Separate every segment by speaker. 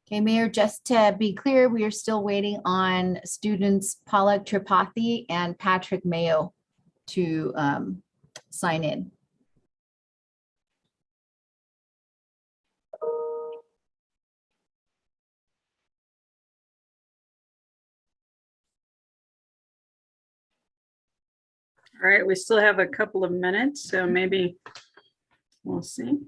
Speaker 1: Okay, Mayor, just to be clear, we are still waiting on students Palak Tripathi and Patrick Mayo to sign in.
Speaker 2: All right, we still have a couple of minutes, so maybe we'll see.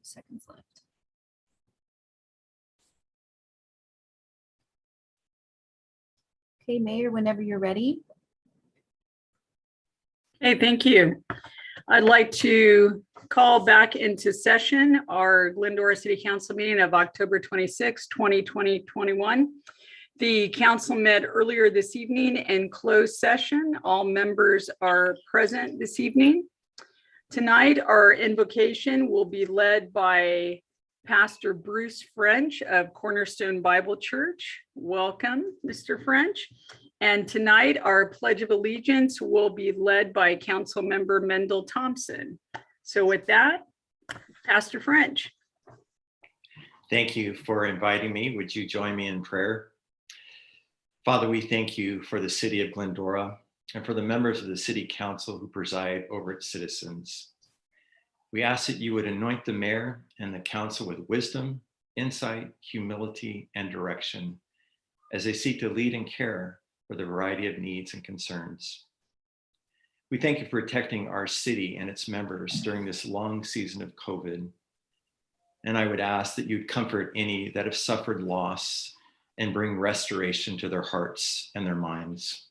Speaker 1: Seconds left. Okay, Mayor, whenever you're ready.
Speaker 2: Hey, thank you. I'd like to call back into session our Glendora City Council meeting of October 26, 2021. The council met earlier this evening in closed session. All members are present this evening. Tonight, our invocation will be led by Pastor Bruce French of Cornerstone Bible Church. Welcome, Mr. French. And tonight, our Pledge of Allegiance will be led by Council Member Mendel Thompson. So with that, Pastor French.
Speaker 3: Thank you for inviting me. Would you join me in prayer? Father, we thank you for the city of Glendora and for the members of the city council who preside over its citizens. We ask that you would anoint the mayor and the council with wisdom, insight, humility, and direction as they seek to lead and care for the variety of needs and concerns. We thank you for protecting our city and its members during this long season of COVID. And I would ask that you'd comfort any that have suffered loss and bring restoration to their hearts and their minds.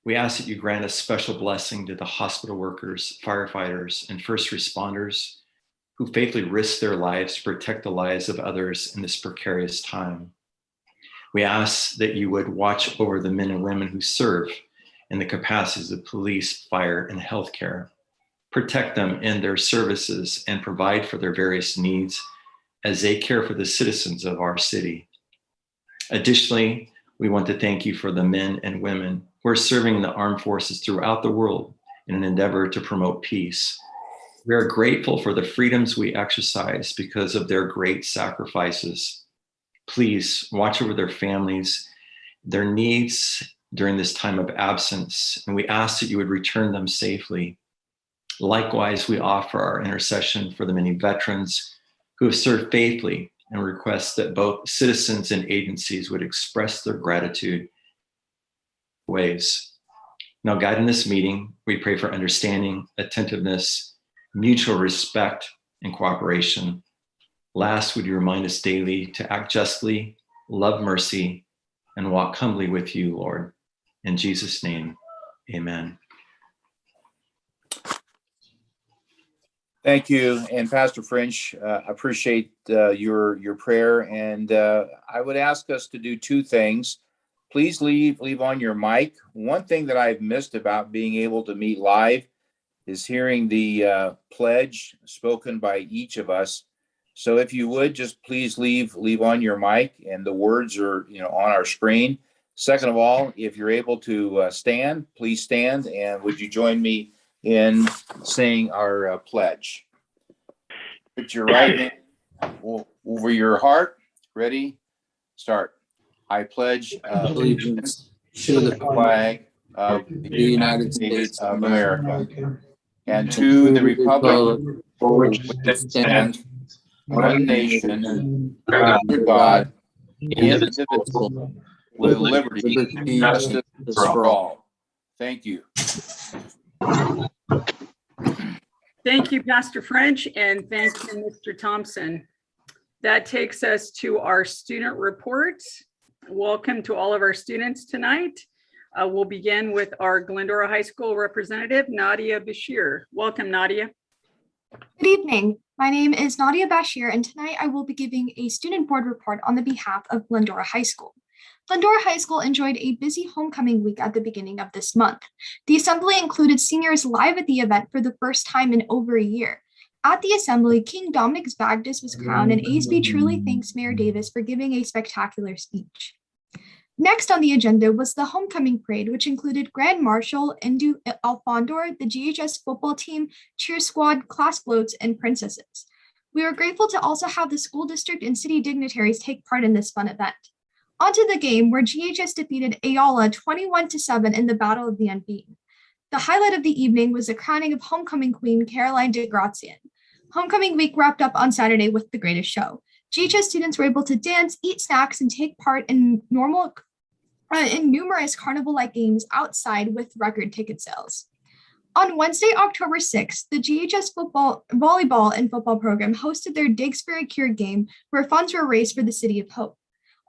Speaker 3: We ask that you grant a special blessing to the hospital workers, firefighters, and first responders who faithfully risk their lives to protect the lives of others in this precarious time. We ask that you would watch over the men and women who serve in the capacities of police, fire, and healthcare. Protect them in their services and provide for their various needs as they care for the citizens of our city. Additionally, we want to thank you for the men and women who are serving in the armed forces throughout the world in an endeavor to promote peace. We are grateful for the freedoms we exercise because of their great sacrifices. Please watch over their families, their needs during this time of absence, and we ask that you would return them safely. Likewise, we offer our intercession for the many veterans who have served faithfully and request that both citizens and agencies would express their gratitude ways. Now, guide in this meeting, we pray for understanding, attentiveness, mutual respect, and cooperation. Last, would you remind us daily to act justly, love mercy, and walk humbly with you, Lord. In Jesus' name, amen.
Speaker 4: Thank you, and Pastor French, appreciate your prayer, and I would ask us to do two things. Please leave on your mic. One thing that I've missed about being able to meet live is hearing the pledge spoken by each of us. So if you would just please leave on your mic, and the words are on our screen. Second of all, if you're able to stand, please stand, and would you join me in saying our pledge? Put your right hand over your heart. Ready? Start. I pledge allegiance to the flag of the United States of America and to the republic for which it stands, one nation, under God, indivisible, with liberty and justice for all. Thank you.
Speaker 2: Thank you, Pastor French, and thank you, Mr. Thompson. That takes us to our student reports. Welcome to all of our students tonight. We'll begin with our Glendora High School representative, Nadia Bashir. Welcome, Nadia.
Speaker 5: Good evening. My name is Nadia Bashir, and tonight I will be giving a student board report on the behalf of Glendora High School. Glendora High School enjoyed a busy homecoming week at the beginning of this month. The assembly included seniors live at the event for the first time in over a year. At the assembly, King Dominic Zvagdis was crowned, and ASB truly thanks Mayor Davis for giving a spectacular speech. Next on the agenda was the homecoming parade, which included Grand Marshal Indu Alfondor, the GHS football team, cheer squad, class floats, and princesses. We are grateful to also have the school district and city dignitaries take part in this fun event. Onto the game, where GHS defeated Ayala 21-7 in the Battle of the Unbeaten. The highlight of the evening was the crowning of homecoming queen Caroline DeGrazian. Homecoming week wrapped up on Saturday with the greatest show. GHS students were able to dance, eat snacks, and take part in numerous carnival-like games outside with record ticket sales. On Wednesday, October 6th, the GHS volleyball and football program hosted their Digs for a Cure game, where funds were raised for the City of Hope.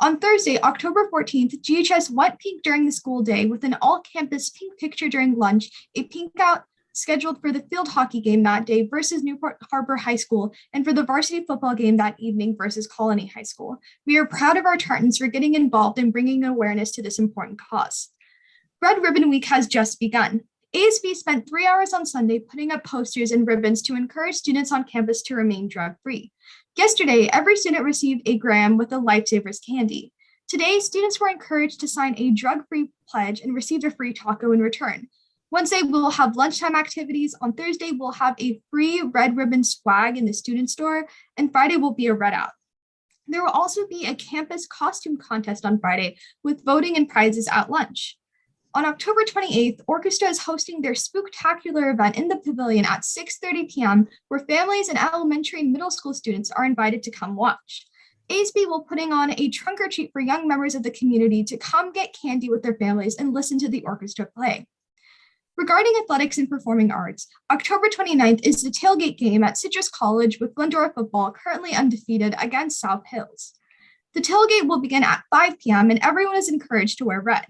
Speaker 5: On Thursday, October 14th, GHS went pink during the school day with an all-campus pink picture during lunch, a pink out scheduled for the field hockey game that day versus Newport Harbor High School, and for the varsity football game that evening versus Colony High School. We are proud of our Tartans for getting involved and bringing awareness to this important cause. Red Ribbon Week has just begun. ASB spent 3 hours on Sunday putting up posters and ribbons to encourage students on campus to remain drug-free. Yesterday, every student received a gram with a Lifesavers candy. Today, students were encouraged to sign a drug-free pledge and received a free taco in return. Wednesday, we'll have lunchtime activities. On Thursday, we'll have a free Red Ribbon swag in the student store, and Friday will be a red out. There will also be a campus costume contest on Friday with voting and prizes at lunch. On October 28th, Orchestra is hosting their spooktacular event in the pavilion at 6:30 p.m., where families and elementary and middle school students are invited to come watch. ASB will putting on a trunk or treat for young members of the community to come get candy with their families and listen to the orchestra play. Regarding athletics and performing arts, October 29th is the tailgate game at Citrus College with Glendora football currently undefeated against South Hills. The tailgate will begin at 5 p.m. and everyone is encouraged to wear red.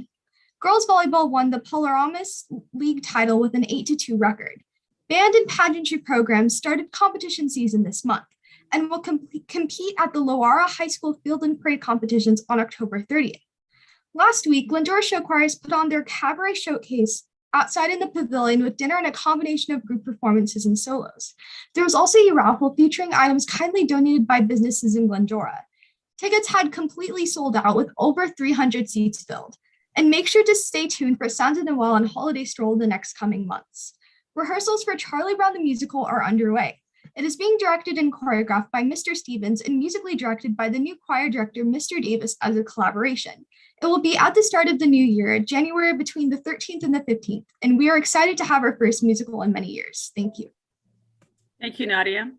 Speaker 5: Girls volleyball won the Polaromus League title with an 8-2 record. Band and pageantry programs started competition season this month and will compete at the Loara High School Field and Parade competitions on October 30th. Last week, Glendora Show Choirs put on their cabaret showcase outside in the pavilion with dinner and a combination of group performances and solos. There was also a raffle featuring items kindly donated by businesses in Glendora. Tickets had completely sold out with over 300 seats filled. And make sure to stay tuned for Sounds of Noel and Holiday Stroll in the next coming months. Rehearsals for Charlie Brown the Musical are underway. It is being directed and choreographed by Mr. Stevens and musically directed by the new choir director, Mr. Davis, as a collaboration. It will be at the start of the new year, January between the 13th and the 15th, and we are excited to have our first musical in many years. Thank you.
Speaker 2: Thank you, Nadia.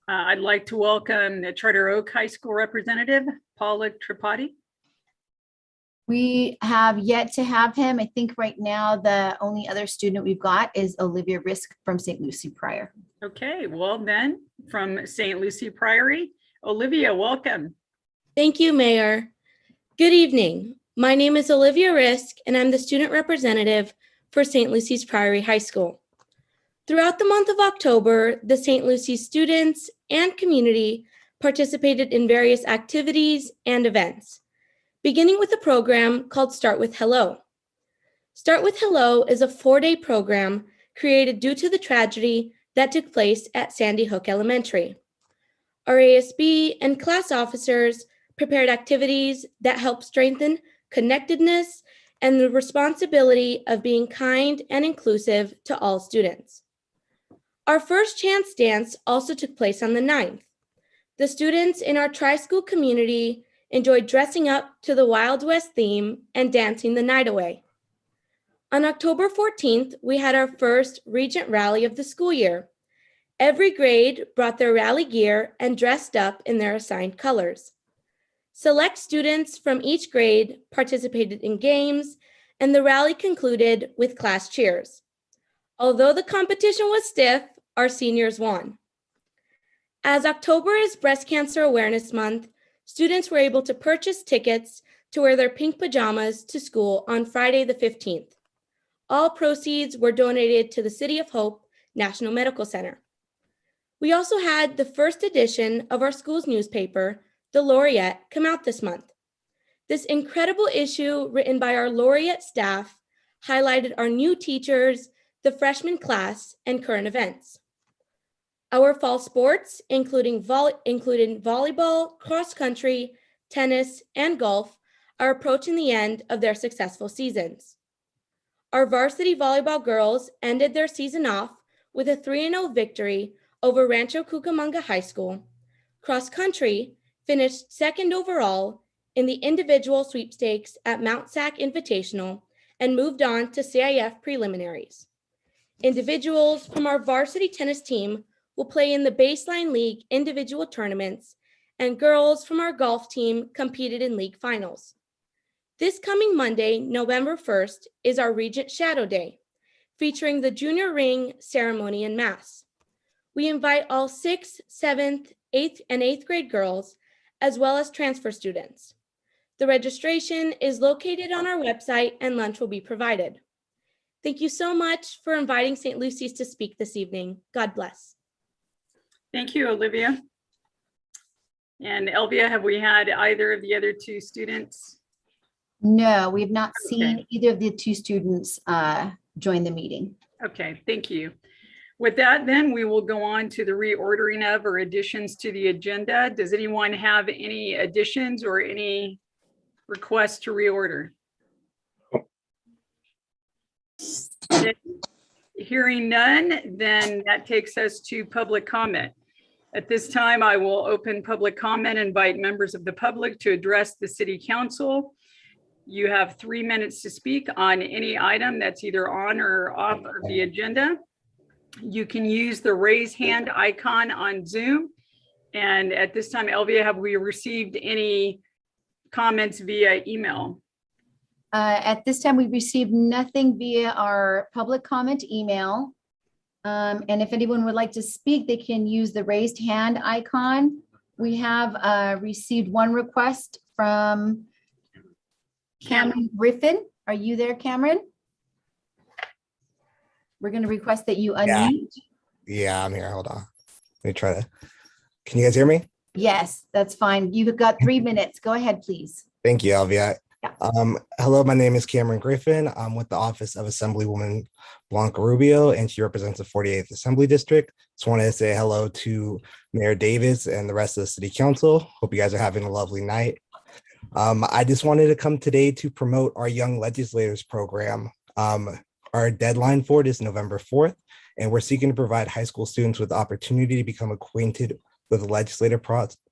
Speaker 2: I'd like to welcome the Charter Oak High School representative, Paula Tripathi.
Speaker 1: We have yet to have him. I think right now the only other student we've got is Olivia Risk from St. Lucie Prior.
Speaker 2: Okay, well then, from St. Lucie Priory, Olivia, welcome.
Speaker 6: Thank you, Mayor. Good evening. My name is Olivia Risk, and I'm the student representative for St. Lucie's Priory High School. Throughout the month of October, the St. Lucie students and community participated in various activities and events, beginning with a program called Start with Hello. Start with Hello is a 4-day program created due to the tragedy that took place at Sandy Hook Elementary. Our ASB and class officers prepared activities that help strengthen connectedness and the responsibility of being kind and inclusive to all students. Our first chance dance also took place on the 9th. The students in our tri-school community enjoyed dressing up to the Wild West theme and dancing the night away. On October 14th, we had our first Regent Rally of the school year. Every grade brought their rally gear and dressed up in their assigned colors. Select students from each grade participated in games, and the rally concluded with class cheers. Although the competition was stiff, our seniors won. As October is Breast Cancer Awareness Month, students were able to purchase tickets to wear their pink pajamas to school on Friday the 15th. All proceeds were donated to the City of Hope National Medical Center. We also had the first edition of our school's newspaper, The Laureate, come out this month. This incredible issue, written by our Laureate staff, highlighted our new teachers, the freshman class, and current events. Our fall sports, including volleyball, cross country, tennis, and golf, are approaching the end of their successful seasons. Our varsity volleyball girls ended their season off with a 3-0 victory over Rancho Cucamonga High School. Cross country finished second overall in the individual sweepstakes at Mount Sac Invitational and moved on to CIF preliminaries. Individuals from our varsity tennis team will play in the Baseline League individual tournaments, and girls from our golf team competed in league finals. This coming Monday, November 1st, is our Regent Shadow Day, featuring the Junior Ring ceremony and mass. We invite all 6th, 7th, 8th, and 8th grade girls, as well as transfer students. The registration is located on our website, and lunch will be provided. Thank you so much for inviting St. Lucy's to speak this evening. God bless.
Speaker 2: Thank you, Olivia. And Elvia, have we had either of the other two students?
Speaker 1: No, we have not seen
Speaker 2: Okay.
Speaker 1: either of the two students join the meeting.
Speaker 2: Okay, thank you. With that, then we will go on to the reordering of or additions to the agenda. Does anyone have any additions or any requests to reorder? Hearing none, then that takes us to public comment. At this time, I will open public comment, invite members of the public to address the city council. You have 3 minutes to speak on any item that's either on or off of the agenda. You can use the raise hand icon on Zoom. And at this time, Elvia, have we received any comments via email?
Speaker 1: At this time, we received nothing via our public comment email. And if anyone would like to speak, they can use the raised hand icon. We have received one request from Cameron Griffin. Are you there, Cameron? We're going to request that you
Speaker 7: Yeah.
Speaker 1: unmute.
Speaker 7: Yeah, I'm here. Hold on. Let me try to. Can you guys hear me?
Speaker 1: Yes, that's fine. You've got 3 minutes. Go ahead, please.
Speaker 7: Thank you, Alvia.
Speaker 1: Yeah.
Speaker 7: Hello, my name is Cameron Griffin. I'm with the Office of Assemblywoman Blanca Rubio, and she represents the 48th Assembly District. Just wanted to say hello to Mayor Davis and the rest of the City Council. Hope you guys are having a lovely night. I just wanted to come today to promote our Young Legislators program. Our deadline for it is November 4th, and we're seeking to provide high school students with the opportunity to become acquainted with the legislative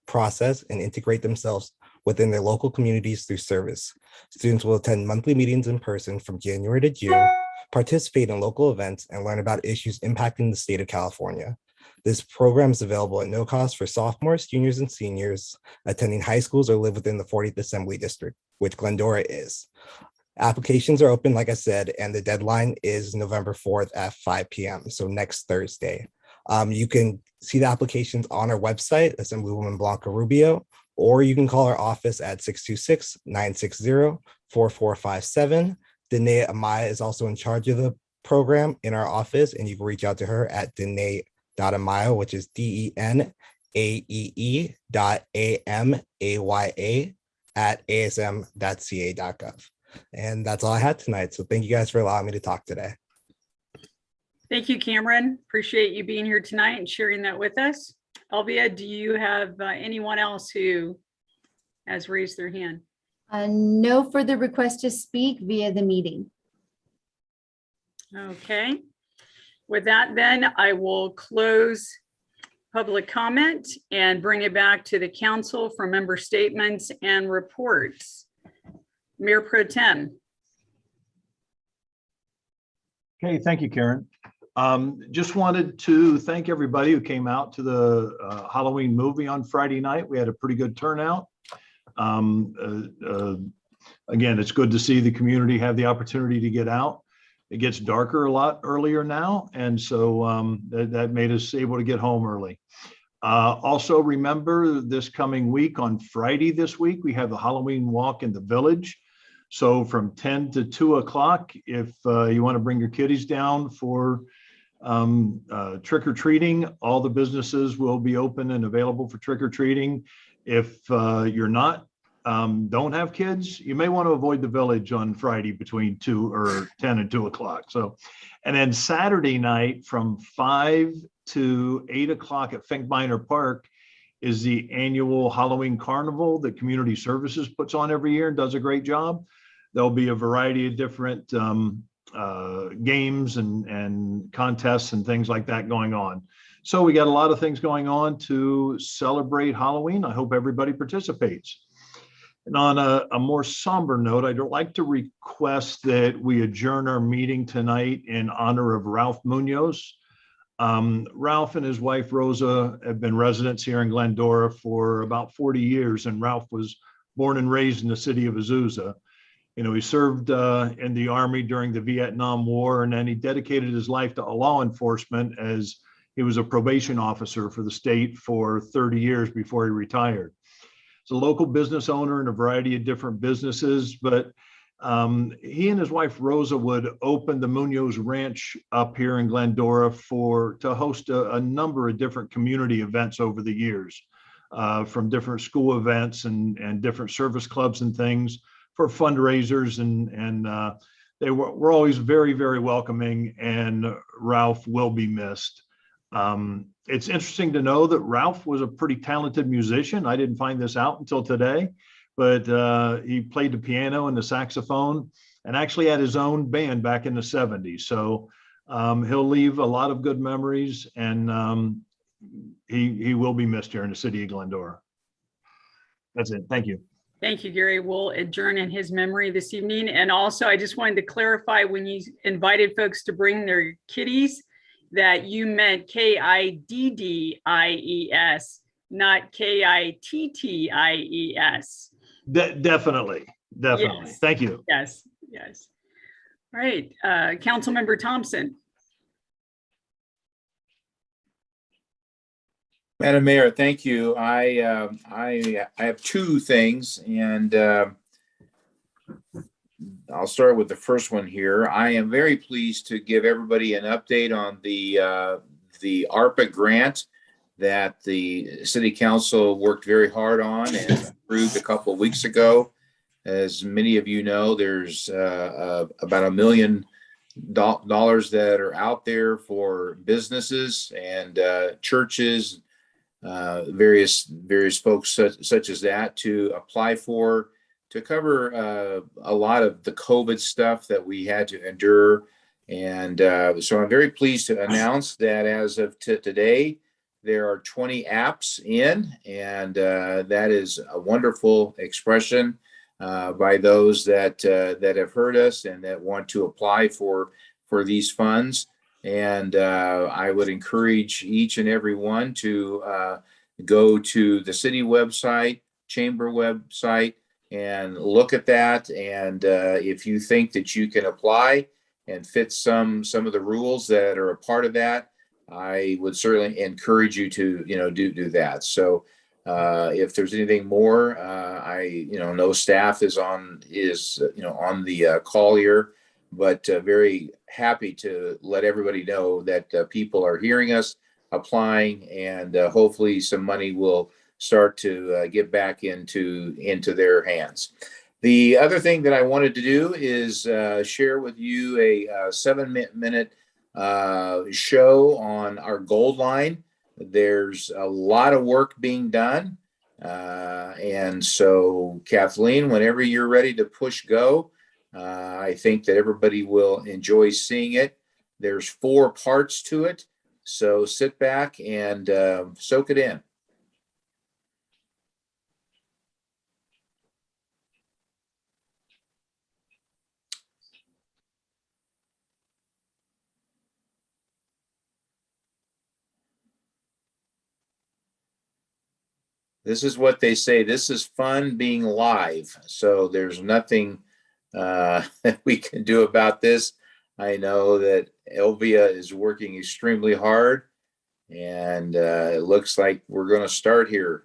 Speaker 7: process and integrate themselves within their local communities through service. Students will attend monthly meetings in person from January to June, participate in local events, and learn about issues impacting the state of California. This program is available at no cost for sophomores, juniors, and seniors attending high schools or live within the 40th Assembly District, which Glendora is. Applications are open, like I said, and the deadline is November 4th at 5 p.m., so next Thursday. You can see the applications on our website, Assemblywoman Blanca Rubio, or you can call our office at 626-960-4457. Danae Amaya is also in charge of the program in our office, and you can reach out to her at Danae.Amaya, which is DENAEE.AMAYA@asm.ca.gov. And that's all I had tonight. So thank you guys for allowing me to talk today.
Speaker 2: Thank you, Cameron. Appreciate you being here tonight and sharing that with us. Elvia, do you have anyone else who has raised their hand?
Speaker 1: No further requests to speak via the meeting.
Speaker 2: Okay. With that, then I will close public comment and bring it back to the council for member statements and reports. Mayor Pro Tem.
Speaker 8: Okay, thank you, Karen. Just wanted to thank everybody who came out to the Halloween movie on Friday night. We had a pretty good turnout. Again, it's good to see the community have the opportunity to get out. It gets darker a lot earlier now, and so that made us able to get home early. Also, remember this coming week on Friday this week, we have the Halloween walk in the village. So from 10 to 2 o'clock, if you want to bring your kiddies down for trick or treating, all the businesses will be open and available for trick or treating. If you're not, don't have kids, you may want to avoid the village on Friday between 10 and 2 o'clock. So, and then Saturday night from 5 to 8 o'clock at Finkbeiner Park is the annual Halloween Carnival that Community Services puts on every year and does a great job. There'll be a variety of different games and contests and things like that going on. So we got a lot of things going on to celebrate Halloween. I hope everybody participates. And on a more somber note, I'd like to request that we adjourn our meeting tonight in honor of Ralph Munoz. Ralph and his wife Rosa have been residents here in Glendora for about 40 years, and Ralph was born and raised in the city of Azusa. You know, he served in the Army during the Vietnam War, and then he dedicated his life to law enforcement as he was a probation officer for the state for 30 years before he retired. He's a local business owner in a variety of different businesses, but he and his wife Rosa would open the Munoz Ranch up here in Glendora to host a number of different community events over the years, from different school events and different service clubs and things for fundraisers, and they were always very, very welcoming, and Ralph will be missed. It's interesting to know that Ralph was a pretty talented musician. I didn't find this out until today, but he played the piano and the saxophone and actually had his own band back in the 70s. So he'll leave a lot of good memories, and he will be missed here in the city of Glendora. That's it. Thank you.
Speaker 2: Thank you, Gary. We'll adjourn in his memory this evening. And also, I just wanted to clarify, when you invited folks to bring their kiddies, that you meant KIDDIES, not KITTIES.
Speaker 8: Definitely.
Speaker 2: Yes.
Speaker 8: Thank you.
Speaker 2: Yes. All right, Councilmember Thompson.
Speaker 4: Madam Mayor, thank you. I have two things, and I'll start with the first one here. I am very pleased to give everybody an update on the ARPA grant that the City Council worked very hard on and approved a couple of weeks ago. As many of you know, there's about $1 million that are out there for businesses and churches, various folks such as that to apply for, to cover a lot of the COVID stuff that we had to endure. And so I'm very pleased to announce that as of today, there are 20 apps in, and that is a wonderful expression by those that have heard us and that want to apply for these funds. And I would encourage each and every one to go to the city website, chamber website, and look at that. And if you think that you can apply and fit some of the rules that are a part of that, I would certainly encourage you to do that. So if there's anything more, I know staff is on the call here, but very happy to let everybody know that people are hearing us, applying, and hopefully some money will start to get back into their hands. The other thing that I wanted to do is share with you a 7-minute show on our Gold Line. There's a lot of work being done. And so Kathleen, whenever you're ready to push go, I think that everybody will enjoy seeing it. There's 4 parts to it. So sit back and soak it in. this is what they say. This is fun being live. So there's nothing that we can do about this. I know that Elvia is working extremely hard, and it looks like we're going to start here.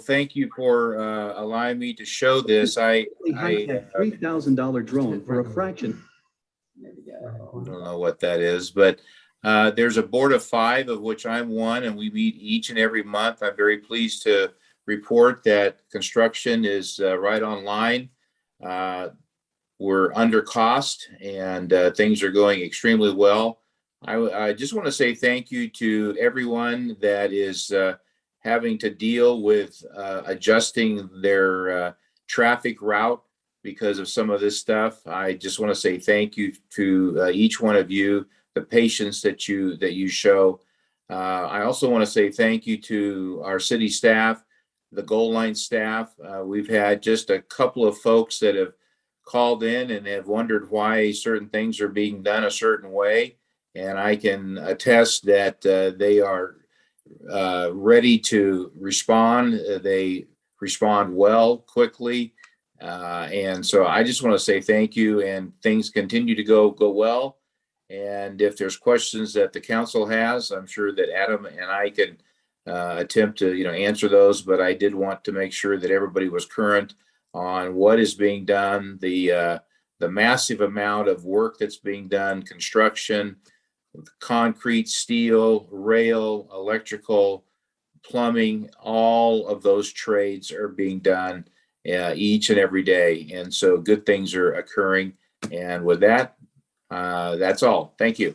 Speaker 4: thank you for allowing me to show this. I
Speaker 9: $3,000 drone for a fraction.
Speaker 4: don't know what that is, but there's a board of 5 of which I'm one, and we meet each and every month. I'm very pleased to report that construction is right online. We're under cost and things are going extremely well. I just want to say thank you to everyone that is having to deal with adjusting their traffic route because of some of this stuff. I just want to say thank you to each one of you, the patience that you show. I also want to say thank you to our city staff, the Goal Line staff. We've had just a couple of folks that have called in and have wondered why certain things are being done a certain way. And I can attest that they are ready to respond. They respond well, quickly. And so I just want to say thank you, and things continue to go well. And if there's questions that the council has, I'm sure that Adam and I can attempt to, answer those. But I did want to make sure that everybody was current on what is being done, the massive amount of work that's being done, construction, concrete, steel, rail, electrical, plumbing, all of those trades are being done each and every day. And so good things are occurring. And with that, that's all. Thank you.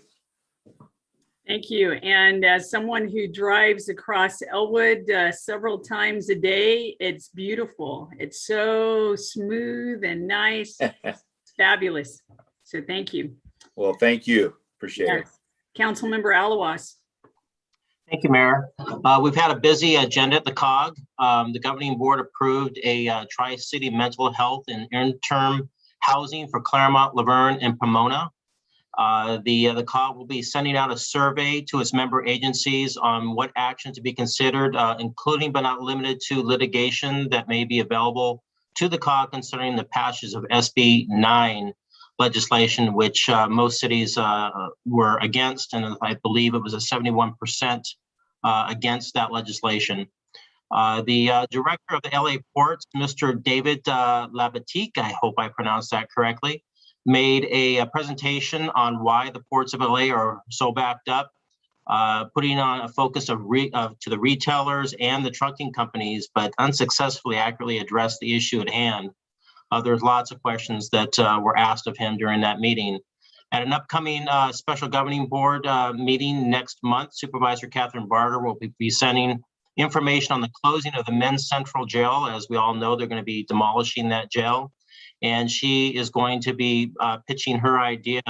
Speaker 2: Thank you. And as someone who drives across Elwood several times a day, it's beautiful. It's so smooth and nice. It's fabulous. So thank you.
Speaker 4: Well, thank you. Appreciate it.
Speaker 2: Councilmember Alawas.
Speaker 10: Thank you, Mayor. We've had a busy agenda at the COG. The governing board approved a Tri-City mental health and interim housing for Claremont, Laverne, and Pomona. The COG will be sending out a survey to its member agencies on what action to be considered, including but not limited to litigation that may be available to the COG concerning the passage of SB 9 legislation, which most cities were against, and I believe it was a 71% against that legislation. The director of the LA Ports, Mr. David Labatique, I hope I pronounced that correctly, made a presentation on why the ports of LA are so backed up, putting on a focus to the retailers and the trucking companies, but unsuccessfully accurately addressed the issue at hand. There's lots of questions that were asked of him during that meeting. At an upcoming special governing board meeting next month, Supervisor Catherine Barter will be sending information on the closing of the Men's Central Jail. As we all know, they're going to be demolishing that jail. And she is going to be pitching her idea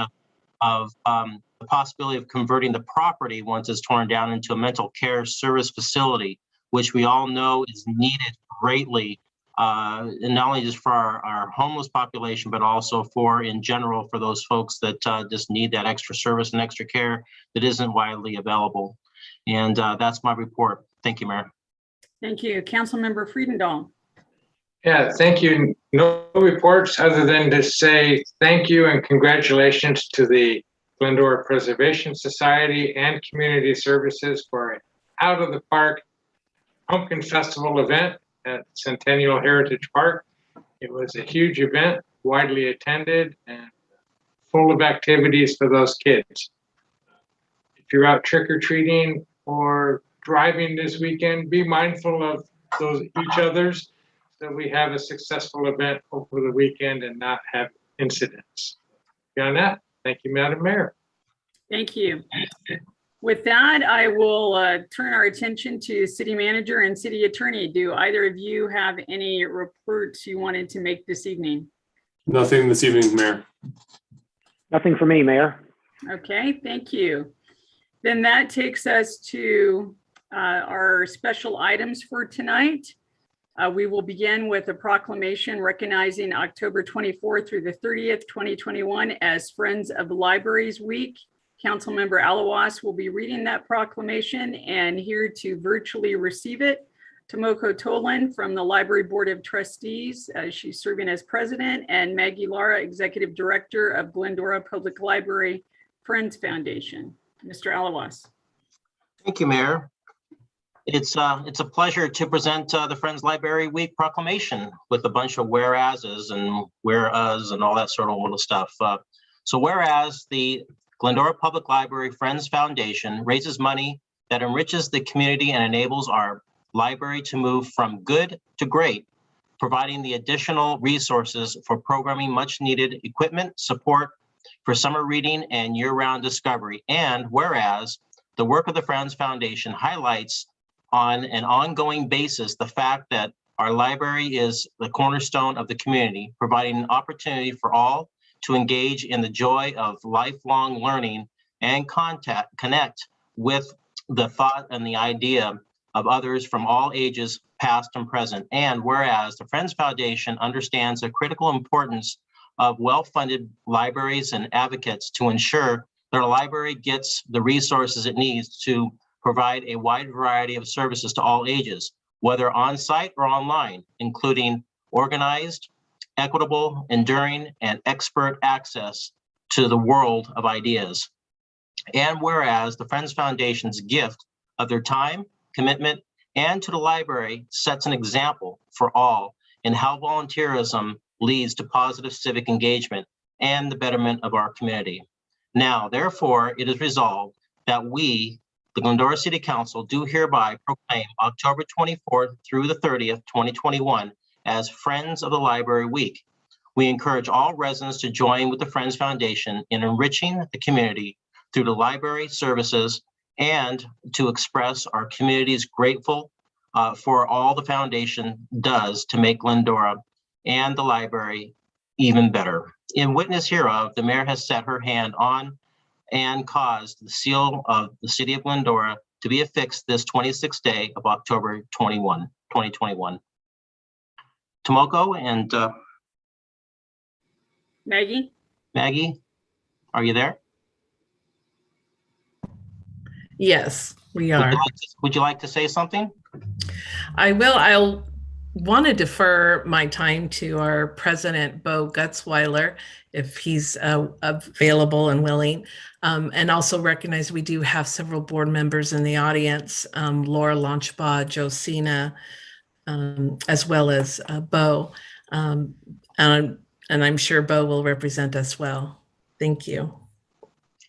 Speaker 10: of the possibility of converting the property once it's torn down into a mental care service facility, which we all know is needed greatly, and not only just for our homeless population, but also for in general for those folks that just need that extra service and extra care that isn't widely available. And that's my report. Thank you, Mayor.
Speaker 2: Thank you. Councilmember Friedendahl.
Speaker 11: Yeah, thank you. No reports other than to say thank you and congratulations to the Glendora Preservation Society and Community Services for an Out of the Park Pumpkin Festival event at Centennial Heritage Park. It was a huge event, widely attended and full of activities for those kids. If you're out trick-or-treating or driving this weekend, be mindful of each other's, so we have a successful event over the weekend and not have incidents. Beyond that, thank you, Madam Mayor.
Speaker 2: Thank you. With that, I will turn our attention to City Manager and City Attorney. Do either of you have any reports you wanted to make this evening?
Speaker 12: Nothing this evening, Mayor.
Speaker 13: Nothing for me, Mayor.
Speaker 2: Okay, thank you. Then that takes us to our special items for tonight. We will begin with a proclamation recognizing October 24th through the 30th, 2021 as Friends of Libraries Week. Councilmember Alawas will be reading that proclamation, and here to virtually receive it, Tomoko Tolan from the Library Board of Trustees. She's serving as president, and Maggie Lara, Executive Director of Glendora Public Library Friends Foundation. Mr. Alawas.
Speaker 10: Thank you, Mayor. It's a pleasure to present the Friends Library Week proclamation with a bunch of whereases and whereas and all that sort of little stuff. So whereas the Glendora Public Library Friends Foundation raises money that enriches the community and enables our library to move from good to great, providing the additional resources for programming much needed equipment, support for summer reading and year-round discovery. And whereas the work of the Friends Foundation highlights on an ongoing basis the fact that our library is the cornerstone of the community, providing an opportunity for all to engage in the joy of lifelong learning and connect with the thought and the idea of others from all ages, past and present. And whereas the Friends Foundation understands the critical importance of well-funded libraries and advocates to ensure that our library gets the resources it needs to provide a wide variety of services to all ages, whether on-site or online, including organized, equitable, enduring, and expert access to the world of ideas. And whereas the Friends Foundation's gift of their time, commitment, and to the library sets an example for all in how volunteerism leads to positive civic engagement and the betterment of our community. Now, therefore, it is resolved that we, the Glendora City Council, do hereby proclaim October 24th through the 30th, 2021 as Friends of the Library Week. We encourage all residents to join with the Friends Foundation in enriching the community through the library services and to express our community's grateful for all the foundation does to make Glendora and the library even better. In witness hereof, the mayor has set her hand on and caused the seal of the city of Glendora to be affixed this 26th day of October 2021. Tomoko and
Speaker 2: Maggie?
Speaker 10: Maggie, are you there?
Speaker 14: Yes, we are.
Speaker 10: Would you like to say something?
Speaker 14: I will. I'll want to defer my time to our president, Bo Gutzweiler, if he's available and willing, and also recognize we do have several board members in the audience, Laura Launchbaugh, Josina, as well as Bo, and I'm sure Bo will represent us well. Thank you.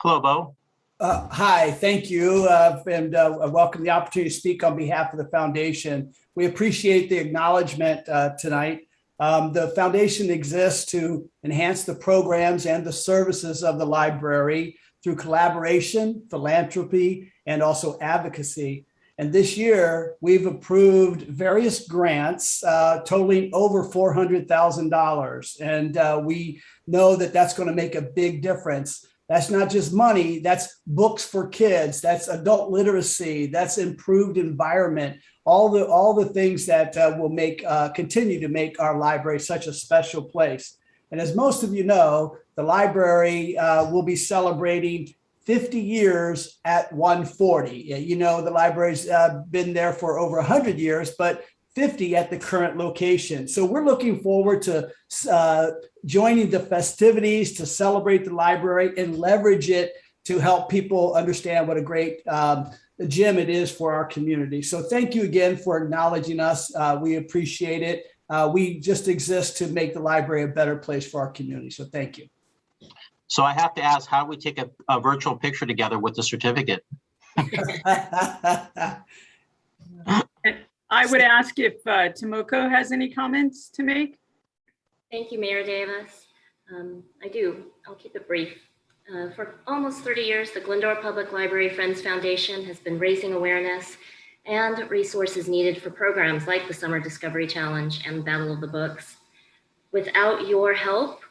Speaker 10: Hello, Bo.
Speaker 15: Hi, thank you, and welcome the opportunity to speak on behalf of the foundation. We appreciate the acknowledgement tonight. The foundation exists to enhance the programs and the services of the library through collaboration, philanthropy, and also advocacy. And this year, we've approved various grants totaling over $400,000. And we know that that's going to make a big difference. That's not just money, that's books for kids, that's adult literacy, that's improved environment, all the things that will continue to make our library such a special place. And as most of you know, the library will be celebrating 50 years at 140. You know, the library's been there for over 100 years, but 50 at the current location. So we're looking forward to joining the festivities to celebrate the library and leverage it to help people understand what a great gem it is for our community. So thank you again for acknowledging us. We appreciate it. We just exist to make the library a better place for our community. So thank you.
Speaker 10: So I have to ask, how do we take a virtual picture together with the certificate?
Speaker 2: I would ask if Tomoko has any comments to make.
Speaker 16: Thank you, Mayor Davis. I do. I'll keep it brief. For almost 30 years, the Glendora Public Library Friends Foundation has been raising awareness and resources needed for programs like the Summer Discovery Challenge and Battle of the Books. Without your help,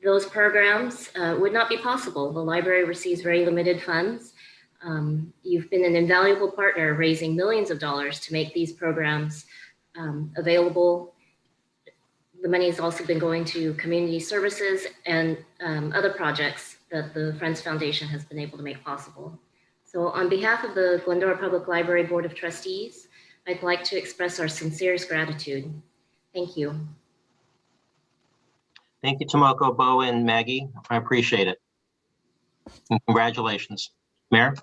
Speaker 16: those programs would not be possible. The library receives very limited funds. You've been an invaluable partner, raising millions of dollars to make these programs available. The money has also been going to community services and other projects that the Friends Foundation has been able to make possible. So on behalf of the Glendora Public Library Board of Trustees, I'd like to express our sincerest gratitude. Thank you.
Speaker 10: Thank you, Tomoko, Bo, and Maggie. I appreciate it. And congratulations. Mayor?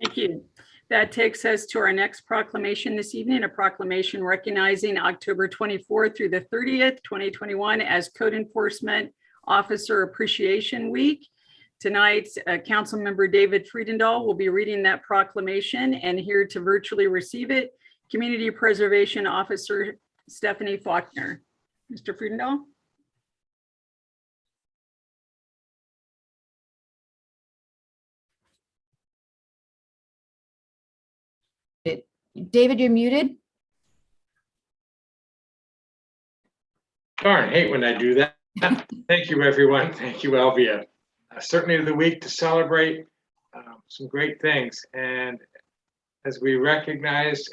Speaker 2: Thank you. That takes us to our next proclamation this evening, a proclamation recognizing October 24th through the 30th, 2021 as Code Enforcement Officer Appreciation Week. Tonight, Councilmember David Friedendahl will be reading that proclamation, and here to virtually receive it, Community Preservation Officer Stephanie Faulkner. Mr. Friedendahl.
Speaker 1: David, you're muted.
Speaker 11: Darn, hate when I do that. Thank you, everyone. Thank you, Elvia. Certainly the week to celebrate some great things. And as we recognize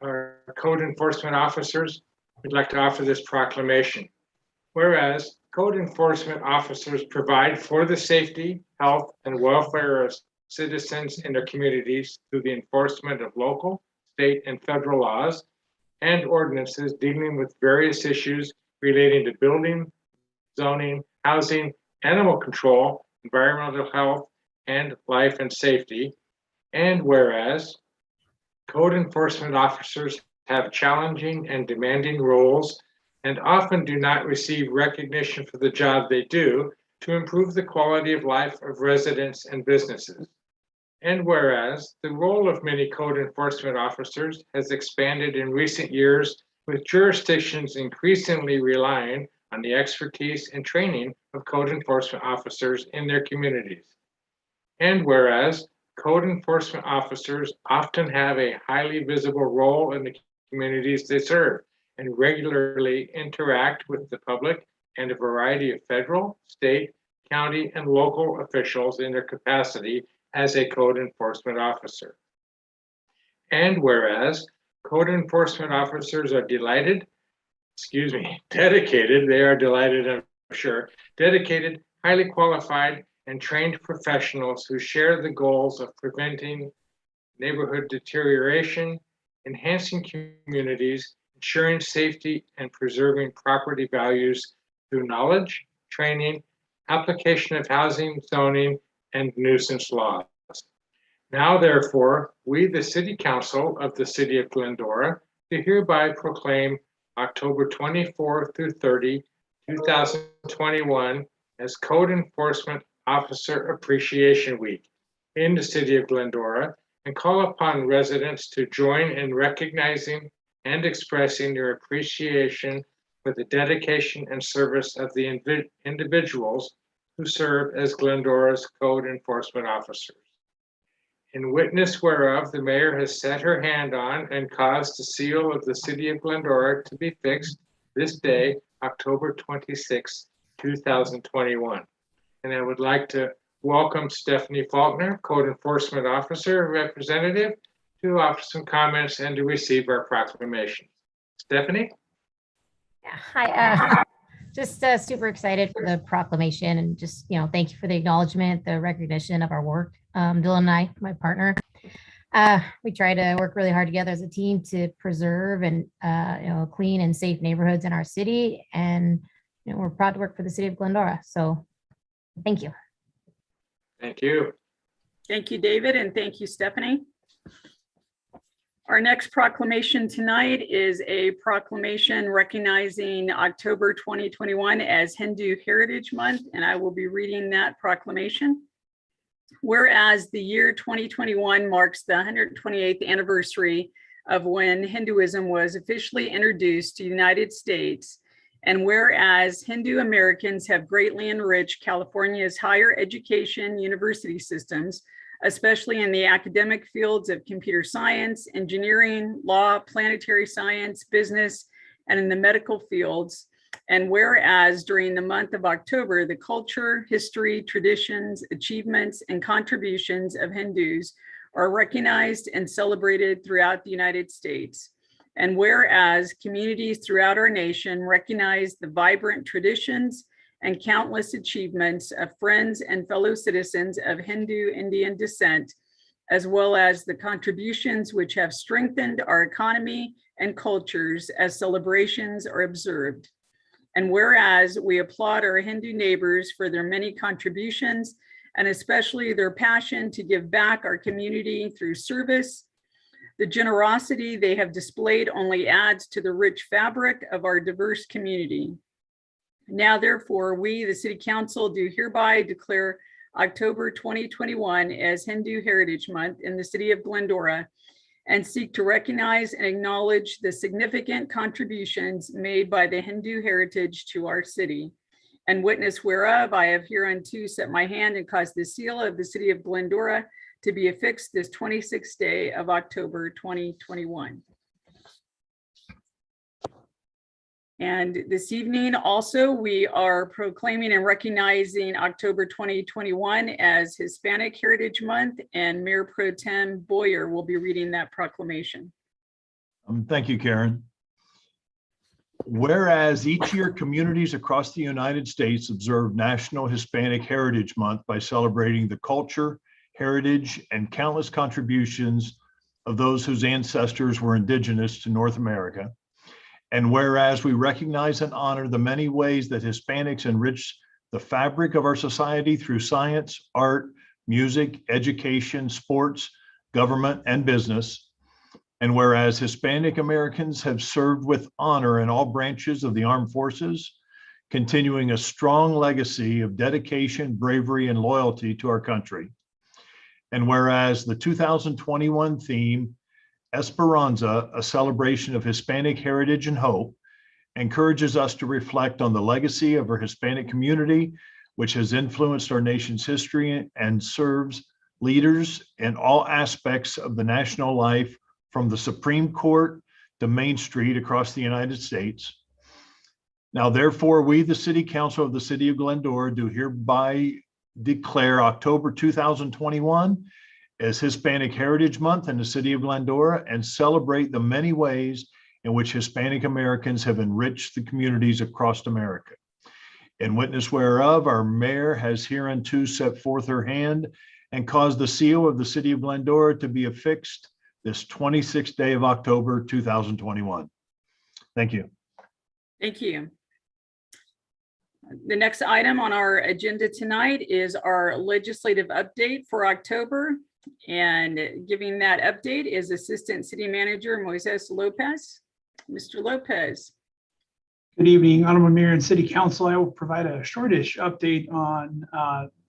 Speaker 11: our code enforcement officers, we'd like to offer this proclamation. Whereas code enforcement officers provide for the safety, health, and welfare of citizens in their communities through the enforcement of local, state, and federal laws and ordinances dealing with various issues relating to building, zoning, housing, animal control, environmental health, and life and safety. And whereas code enforcement officers have challenging and demanding roles and often do not receive recognition for the job they do to improve the quality of life of residents and businesses. And whereas the role of many code enforcement officers has expanded in recent years, with jurisdictions increasingly relying on the expertise and training of code enforcement officers in their communities. And whereas code enforcement officers often have a highly visible role in the communities they serve and regularly interact with the public and a variety of federal, state, county, and local officials in their capacity as a code enforcement officer. And whereas code enforcement officers are dedicated, they are delighted, I'm sure, dedicated, highly qualified, and trained professionals who share the goals of preventing neighborhood deterioration, enhancing communities, ensuring safety, and preserving property values through knowledge, training, application of housing, zoning, and nuisance laws. Now, therefore, we, the City Council of the City of Glendora, do hereby proclaim October 24 through 30, 2021 as Code Enforcement Officer Appreciation Week in the City of Glendora, and call upon residents to join in recognizing and expressing their appreciation for the dedication and service of the individuals who serve as Glendora's code enforcement officers. In witness whereof, the mayor has set her hand on and caused the seal of the City of Glendora to be fixed this day, October 26, 2021. And I would like to welcome Stephanie Faulkner, Code Enforcement Officer Representative, to offer some comments and to receive our proclamation. Stephanie?
Speaker 17: Hi, just super excited for the proclamation, and just, thank you for the acknowledgement, the recognition of our work. Dylan and I, my partner, we try to work really hard together as a team to preserve and, clean and safe neighborhoods in our city. And, we're proud to work for the City of Glendora. So thank you.
Speaker 11: Thank you.
Speaker 2: Thank you, David, and thank you, Stephanie. Our next proclamation tonight is a proclamation recognizing October 2021 as Hindu Heritage Month, and I will be reading that proclamation. Whereas the year 2021 marks the 128th anniversary of when Hinduism was officially introduced to the United States, and whereas Hindu Americans have greatly enriched California's higher education university systems, especially in the academic fields of computer science, engineering, law, planetary science, business, and in the medical fields. And whereas during the month of October, the culture, history, traditions, achievements, and contributions of Hindus are recognized and celebrated throughout the United States. And whereas communities throughout our nation recognize the vibrant traditions and countless achievements of friends and fellow citizens of Hindu Indian descent, as well as the contributions which have strengthened our economy and cultures as celebrations are observed. And whereas we applaud our Hindu neighbors for their many contributions, and especially their passion to give back our community through service, The generosity they have displayed only adds to the rich fabric of our diverse community. Now, therefore, we, the City Council, do hereby declare October 2021 as Hindu Heritage Month in the city of Glendora, and seek to recognize and acknowledge the significant contributions made by the Hindu heritage to our city. And witness whereof, I have hereunto set my hand and caused the seal of the city of Glendora to be affixed this 26th day of October 2021. And this evening also, we are proclaiming and recognizing October 2021 as Hispanic Heritage Month, and Mayor Pro Tem Boyer will be reading that proclamation.
Speaker 8: Thank you, Karen. Whereas each year communities across the United States observe National Hispanic Heritage Month by celebrating the culture, heritage, and countless contributions of those whose ancestors were indigenous to North America. And whereas we recognize and honor the many ways that Hispanics enrich the fabric of our society through science, art, music, education, sports, government, and business. And whereas Hispanic Americans have served with honor in all branches of the armed forces, continuing a strong legacy of dedication, bravery, and loyalty to our country. And whereas the 2021 theme, Esperanza, a celebration of Hispanic heritage and hope, encourages us to reflect on the legacy of our Hispanic community, which has influenced our nation's history and serves leaders in all aspects of the national life, from the Supreme Court to Main Street across the United States. Now, therefore, we, the City Council of the City of Glendora, do hereby declare October 2021 as Hispanic Heritage Month in the City of Glendora, and celebrate the many ways in which Hispanic Americans have enriched the communities across America. In witness whereof, our mayor has hereunto set forth her hand and caused the seal of the City of Glendora to be affixed this 26th day of October 2021. Thank you.
Speaker 2: Thank you. The next item on our agenda tonight is our legislative update for October. And giving that update is Assistant City Manager Moises Lopez. Mr. Lopez.
Speaker 18: Good evening, Honorable Mayor and City Council. I will provide a shortish update on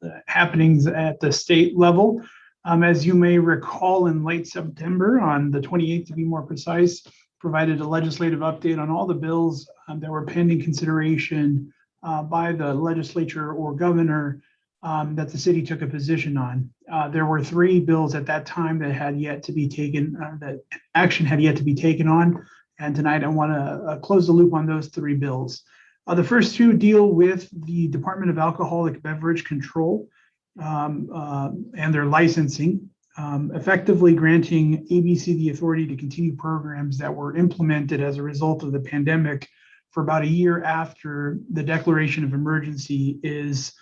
Speaker 18: the happenings at the state level. As you may recall, in late September, on the 28th to be more precise, provided a legislative update on all the bills that were pending consideration by the legislature or governor that the city took a position on. There were 3 bills at that time that had yet to be taken, that action had yet to be taken on. And tonight I want to close the loop on those 3 bills. The first 2 deal with the Department of Alcoholic Beverage Control and their licensing, effectively granting ABC the authority to continue programs that were implemented as a result of the pandemic for about a year after the declaration of emergency is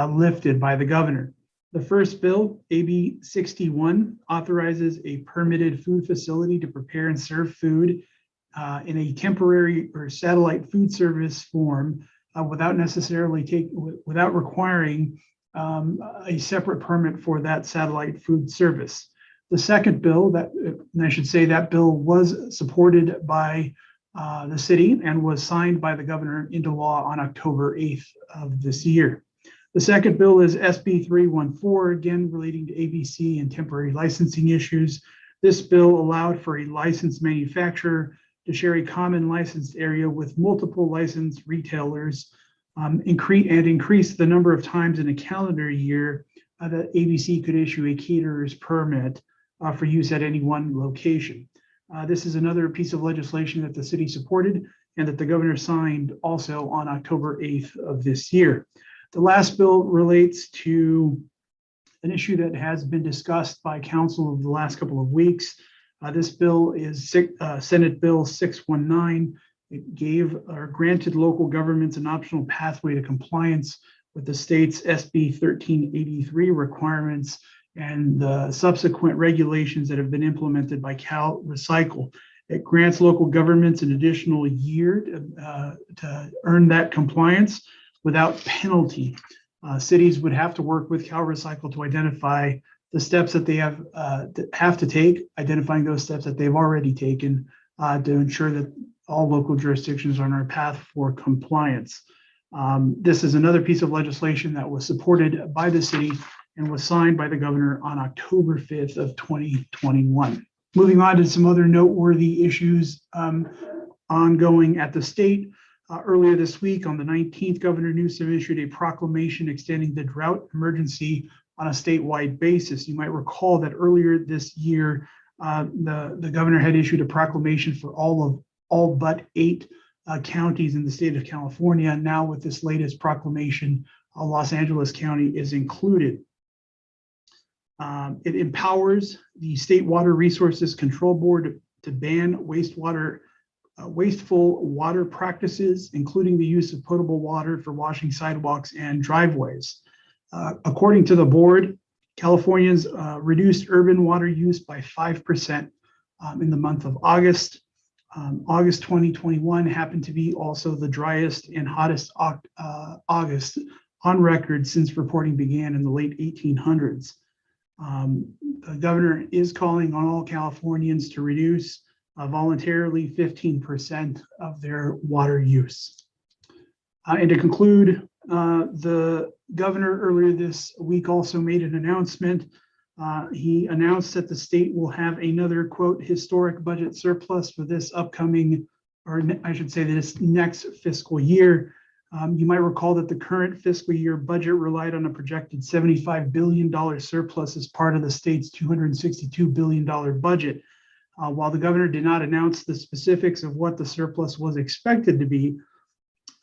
Speaker 18: lifted by the governor. The first bill, AB 61, authorizes a permitted food facility to prepare and serve food in a temporary or satellite food service form without requiring a separate permit for that satellite food service. The second bill, and I should say that bill was supported by the city and was signed by the governor into law on October 8th of this year. The second bill is SB 314, again relating to ABC and temporary licensing issues. This bill allowed for a licensed manufacturer to share a common licensed area with multiple licensed retailers and increase the number of times in a calendar year that ABC could issue a caterer's permit for use at any one location. This is another piece of legislation that the city supported and that the governor signed also on October 8th of this year. The last bill relates to an issue that has been discussed by council over the last couple of weeks. This bill is Senate Bill 619. It gave or granted local governments an optional pathway to compliance with the state's SB 1383 requirements and the subsequent regulations that have been implemented by Cal Recycle. It grants local governments an additional year to earn that compliance without penalty. Cities would have to work with Cal Recycle to identify the steps that they have to take, identifying those steps that they've already taken to ensure that all local jurisdictions are on our path for compliance. This is another piece of legislation that was supported by the city and was signed by the governor on October 5th of 2021. Moving on to some other noteworthy issues ongoing at the state. Earlier this week, on the 19th, Governor Newsom issued a proclamation extending the drought emergency on a statewide basis. You might recall that earlier this year, the governor had issued a proclamation for all but 8 counties in the state of California. Now, with this latest proclamation, Los Angeles County is included. It empowers the State Water Resources Control Board to ban wasteful water practices, including the use of potable water for washing sidewalks and driveways. According to the board, Californians reduced urban water use by 5% in the month of August. August 2021 happened to be also the driest and hottest August on record since reporting began in the late 1800s. The governor is calling on all Californians to reduce voluntarily 15% of their water use. And to conclude, the governor earlier this week also made an announcement. He announced that the state will have another, quote, historic budget surplus for this upcoming, or I should say this next fiscal year. You might recall that the current fiscal year budget relied on a projected $75 billion surplus as part of the state's $262 billion budget. While the governor did not announce the specifics of what the surplus was expected to be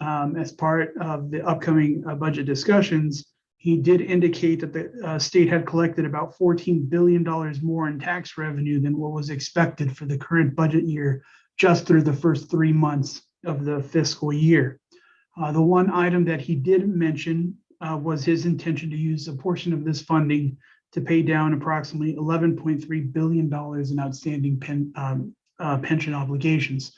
Speaker 18: as part of the upcoming budget discussions, he did indicate that the state had collected about $14 billion more in tax revenue than what was expected for the current budget year, just through the first 3 months of the fiscal year. The one item that he did mention was his intention to use a portion of this funding to pay down approximately $11.3 billion in outstanding pension obligations.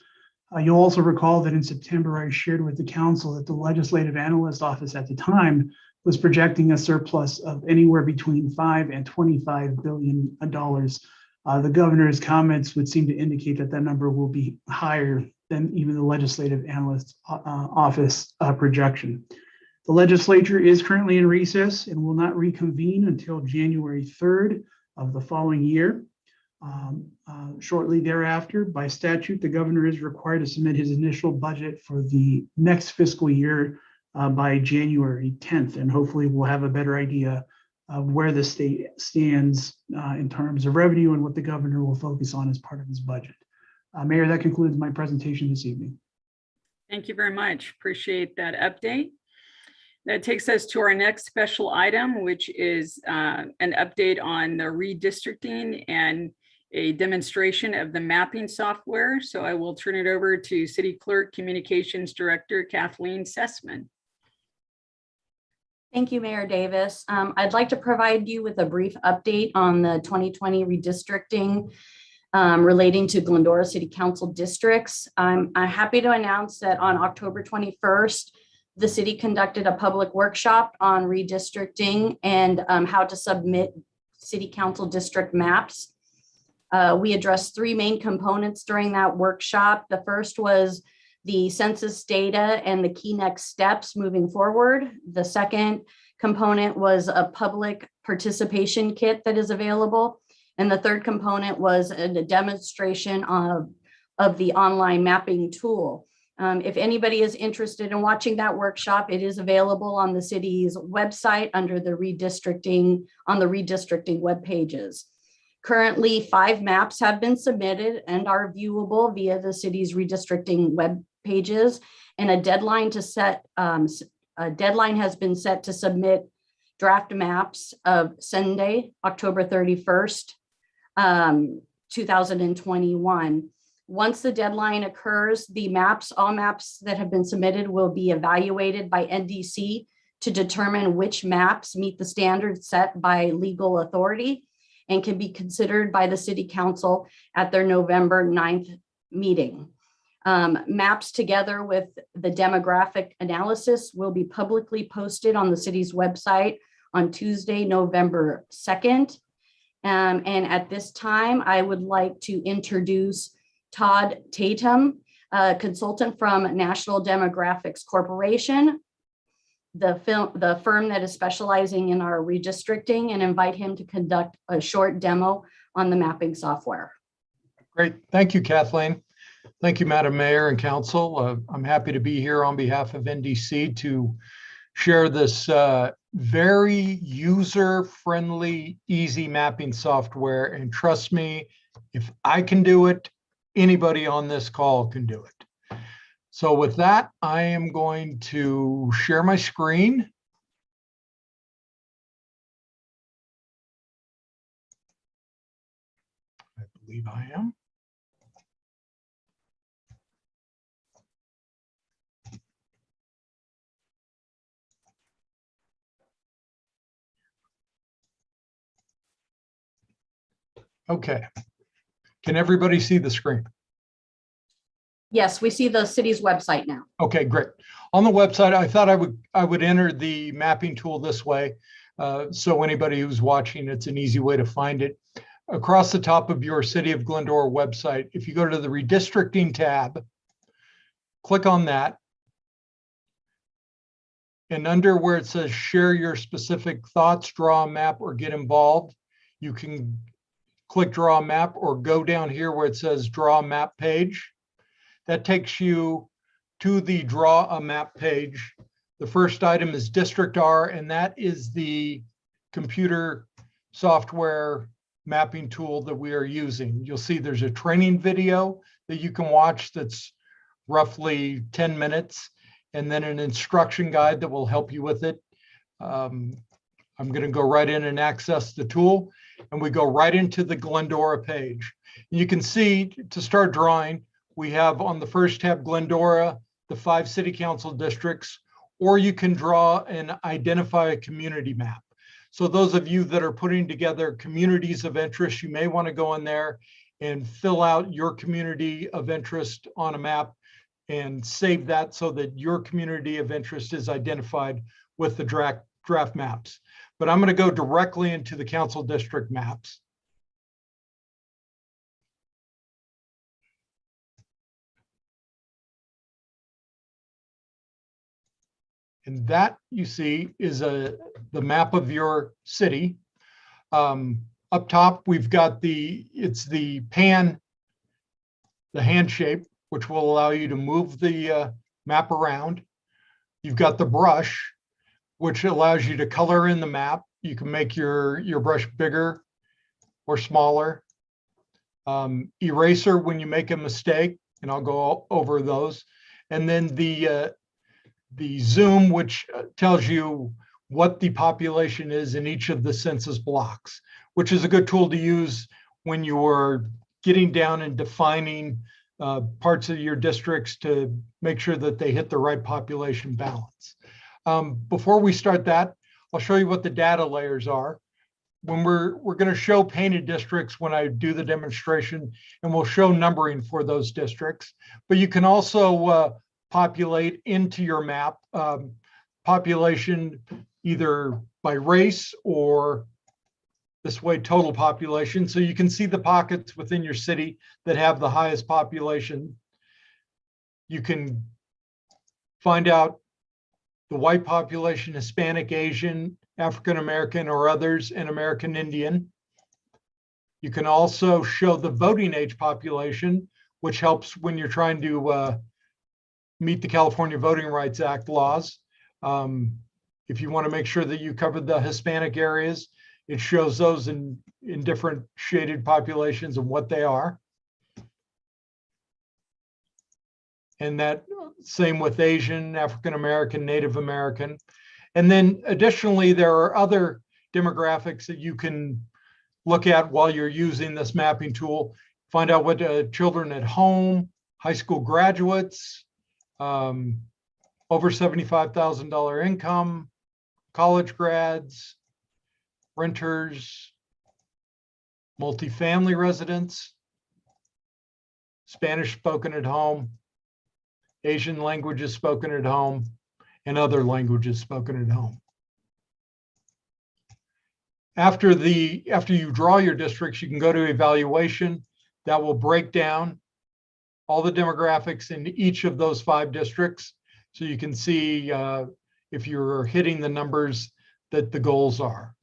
Speaker 18: You'll also recall that in September, I shared with the council that the legislative analyst office at the time was projecting a surplus of anywhere between $5 and $25 billion. The governor's comments would seem to indicate that that number will be higher than even the legislative analyst office projection. The legislature is currently in recess and will not reconvene until January 3rd of the following year. Shortly thereafter, by statute, the governor is required to submit his initial budget for the next fiscal year by January 10th, and hopefully we'll have a better idea of where the state stands in terms of revenue and what the governor will focus on as part of his budget. Mayor, that concludes my presentation this evening.
Speaker 2: Thank you very much. Appreciate that update. That takes us to our next special item, which is an update on the redistricting and a demonstration of the mapping software. So I will turn it over to City Clerk Communications Director Kathleen Sussman.
Speaker 19: Thank you, Mayor Davis. I'd like to provide you with a brief update on the 2020 redistricting relating to Glendora City Council districts. I'm happy to announce that on October 21st, the city conducted a public workshop on redistricting and how to submit city council district maps. We addressed 3 main components during that workshop. The first was the census data and the key next steps moving forward. The second component was a public participation kit that is available. And the third component was a demonstration of the online mapping tool. If anybody is interested in watching that workshop, it is available on the city's website under the redistricting, on the redistricting web pages. Currently, 5 maps have been submitted and are viewable via the city's redistricting web pages, and a deadline has been set to submit draft maps of Sunday, October 31st, 2021. Once the deadline occurs, the maps, all maps that have been submitted will be evaluated by NDC to determine which maps meet the standards set by legal authority and can be considered by the City Council at their November 9th meeting. Maps together with the demographic analysis will be publicly posted on the city's website on Tuesday, November 2nd. And at this time, I would like to introduce Todd Tatum, a consultant from National Demographics Corporation, the firm that is specializing in our redistricting, and invite him to conduct a short demo on the mapping software.
Speaker 20: Great. Thank you, Kathleen. Thank you, Madam Mayor and Council. I'm happy to be here on behalf of NDC to share this very user-friendly, easy mapping software. And trust me, if I can do it, anybody on this call can do it. So with that, I am going to share my screen. I believe I am. Okay. Can everybody see the screen?
Speaker 19: Yes, we see the city's website now.
Speaker 20: Okay, great. On the website, I thought I would enter the mapping tool this way. So anybody who's watching, it's an easy way to find it. Across the top of your City of Glendora website, if you go to the redistricting tab, click on that. And under where it says share your specific thoughts, draw a map, or get involved, you can click draw a map, or go down here where it says draw a map page. That takes you to the draw a map page. The first item is District R, and that is the computer software mapping tool that we are using. You'll see there's a training video that you can watch that's roughly 10 minutes, and then an instruction guide that will help you with it. I'm going to go right in and access the tool, and we go right into the Glendora page. You can see, to start drawing, we have on the first tab Glendora, the 5 city council districts, or you can draw and identify a community map. So those of you that are putting together communities of interest, you may want to go in there and fill out your community of interest on a map and save that so that your community of interest is identified with the draft maps. But I'm going to go directly into the council district maps. And that, you see, is the map of your city. Up top, we've got it's the pan, the hand shape, which will allow you to move the map around. You've got the brush, which allows you to color in the map. You can make your brush bigger or smaller. Eraser when you make a mistake, and I'll go over those. And then the zoom, which tells you what the population is in each of the census blocks, which is a good tool to use when you are getting down and defining parts of your districts to make sure that they hit the right population balance. Before we start that, I'll show you what the data layers are. When we're going to show painted districts when I do the demonstration, and we'll show numbering for those districts, but you can also populate into your map population either by race or this way total population. So you can see the pockets within your city that have the highest population. You can find out the white population, Hispanic, Asian, African American, or others, and American Indian. You can also show the voting age population, which helps when you're trying to meet the California Voting Rights Act laws. If you want to make sure that you cover the Hispanic areas, it shows those in different shaded populations and what they are. And that same with Asian, African American, Native American. And then additionally, there are other demographics that you can look at while you're using this mapping tool. Find out what children at home, high school graduates, over $75,000 income, college grads, renters, multifamily residents, Spanish spoken at home, Asian languages spoken at home, and other languages spoken at home. After you draw your districts, you can go to evaluation. That will break down all the demographics in each of those 5 districts. So you can see if you're hitting the numbers that the goals are.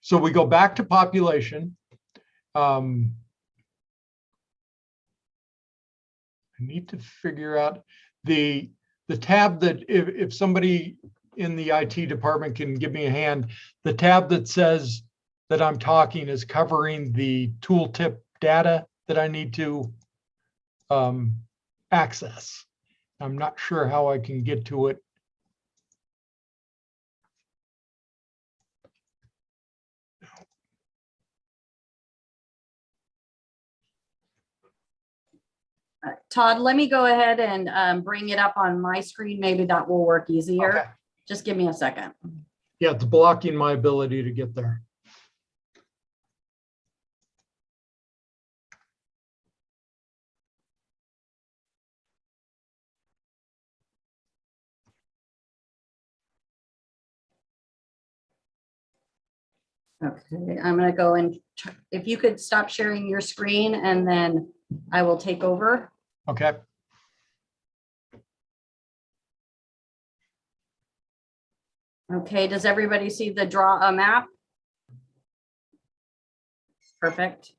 Speaker 20: So we go back to population. I need to figure out the tab that if somebody in the IT department can give me a hand, the tab that says that I'm talking is covering the tooltip data that I need to access. I'm not sure how I can get to it.
Speaker 19: Todd, let me go ahead and bring it up on my screen. Maybe that will work easier.
Speaker 20: Okay.
Speaker 19: Just give me a second.
Speaker 20: Yeah, it's blocking my ability to get there.
Speaker 19: Okay, I'm gonna go and if you could stop sharing your screen and then I will take over.
Speaker 20: Okay.
Speaker 19: Okay, does everybody see the draw a map? Perfect.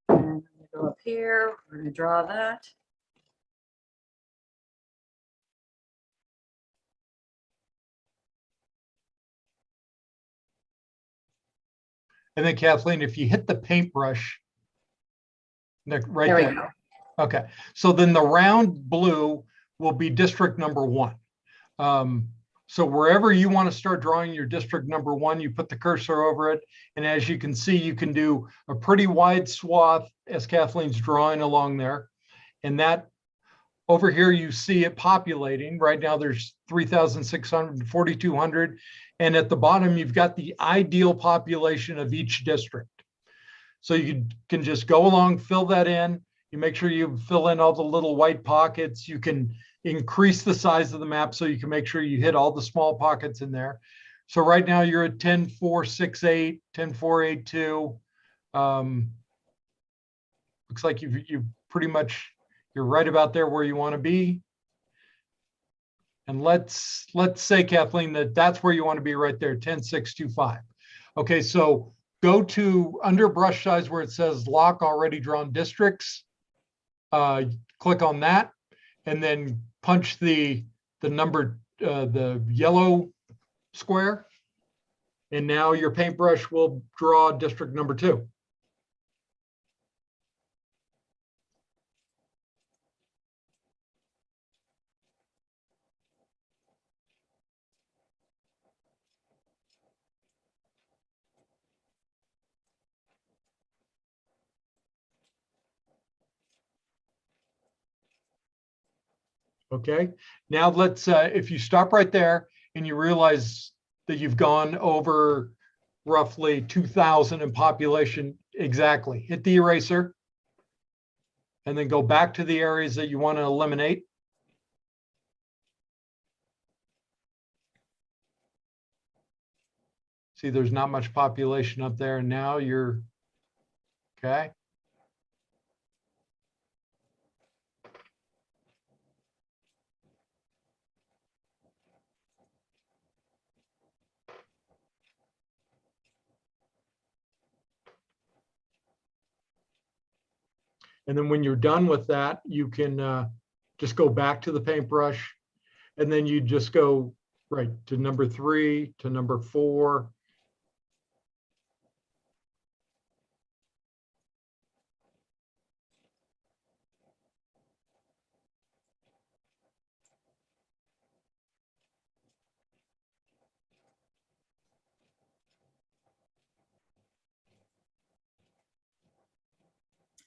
Speaker 19: And I'm gonna go up here, we're gonna draw that.
Speaker 20: And then Kathleen, if you hit the paintbrush, right
Speaker 19: There we
Speaker 20: there.
Speaker 19: go.
Speaker 20: Okay, so then the round blue will be district number 1. So wherever you want to start drawing your district number 1, you put the cursor over it. And as you can see, you can do a pretty wide swath as Kathleen's drawing along there. And that over here, you see it populating. Right now, there's 3,600, 4,200. And at the bottom, you've got the ideal population of each district. So you can just go along, fill that in. You make sure you fill in all the little white pockets. You can increase the size of the map so you can make sure you hit all the small pockets in there. So right now you're at 10,468, 10,482. Looks like you've pretty much, you're right about there where you want to be. And let's say, Kathleen, that's where you want to be right there, 10,625. Okay, so go to under brush size where it says lock already drawn districts. Click on that and then punch the number, the yellow square. And now your paintbrush will draw district number 2. Okay, now let's, if you stop right there and you realize that you've gone over roughly 2,000 in population exactly, hit the eraser and then go back to the areas that you want to eliminate. See, there's not much population up there and now you're, okay. And then when you're done with that, you can just go back to the paintbrush and then you just go right to number 3, to number 4.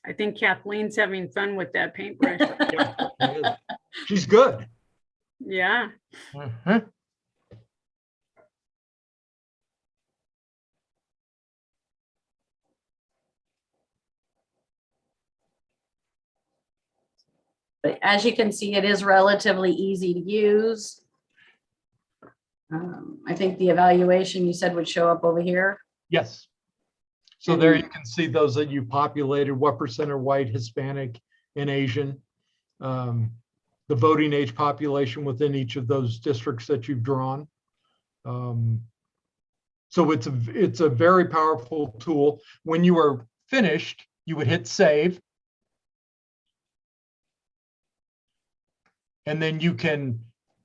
Speaker 2: I think Kathleen's having fun with that paintbrush.
Speaker 20: She's good.
Speaker 2: Yeah.
Speaker 20: Uh-huh.
Speaker 19: But as you can see, it is relatively easy to use. I think the evaluation you said would show up over here.
Speaker 20: Yes. So there you can see those that you populated, what percent are white, Hispanic, and Asian. The voting age population within each of those districts that you've drawn. So it's a very powerful tool. When you are finished, you would hit save. And then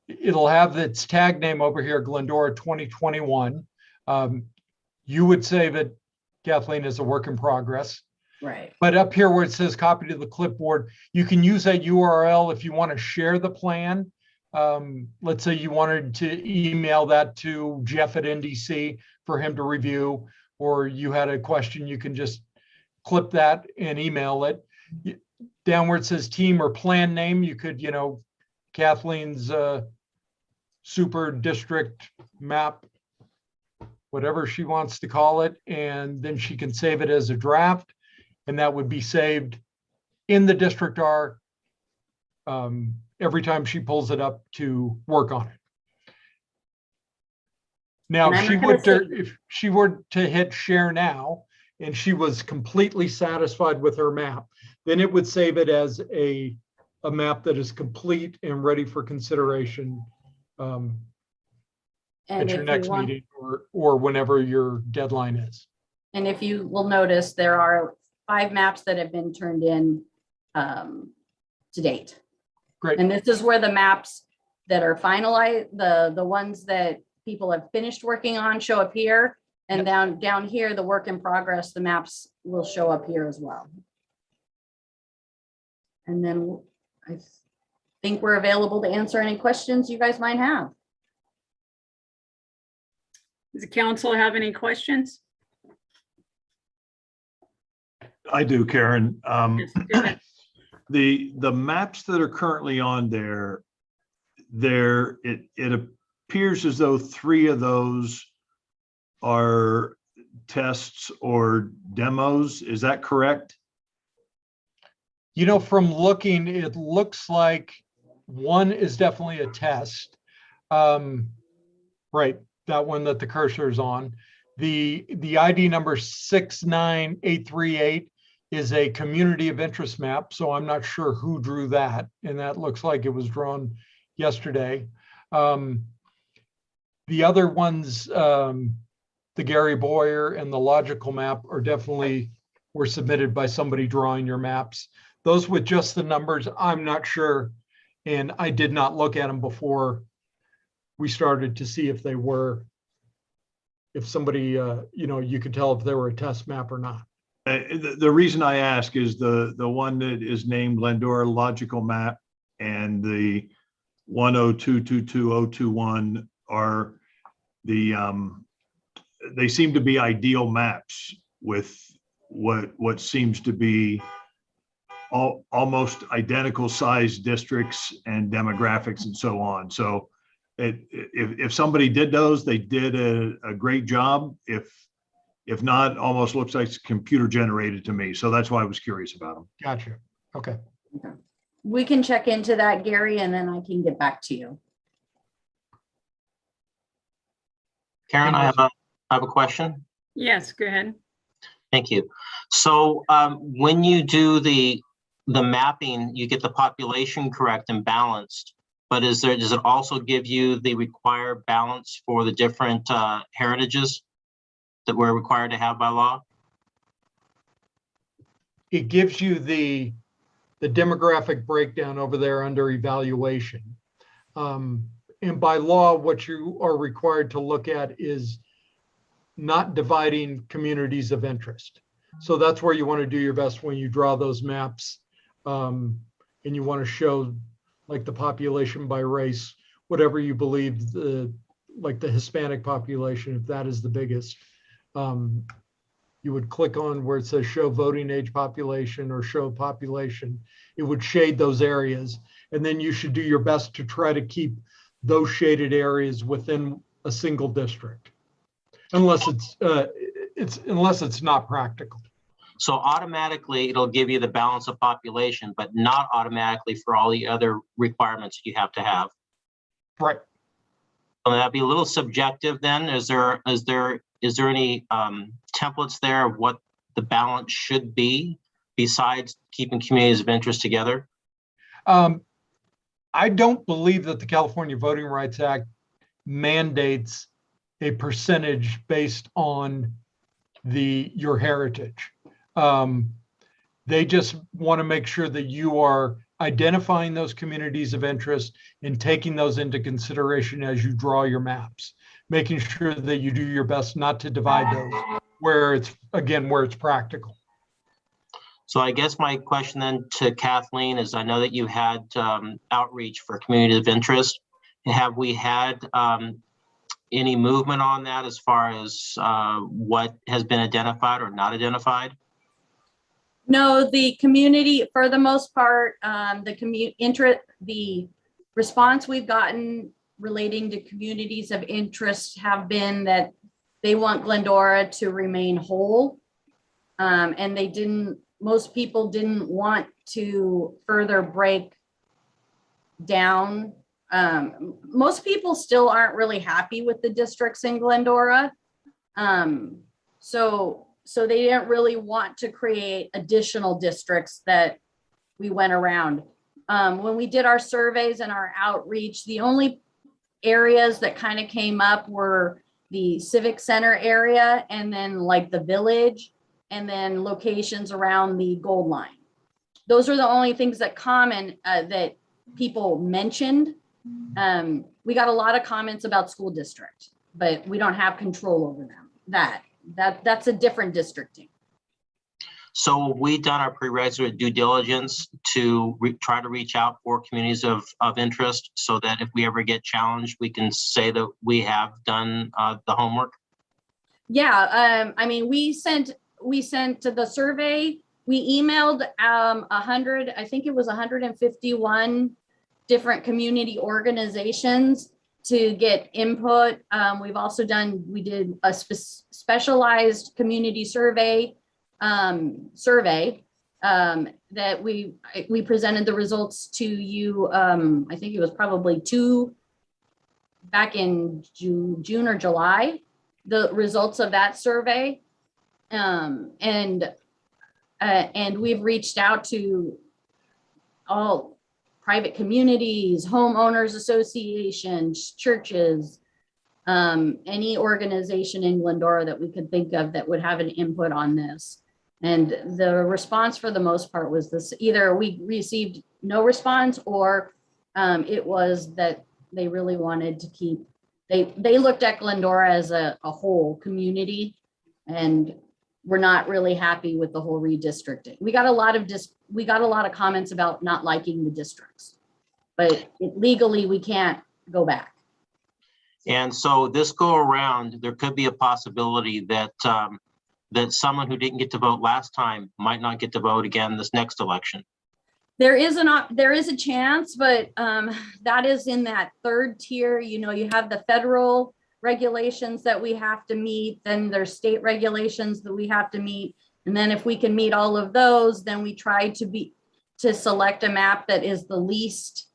Speaker 20: it'll have its tag name over here, Glendora 2021. You would save it, Kathleen, as a work in progress.
Speaker 19: Right.
Speaker 20: But up here where it says copy to the clipboard, you can use that URL if you want to share the plan. Let's say you wanted to email that to Jeff at NDC for him to review, or you had a question, you can just clip that and email it. Down where it says team or plan name, you could, Kathleen's super district map, whatever she wants to call it, and then she can save it as a draft, and that would be saved in the district R every time she pulls it up to work on it. Now, if she were to hit share now and she was completely satisfied with her map, then it would save it as a map that is complete and ready for consideration at your next meeting or whenever your deadline is.
Speaker 19: And if you will notice, there are 5 maps that have been turned in to date.
Speaker 20: Great.
Speaker 19: And this is where the maps that are finalized, the ones that people have finished working on show up here. And down here, the work in progress, the maps will show up here as well. And then I think we're available to answer any questions you guys might have.
Speaker 2: Does the council have any questions?
Speaker 8: I do, Karen. The maps that are currently on there, it appears as though 3 of those are tests or demos. Is that correct?
Speaker 20: From looking, it looks like 1 is definitely a test. Right, that one that the cursor is on. The ID number 69838 is a community of interest map, so I'm not sure who drew that, and that looks like it was drawn yesterday. The other ones, the Gary Boyer and the logical map were submitted by somebody drawing your maps. Those with just the numbers, I'm not sure, and I did not look at them before we started to see if they were, if somebody, you could tell if they were a test map or not.
Speaker 8: The reason I ask is the one that is named Glendora Logical Map and the 102222021 are they seem to be ideal maps with what seems to be almost identical size districts and demographics and so on. So if somebody did those, they did a great job. If not, almost looks like it's computer generated to me. So that's why I was curious about them.
Speaker 20: Gotcha. Okay.
Speaker 19: We can check into that, Gary, and then I can get back to you.
Speaker 10: Karen, I have a question.
Speaker 2: Yes, go ahead.
Speaker 10: Thank you. So when you do the mapping, you get the population correct and balanced, but does it also give you the required balance for the different heritages that we're required to have by law?
Speaker 20: It gives you the demographic breakdown over there under evaluation. And by law, what you are required to look at is not dividing communities of interest. So that's where you want to do your best when you draw those maps, and you want to show like the population by race, whatever you believe, like the Hispanic population, if that is the biggest. You would click on where it says show voting age population or show population. It would shade those areas, and then you should do your best to try to keep those shaded areas within a single district, unless it's not practical.
Speaker 10: So automatically it'll give you the balance of population, but not automatically for all the other requirements you have to have.
Speaker 20: Right.
Speaker 10: Will that be a little subjective then? Is there is there any templates there of what the balance should be besides keeping communities of interest together?
Speaker 20: I don't believe that the California Voting Rights Act mandates a percentage based on your heritage. They just want to make sure that you are identifying those communities of interest and taking those into consideration as you draw your maps, making sure that you do your best not to divide those where it's practical.
Speaker 10: So I guess my question then to Kathleen is, I know that you had outreach for community of interest. Have we had any movement on that as far as what has been identified or not identified?
Speaker 19: No, the community, for the most part, the response we've gotten relating to communities of interest have been that they want Glendora to remain whole. And most people didn't want to further break down. Most people still aren't really happy with the districts in Glendora. So they didn't really want to create additional districts that we went around. When we did our surveys and our outreach, the only areas that kind of came up were the Civic Center area and then like the Village and then locations around the Gold Line. Those are the only things that that people mentioned. We got a lot of comments about school district, but we don't have control over them. That's a different districting.
Speaker 10: So we done our prerequisite due diligence to try to reach out for communities of interest so that if we ever get challenged, we can say that we have done the homework?
Speaker 19: Yeah, I mean, we sent the survey, we emailed 100, I think it was 151 different community organizations to get input. We've also we did a specialized community survey that we presented the results to you. I think it was probably back in June or July, the results of that survey. And we've reached out to all private communities, homeowners associations, churches, any organization in Glendora that we could think of that would have an input on this. And the response for the most part was this: either we received no response or it was that they really wanted to keep, they looked at Glendora as a whole community and we're not really happy with the whole redistricting. We got a lot of comments about not liking the districts, but legally we can't go back.
Speaker 10: And so this go around, there could be a possibility that that someone who didn't get to vote last time might not get to vote again this next election.
Speaker 19: There is a chance, but that is in that third tier. You know, you have the federal regulations that we have to meet, then there's state regulations that we have to meet. And then if we can meet all of those, then we try to select a map that is the least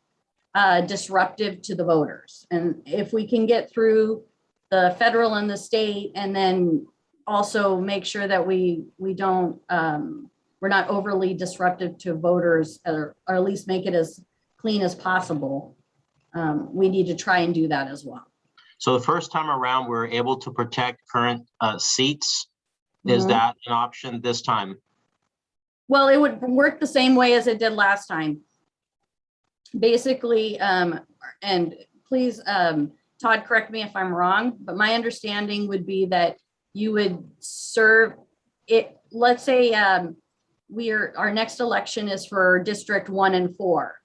Speaker 19: disruptive to the voters. And if we can get through the federal and the state, and then also make sure that we don't, we're not overly disruptive to voters, or at least make it as clean as possible, we need to try and do that as well.
Speaker 10: So the first time around, we were able to protect current seats. Is that an option this time?
Speaker 19: Well, it would work the same way as it did last time. Basically, and please, Todd, correct me if I'm wrong, but my understanding would be that you would serve it. Let's say our next election is for District 1 and 4.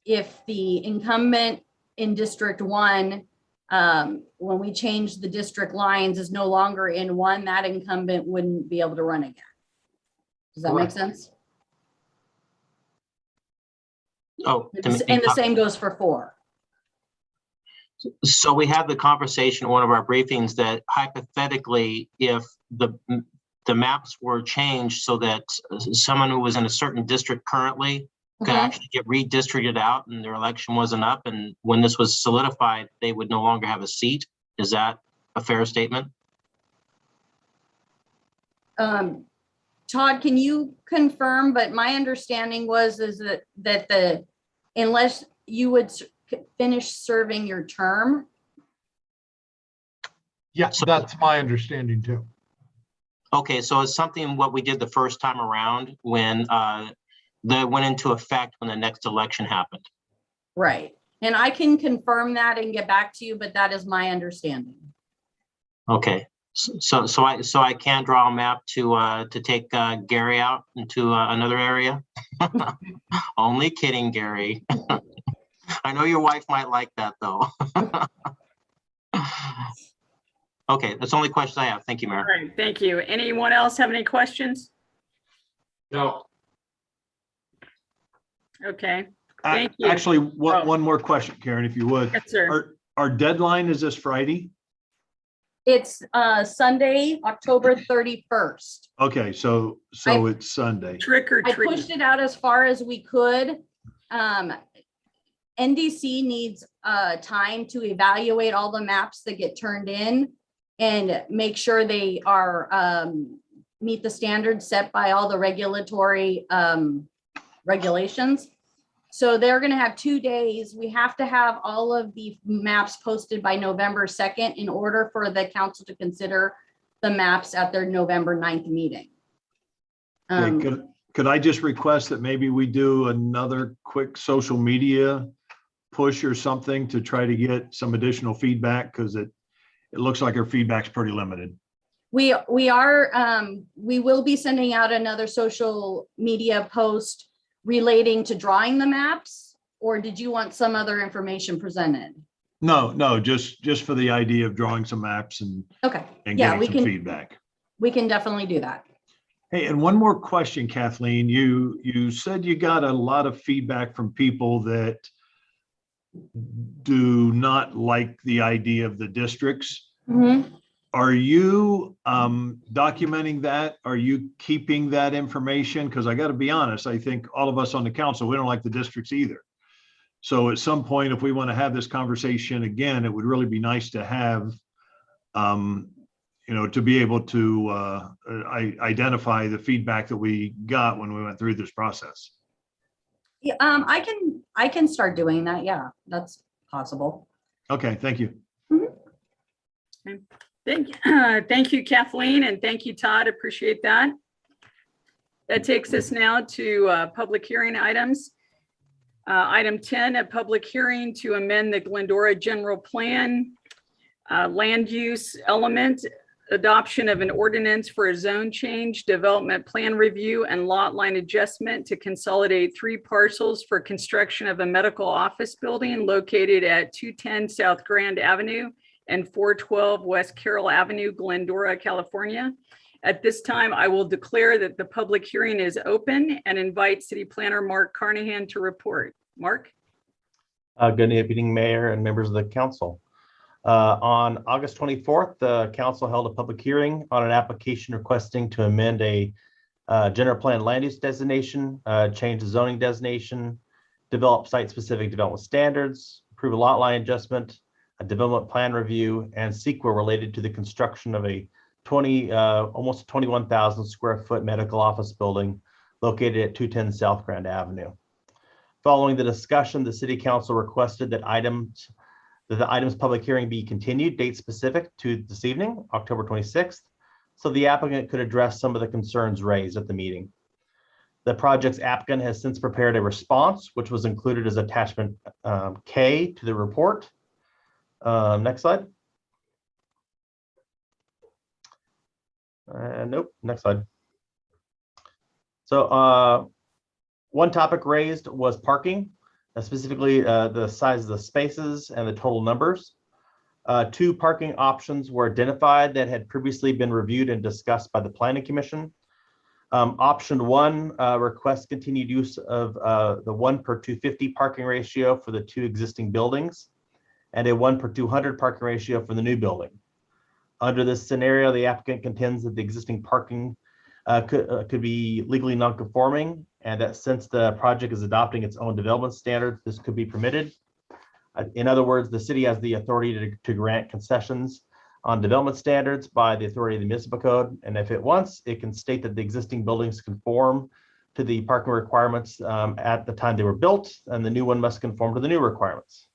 Speaker 19: If the incumbent in District 1, when we change the district lines, is no longer in 1, that incumbent wouldn't be able to run again. Does that make sense?
Speaker 10: Oh,
Speaker 19: and the same goes for 4.
Speaker 10: So we had the conversation in one of our briefings that hypothetically, if the maps were changed so that someone who was in a certain district currently could actually get redistricted out and their election wasn't up, and when this was solidified, they would no longer have a seat. Is that a fair statement?
Speaker 19: Todd, can you confirm? But my understanding is that unless you would finish serving your term.
Speaker 20: Yeah, that's my understanding too.
Speaker 10: Okay, so it's something what we did the first time around when that went into effect when the next election happened.
Speaker 19: Right. And I can confirm that and get back to you, but that is my understanding.
Speaker 10: Okay, so I can't draw a map to take Gary out into another area. Only kidding, Gary. I know your wife might like that though. Okay, that's the only questions I have. Thank you, Mayor.
Speaker 2: All right, thank you. Anyone else have any questions?
Speaker 11: No.
Speaker 2: Okay, thank you.
Speaker 8: Actually, one more question, Karen, if you would.
Speaker 2: Yes, sir.
Speaker 8: Our deadline is this Friday?
Speaker 19: It's Sunday, October 31st.
Speaker 8: Okay, so it's Sunday.
Speaker 2: Trick or
Speaker 19: I
Speaker 2: treat.
Speaker 19: pushed it out as far as we could. NDC needs time to evaluate all the maps that get turned in and make sure they are meet the standards set by all the regulatory regulations. So they're going to have 2 days. We have to have all of the maps posted by November 2nd in order for the council to consider the maps at their November 9th meeting.
Speaker 8: Okay, could I just request that maybe we do another quick social media push or something to try to get some additional feedback? Because it looks like our feedback's pretty limited.
Speaker 19: We will be sending out another social media post relating to drawing the maps, or did you want some other information presented?
Speaker 8: No, just for the idea of drawing some maps and
Speaker 19: Okay.
Speaker 8: and
Speaker 19: Yeah,
Speaker 8: getting some feedback.
Speaker 19: We can definitely do that.
Speaker 8: Hey, and one more question, Kathleen. You said you got a lot of feedback from people that do not like the idea of the districts.
Speaker 19: Mm-hmm.
Speaker 8: Are you documenting that? Are you keeping that information? Because I got to be honest, I think all of us on the council, we don't like the districts either. So at some point, if we want to have this conversation again, it would really be nice to have, to be able to identify the feedback that we got when we went through this process.
Speaker 19: Yeah, I can start doing that. Yeah, that's possible.
Speaker 8: Okay, thank you.
Speaker 2: Okay. Thank you, Kathleen, and thank you, Todd. Appreciate that. That takes us now to public hearing items. Item 10, a public hearing to amend the Glendora General Plan, land use element, adoption of an ordinance for a zone change, development plan review, and lot line adjustment to consolidate 3 parcels for construction of a medical office building located at 210 South Grand Avenue and 412 West Carroll Avenue, Glendora, California. At this time, I will declare that the public hearing is open and invite City Planner Mark Carnahan to report. Mark?
Speaker 21: Good evening, Mayor and members of the council. On August 24th, the council held a public hearing on an application requesting to amend a general plan land use designation, change the zoning designation, develop site-specific development standards, approve a lot line adjustment, a development plan review, and CEQA related to the construction of a almost 21,000 square foot medical office building located at 210 South Grand Avenue. Following the discussion, the City Council requested that the item's public hearing be continued, date specific, to this evening, October 26th, so the applicant could address some of the concerns raised at the meeting. The project's applicant has since prepared a response, which was included as attachment K to the report. Next slide. Nope, next slide. So one topic raised was parking, specifically the size of the spaces and the total numbers. 2 parking options were identified that had previously been reviewed and discussed by the Planning Commission. Option 1 requests continued use of the 1/250 parking ratio for the 2 existing buildings and a 1/200 parking ratio for the new building. Under this scenario, the applicant contends that the existing parking could be legally non-conforming, and that since the project is adopting its own development standards, this could be permitted. In other words, the city has the authority to grant concessions on development standards by the authority of the municipal code. And if it wants, it can state that the existing buildings conform to the parking requirements at the time they were built, and the new one must conform to the new requirements.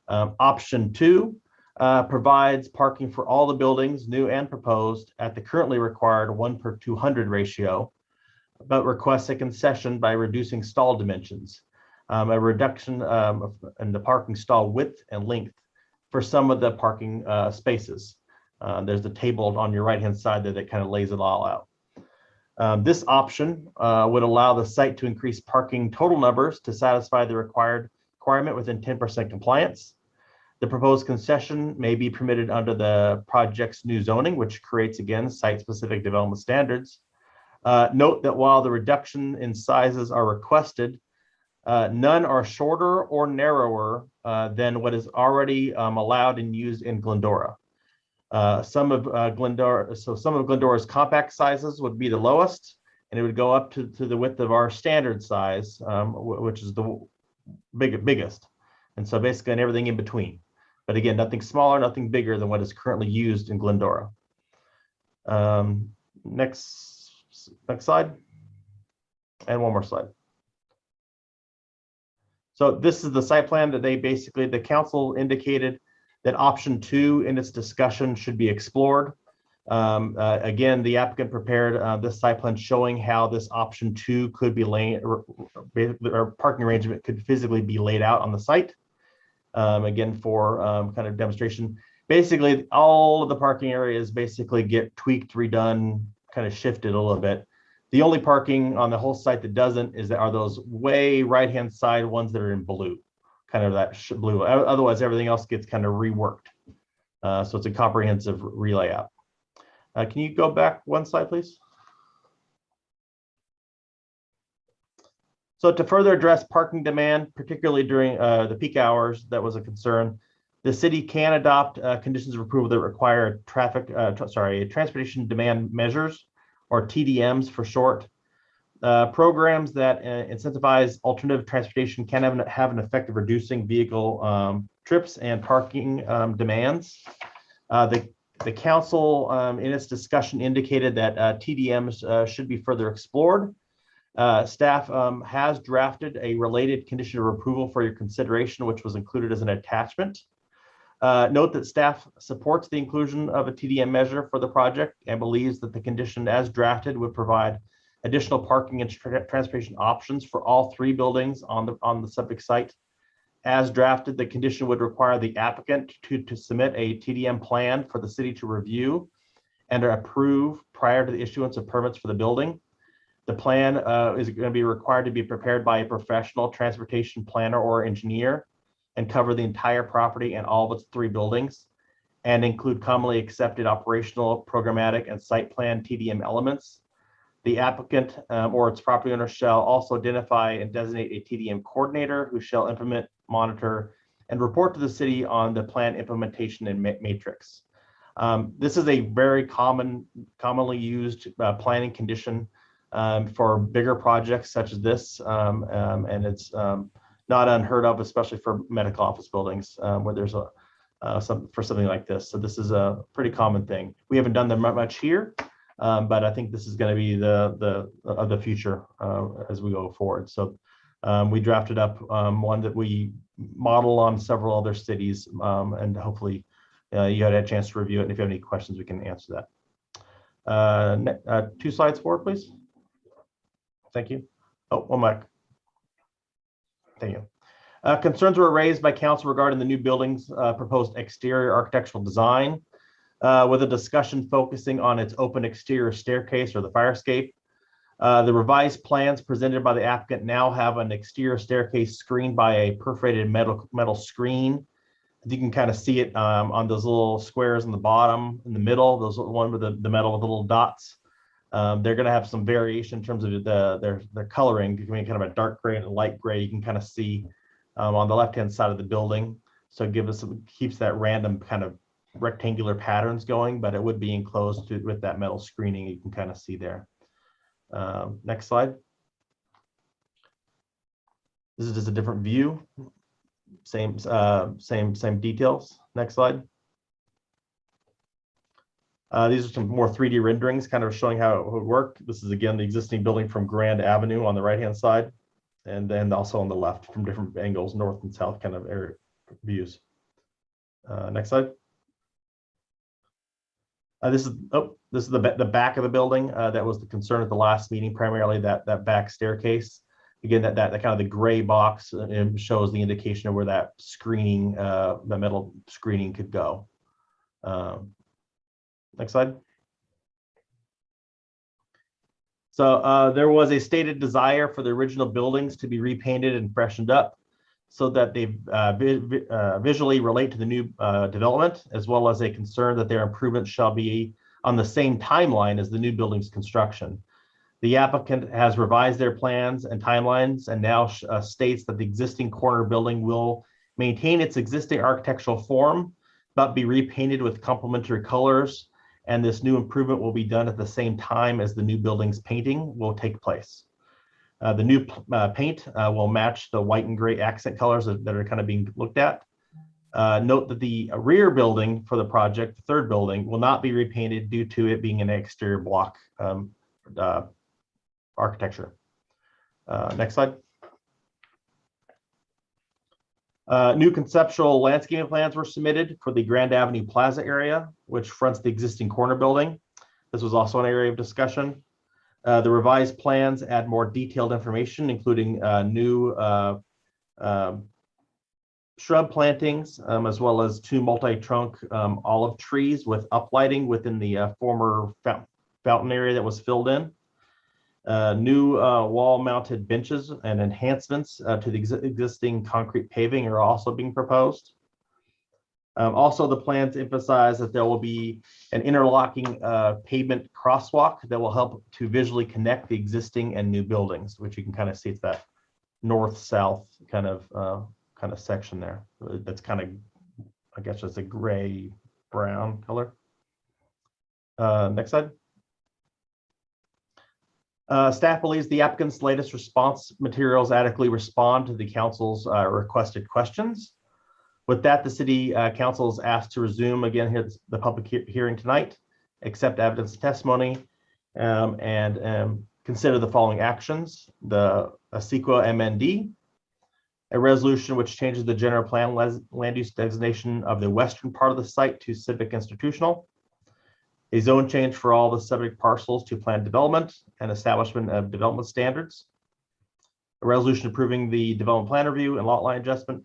Speaker 21: Option 2 provides parking for all the buildings, new and proposed, at the currently required 1/200 ratio, but requests a concession by reducing stall dimensions, a reduction in the parking stall width and length for some of the parking spaces. There's the table on your right-hand side there that kind of lays it all out. This option would allow the site to increase parking total numbers to satisfy the requirement within 10% compliance. The proposed concession may be permitted under the project's new zoning, which creates, again, site-specific development standards. Note that while the reduction in sizes are requested, none are shorter or narrower than what is already allowed and used in Glendora. Some of Glendora's compact sizes would be the lowest, and it would go up to the width of our standard size, which is the biggest. And so basically and everything in between. But again, nothing smaller, nothing bigger than what is currently used in Glendora. Next slide. And one more slide. So this is the site plan that the council indicated that option 2 in its discussion should be explored. Again, the applicant prepared this site plan showing how this option 2 could be laid, or parking arrangement could physically be laid out on the site. Again, for kind of demonstration. Basically, all of the parking areas basically get tweaked, redone, kind of shifted a little bit. The only parking on the whole site that doesn't are those way right-hand side ones that are in blue, kind of that blue. Otherwise, everything else gets kind of reworked. So it's a comprehensive relayout. Can you go back one slide, please? So to further address parking demand, particularly during the peak hours, that was a concern. The city can adopt conditions of approval that require transportation demand measures, or TDMs for short. Programs that incentivize alternative transportation can have an effect of reducing vehicle trips and parking demands. The council in its discussion indicated that TDMs should be further explored. Staff has drafted a related condition of approval for your consideration, which was included as an attachment. Note that staff supports the inclusion of a TDM measure for the project and believes that the condition as drafted would provide additional parking and transportation options for all 3 buildings on the subject site. As drafted, the condition would require the applicant to submit a TDM plan for the city to review and approve prior to the issuance of permits for the building. The plan is going to be required to be prepared by a professional transportation planner or engineer and cover the entire property and all of its 3 buildings, and include commonly accepted operational, programmatic, and site plan TDM elements. The applicant or its property owner shall also identify and designate a TDM coordinator who shall implement, monitor, and report to the city on the plan implementation and matrix. This is a very commonly used planning condition for bigger projects such as this, and it's not unheard of, especially for medical office buildings where there's something like this. So this is a pretty common thing. We haven't done them much here, but I think this is going to be the future as we go forward. So we drafted up one that we model on several other cities, and hopefully you had a chance to review it. And if you have any questions, we can answer that. 2 slides forward, please. Thank you. Oh, one back. Thank you. Concerns were raised by council regarding the new building's proposed exterior architectural design, with a discussion focusing on its open exterior staircase or the fire escape. The revised plans presented by the applicant now have an exterior staircase screened by a perforated metal screen. You can kind of see it on those little squares in the bottom, in the middle, those one with the metal with the little dots. They're going to have some variation in terms of their coloring, between kind of a dark gray and a light gray. You can kind of see on the left-hand side of the building. So keeps that random kind of rectangular patterns going, but it would be enclosed with that metal screening. You can kind of see there. Next slide. This is just a different view. Same details. Next slide. These are some more 3D renderings kind of showing how it would work. This is again the existing building from Grand Avenue on the right-hand side, and then also on the left from different angles, north and south kind of area views. Next slide. This is the back of the building. That was the concern at the last meeting, primarily that back staircase. Again, that kind of the gray box shows the indication of where that screening, the metal screening could go. Next slide. So there was a stated desire for the original buildings to be repainted and freshened up so that they visually relate to the new development, as well as a concern that their improvements shall be on the same timeline as the new building's construction. The applicant has revised their plans and timelines and now states that the existing corner building will maintain its existing architectural form, but be repainted with complementary colors. And this new improvement will be done at the same time as the new building's painting will take place. The new paint will match the white and gray accent colors that are kind of being looked at. Note that the rear building for the project, the third building, will not be repainted due to it being an exterior block architecture. Next slide. New conceptual landscaping plans were submitted for the Grand Avenue Plaza area, which fronts the existing corner building. This was also an area of discussion. The revised plans add more detailed information, including new shrub plantings, as well as 2 multi-trunk olive trees with uplighting within the former fountain area that was filled in. New wall-mounted benches and enhancements to the existing concrete paving are also being proposed. Also, the plans emphasize that there will be an interlocking pavement crosswalk that will help to visually connect the existing and new buildings, which you can kind of see it's that north-south kind of section there. That's kind of, I guess, just a gray-brown color. Next slide. Staff believes the applicant's latest response materials adequately respond to the council's requested questions. With that, the city council is asked to resume again here the public hearing tonight, accept evidence and testimony, and consider the following actions: the CEQA MND, a resolution which changes the general plan land use designation of the western part of the site to civic institutional, a zone change for all the subject parcels to planned development and establishment of development standards, a resolution approving the development plan review and lot line adjustment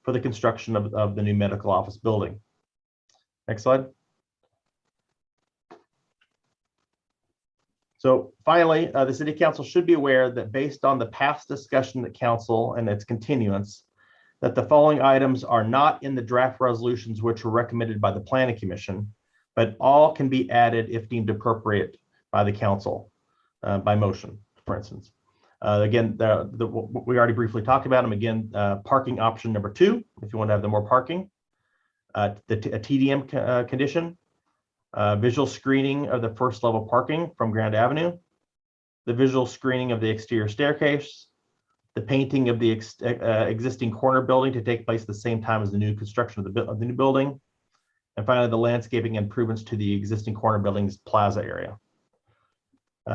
Speaker 21: for the construction of the new medical office building. Next slide. So finally, the city council should be aware that based on the past discussion at council and its continuance, that the following items are not in the draft resolutions which were recommended by the planning commission, but all can be added if deemed appropriate by the council by motion, for instance. Again, we already briefly talked about them. Again, parking option number 2, if you want to have the more parking, a TDM condition, visual screening of the first level parking from Grand Avenue, the visual screening of the exterior staircase, the painting of the existing corner building to take place at the same time as the new construction of the new building, and finally the landscaping improvements to the existing corner building's plaza area.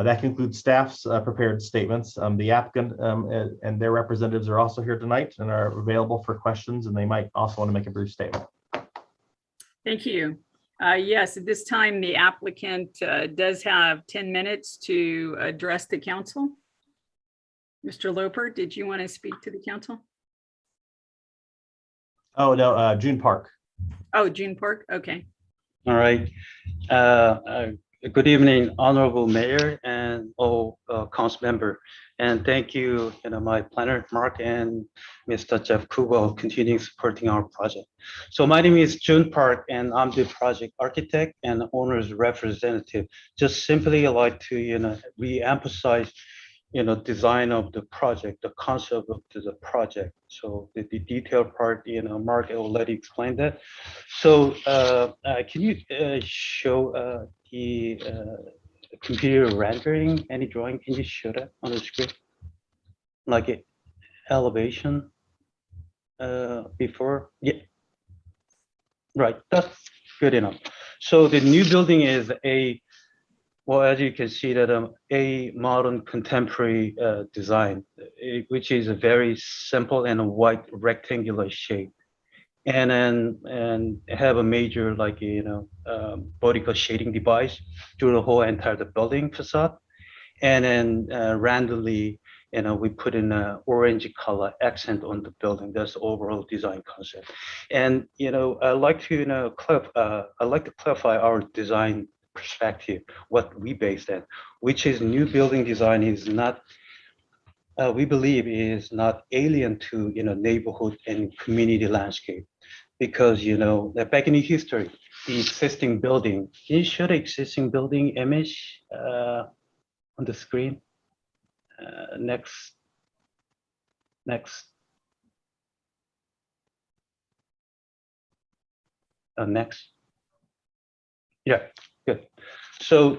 Speaker 21: That concludes staff's prepared statements. The applicant and their representatives are also here tonight and are available for questions, and they might also want to make a brief statement.
Speaker 2: Thank you. Yes, at this time, the applicant does have 10 minutes to address the council. Mr. Loper, did you want to speak to the council?
Speaker 21: Oh, no, June Park.
Speaker 2: Oh, June Park, okay.
Speaker 3: All right. Good evening, Honorable Mayor and all council member. And thank you, my planner, Mark, and Mr. Jeff Kubo, continuing supporting our project. So my name is June Park, and I'm the project architect and owner's representative. Just simply like to, re-emphasize, design of the project, the concept of the project. So the detailed part, Mark already explained that. So can you show the computer rendering, any drawing? Can you show that on the screen? Like elevation before? Yeah. Right, that's good enough. So the new building is well, as you can see that a modern contemporary design, which is a very simple and a white rectangular shape. And have a major vertical shading device through the whole entire the building facade. And then randomly, we put in a orange color accent on the building. That's the overall design concept. And I like to clarify our design perspective, what we based on, which is new building design is not. We believe is not alien to neighborhood and community landscape, because that back in the history, the existing building. Can you show the existing building image on the screen? Next. Next. Next. Yeah, good. So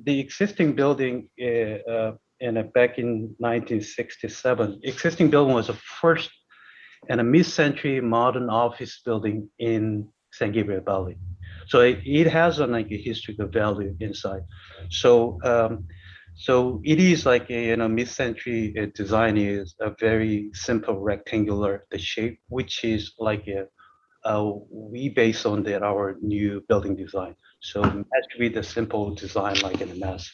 Speaker 3: the existing building back in 1967, existing building was the first and a mid-century modern office building in San Gabriel Valley. So it has a historical value inside. So so it is like a mid-century design is a very simple rectangular the shape, which is like we base on our new building design. So it has to be the simple design like in a mess.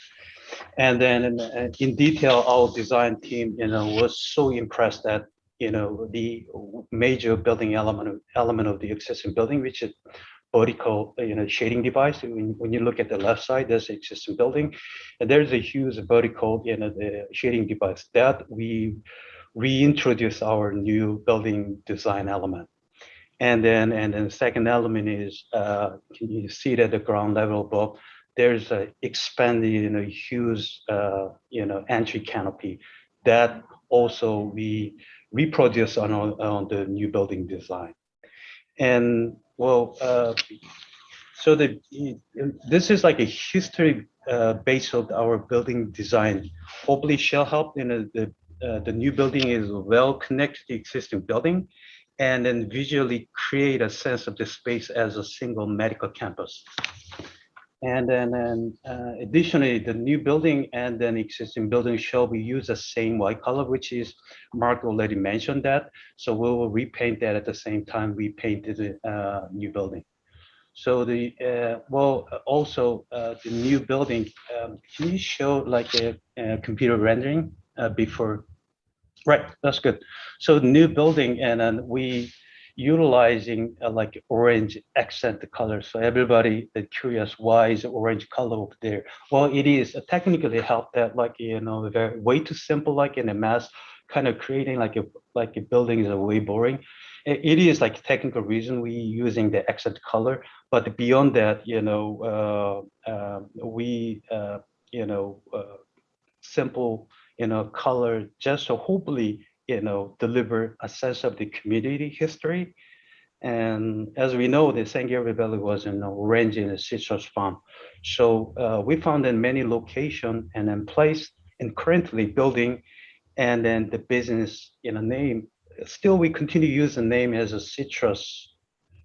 Speaker 3: And then in detail, our design team was so impressed that the major building element of the existing building, which is vertical shading device. When you look at the left side, there's the existing building, and there's a huge vertical the shading device that we reintroduce our new building design element. And then the second element is can you see that the ground level above there's a expanded huge entry canopy that also we reproduce on the new building design. And well, so this is like a history base of our building design. Hopefully shall help the new building is well connected to the existing building, and then visually create a sense of the space as a single medical campus. And then additionally, the new building and then existing building shall be used the same white color, which is Mark already mentioned that. So we will repaint that at the same time we painted the new building. So the also the new building. Can you show like a computer rendering before? Right, that's good. So the new building, and then we utilizing like orange accent color. So everybody is curious, why is orange color over there? Well, it is technically help that like very way too simple, like in a mass kind of creating like a building is way boring. It is like technical reason we using the accent color, but beyond that, we simple color just so hopefully deliver a sense of the community history. And as we know, the San Gabriel Valley was an orange and a citrus farm. So we found in many locations and then placed and currently building, and then the business name, still we continue to use the name as a citrus.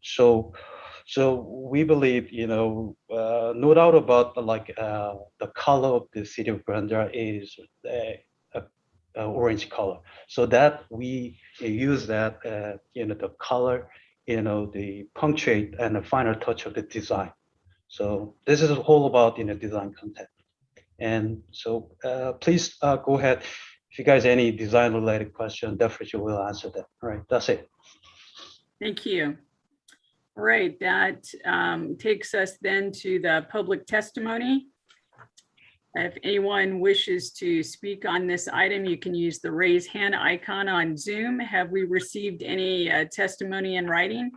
Speaker 3: So we believe, no doubt about the color of the city of Glendora is orange color. So that we use that, the color, the punctuate and the final touch of the design. So this is all about design content. And so please go ahead. If you guys have any design related question, definitely will answer that. All right, that's it.
Speaker 2: Thank you. All right, that takes us then to the public testimony. If anyone wishes to speak on this item, you can use the raise hand icon on Zoom. Have we received any testimony in writing?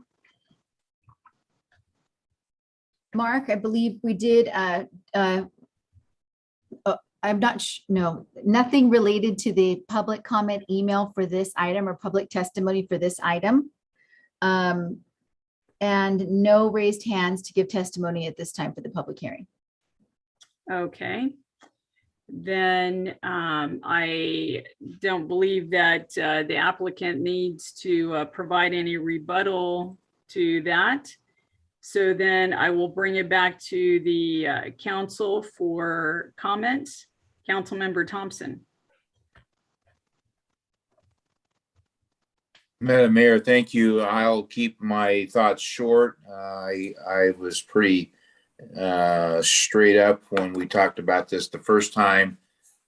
Speaker 1: Mark, I believe we did. I'm not no, nothing related to the public comment email for this item or public testimony for this item. And no raised hands to give testimony at this time for the public hearing.
Speaker 2: Okay. Then I don't believe that the applicant needs to provide any rebuttal to that. So then I will bring it back to the council for comments. Councilmember Thompson.
Speaker 4: Madam Mayor, thank you. I'll keep my thoughts short. I was pretty straight up when we talked about this the first time.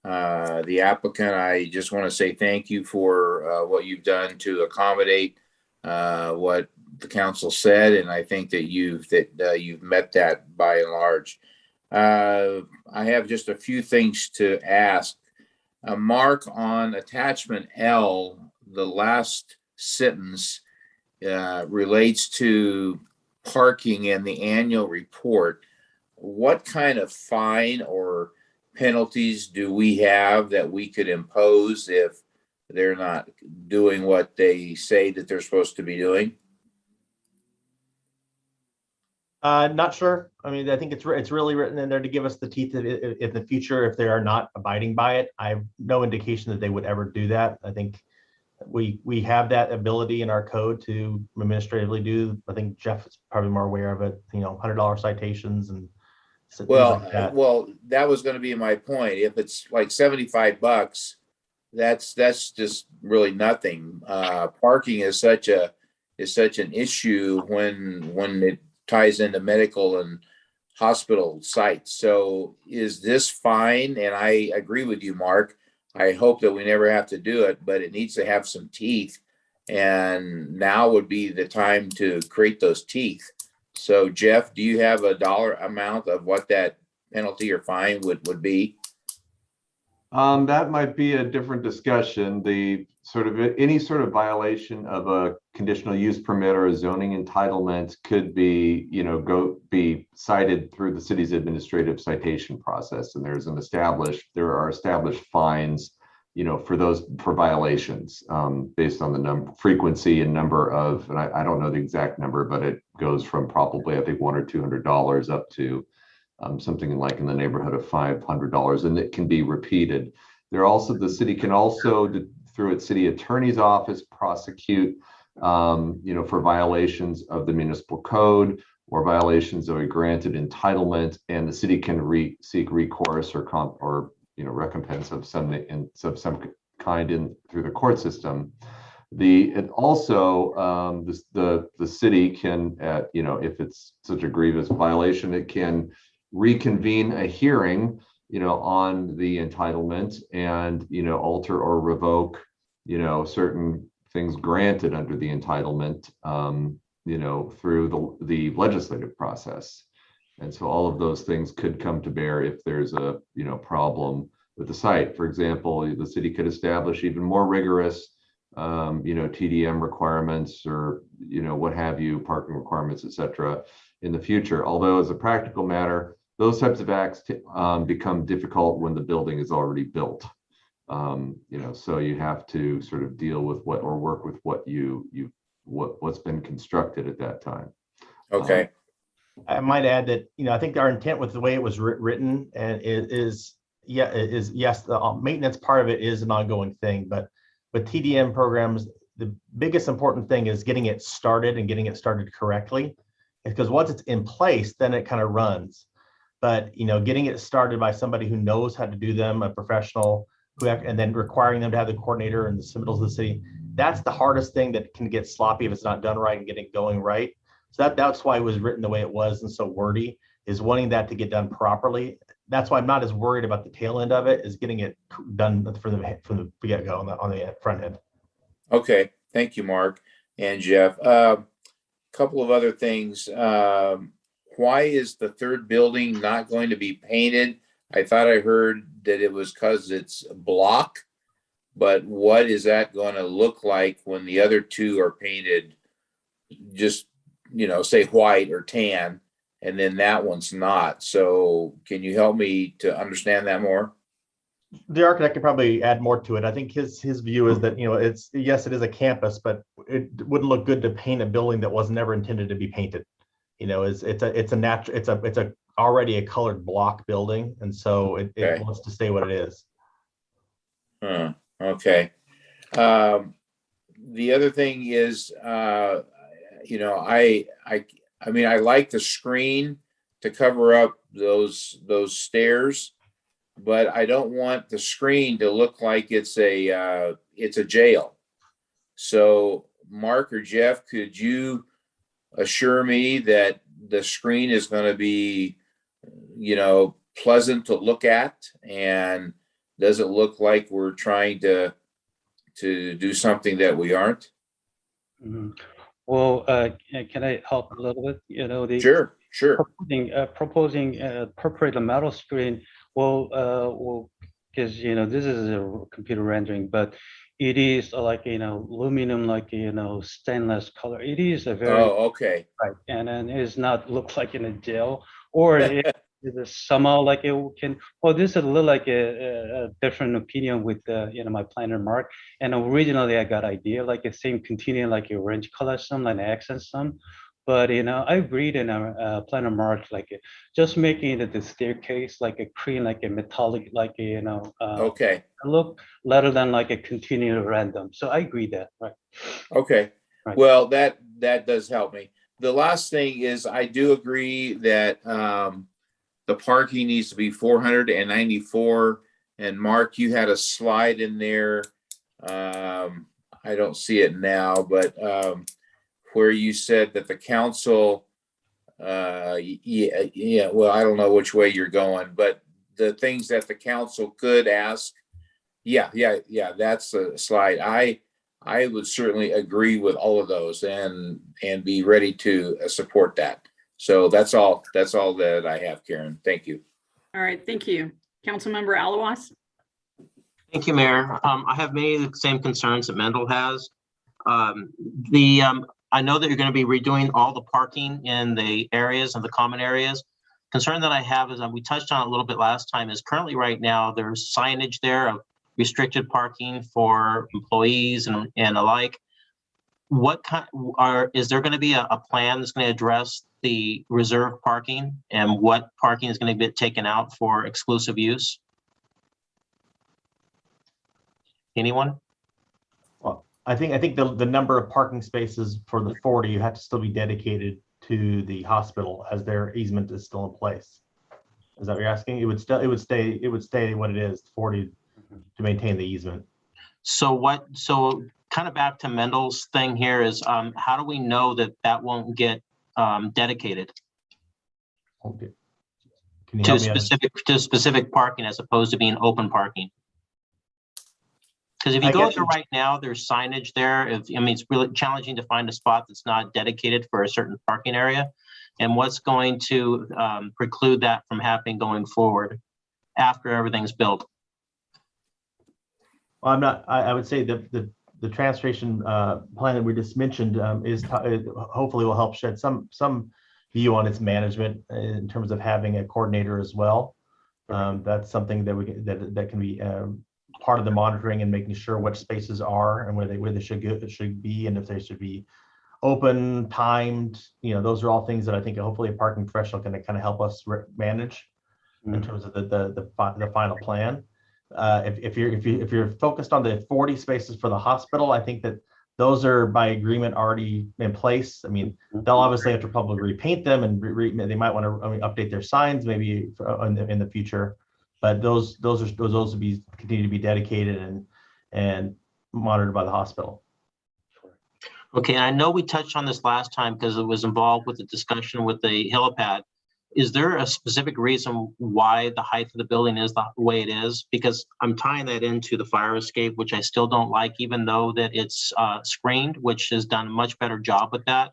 Speaker 4: The applicant, I just want to say thank you for what you've done to accommodate what the council said, and I think that you've met that by and large. I have just a few things to ask. Mark, on attachment L, the last sentence relates to parking in the annual report. What kind of fine or penalties do we have that we could impose if they're not doing what they say that they're supposed to be doing?
Speaker 21: Not sure. I mean, I think it's really written in there to give us the teeth in the future if they are not abiding by it. I have no indication that they would ever do that. I think we have that ability in our code to administratively do. I think Jeff is probably more aware of it. You know, $100 citations and things like that.
Speaker 4: Well, that was going to be my point. If it's like $75, that's just really nothing. Parking is such an issue when it ties into medical and hospital sites. So is this fine? And I agree with you, Mark. I hope that we never have to do it, but it needs to have some teeth. And now would be the time to create those teeth. So Jeff, do you have a dollar amount of what that penalty or fine would be?
Speaker 5: That might be a different discussion. The sort of any sort of violation of a conditional use permit or a zoning entitlement could be, be cited through the city's administrative citation process. And there are established fines, for violations based on the frequency and number of, and I don't know the exact number, but it goes from probably, I think, $100 or $200 up to something like in the neighborhood of $500, and it can be repeated. The city can also, through its city attorney's office, prosecute, for violations of the municipal code or violations of a granted entitlement, and the city can seek recourse or recompense of some kind through the court system. The city can, if it's such a grievous violation, it can reconvene a hearing, on the entitlement and, alter or revoke, certain things granted under the entitlement, through the legislative process. And so all of those things could come to bear if there's a, problem with the site. For example, the city could establish even more rigorous, TDM requirements or, what have you, parking requirements, et cetera, in the future. Although as a practical matter, those types of acts become difficult when the building is already built. So you have to sort of deal with work with what's been constructed at that time.
Speaker 4: Okay.
Speaker 21: I might add that, I think our intent with the way it was written and is yes, the maintenance part of it is an ongoing thing, but with TDM programs, the biggest important thing is getting it started and getting it started correctly. Because once it's in place, then it kind of runs. But, getting it started by somebody who knows how to do them, a professional, and then requiring them to have the coordinator and the submittals of the city, that's the hardest thing that can get sloppy if it's not done right and getting going right. So that's why it was written the way it was and so wordy, is wanting that to get done properly. That's why I'm not as worried about the tail end of it, is getting it done from the get-go on the front end.
Speaker 4: Okay, thank you, Mark and Jeff. Couple of other things. Why is the third building not going to be painted? I thought I heard that it was because it's block, but what is that going to look like when the other two are painted just, say white or tan, and then that one's not? So can you help me to understand that more?
Speaker 21: The architect could probably add more to it. I think his view is that, it is a campus, but it wouldn't look good to paint a building that was never intended to be painted. It's already a colored block building, and so it wants to stay what it is.
Speaker 4: Okay. The other thing is, I I mean, I like the screen to cover up those stairs, but I don't want the screen to look like it's a jail. So Mark or Jeff, could you assure me that the screen is going to be, pleasant to look at, and doesn't look like we're trying to do something that we aren't?
Speaker 3: Mhm. Well, can I help a little bit?
Speaker 4: Sure.
Speaker 3: Proposing perforated metal screen. Well, because this is a computer rendering, but it is like aluminum, like stainless color. It is a very
Speaker 4: okay.
Speaker 3: right, and then it's not look like in a gel, or it is somehow like it can. Well, this is a little like a different opinion with my planner Mark. And originally I got idea like a same continuing like a orange color, some like accent some. But I read in a planner Mark like just making it the staircase like a cream, like a metallic, like a
Speaker 4: Okay.
Speaker 3: look rather than like a continual random. So I agree that, right?
Speaker 4: Okay.
Speaker 3: Right.
Speaker 4: Well, that does help me. The last thing is I do agree that the parking needs to be 494. And Mark, you had a slide in there. I don't see it now, but where you said that the council, well, I don't know which way you're going, but the things that the council could ask. Yeah, that's a slide. I would certainly agree with all of those and be ready to support that. So that's all that I have, Karen. Thank you.
Speaker 2: All right, thank you. Councilmember Alawas.
Speaker 10: Thank you, Mayor. I have many of the same concerns that Mendel has. I know that you're going to be redoing all the parking in the areas and the common areas. Concern that I have is, we touched on it a little bit last time, is currently right now there's signage there of restricted parking for employees and alike. Is there going to be a plan that's going to address the reserved parking, and what parking is going to get taken out for exclusive use? Anyone?
Speaker 21: Well, I think the number of parking spaces for the 40, you have to still be dedicated to the hospital as their easement is still in place. Is that what you're asking? It would stay what it is, 40, to maintain the easement.
Speaker 10: So kind of back to Mendel's thing here is, how do we know that won't get dedicated to specific parking as opposed to being open parking? Because if you go there right now, there's signage there. It's really challenging to find a spot that's not dedicated for a certain parking area. And what's going to preclude that from happening going forward after everything's built?
Speaker 21: Well, I would say the transportation plan that we just mentioned hopefully will help shed some view on its management in terms of having a coordinator as well. That's something that can be part of the monitoring and making sure which spaces are and where they should be, and if they should be open, timed. Those are all things that I think hopefully a parking professional can kind of help us manage in terms of the final plan. If you're focused on the 40 spaces for the hospital, I think that those are by agreement already in place. They'll obviously have to probably repaint them, and they might want to update their signs maybe in the future. But those will continue to be dedicated and monitored by the hospital.
Speaker 10: Okay, I know we touched on this last time because it was involved with the discussion with the helipad. Is there a specific reason why the height of the building is the way it is? Because I'm tying that into the fire escape, which I still don't like, even though that it's screened, which has done a much better job with that.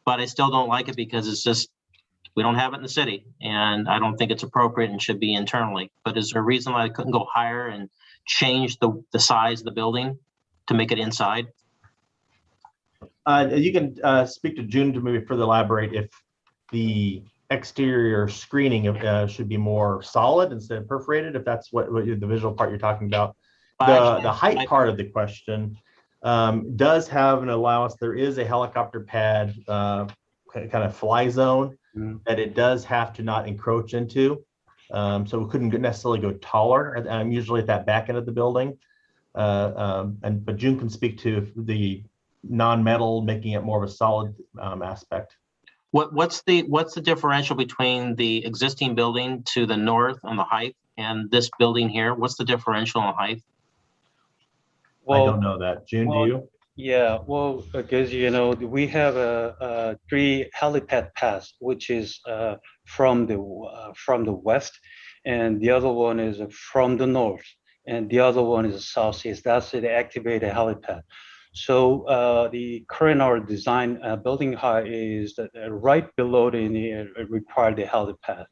Speaker 10: But I still don't like it because it's just, we don't have it in the city, and I don't think it's appropriate and should be internally. But is there a reason why I couldn't go higher and change the size of the building to make it inside?
Speaker 21: You can speak to June to maybe further elaborate if the exterior screening should be more solid instead of perforated, if that's what the visual part you're talking about. The height part of the question does have an allowance. There is a helicopter pad kind of fly zone that it does have to not encroach into. So we couldn't necessarily go taller. I'm usually at that back end of the building. But June can speak to the non-metal, making it more of a solid aspect.
Speaker 10: What's the differential between the existing building to the north on the height and this building here? What's the differential in height?
Speaker 21: I don't know that. June, do you?
Speaker 3: Yeah, well, because we have a 3 helipad paths, which is from the west, and the other one is from the north, and the other one is southeast. That's the activated helipad. So the current our design building height is right below the required helipad.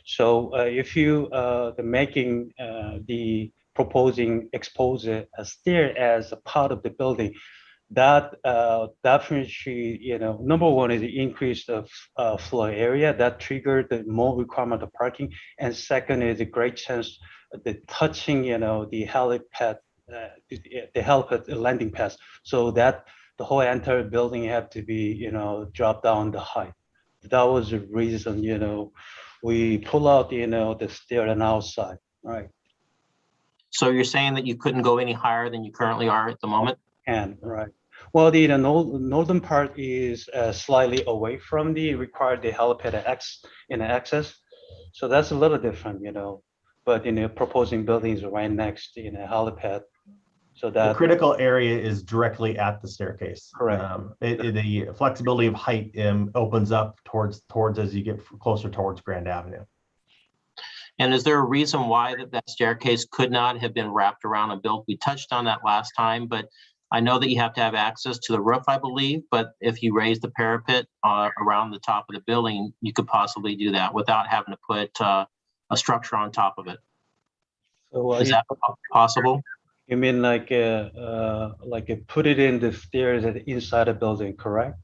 Speaker 3: So if you making the proposing expose a stair as a part of the building, that definitely, number one is the increase of floor area that triggered the more requirement of parking, and second is a great chance the touching, the helipad, the helipad landing pads, so that the whole entire building had to be, drop down the height. That was the reason, we pull out, the stair on outside, right?
Speaker 10: So you're saying that you couldn't go any higher than you currently are at the moment?
Speaker 3: And right. Well, the northern part is slightly away from the required helipad access, so that's a little different, But proposing buildings right next to helipad, so that
Speaker 21: The critical area is directly at the staircase.
Speaker 3: Correct.
Speaker 21: The flexibility of height opens up towards as you get closer towards Grand Avenue.
Speaker 10: And is there a reason why that staircase could not have been wrapped around and built? We touched on that last time, but I know that you have to have access to the roof, I believe, but if you raise the parapet around the top of the building, you could possibly do that without having to put a structure on top of it.
Speaker 3: So
Speaker 10: is that possible?
Speaker 3: You mean like put it in the stairs at the inside the building, correct?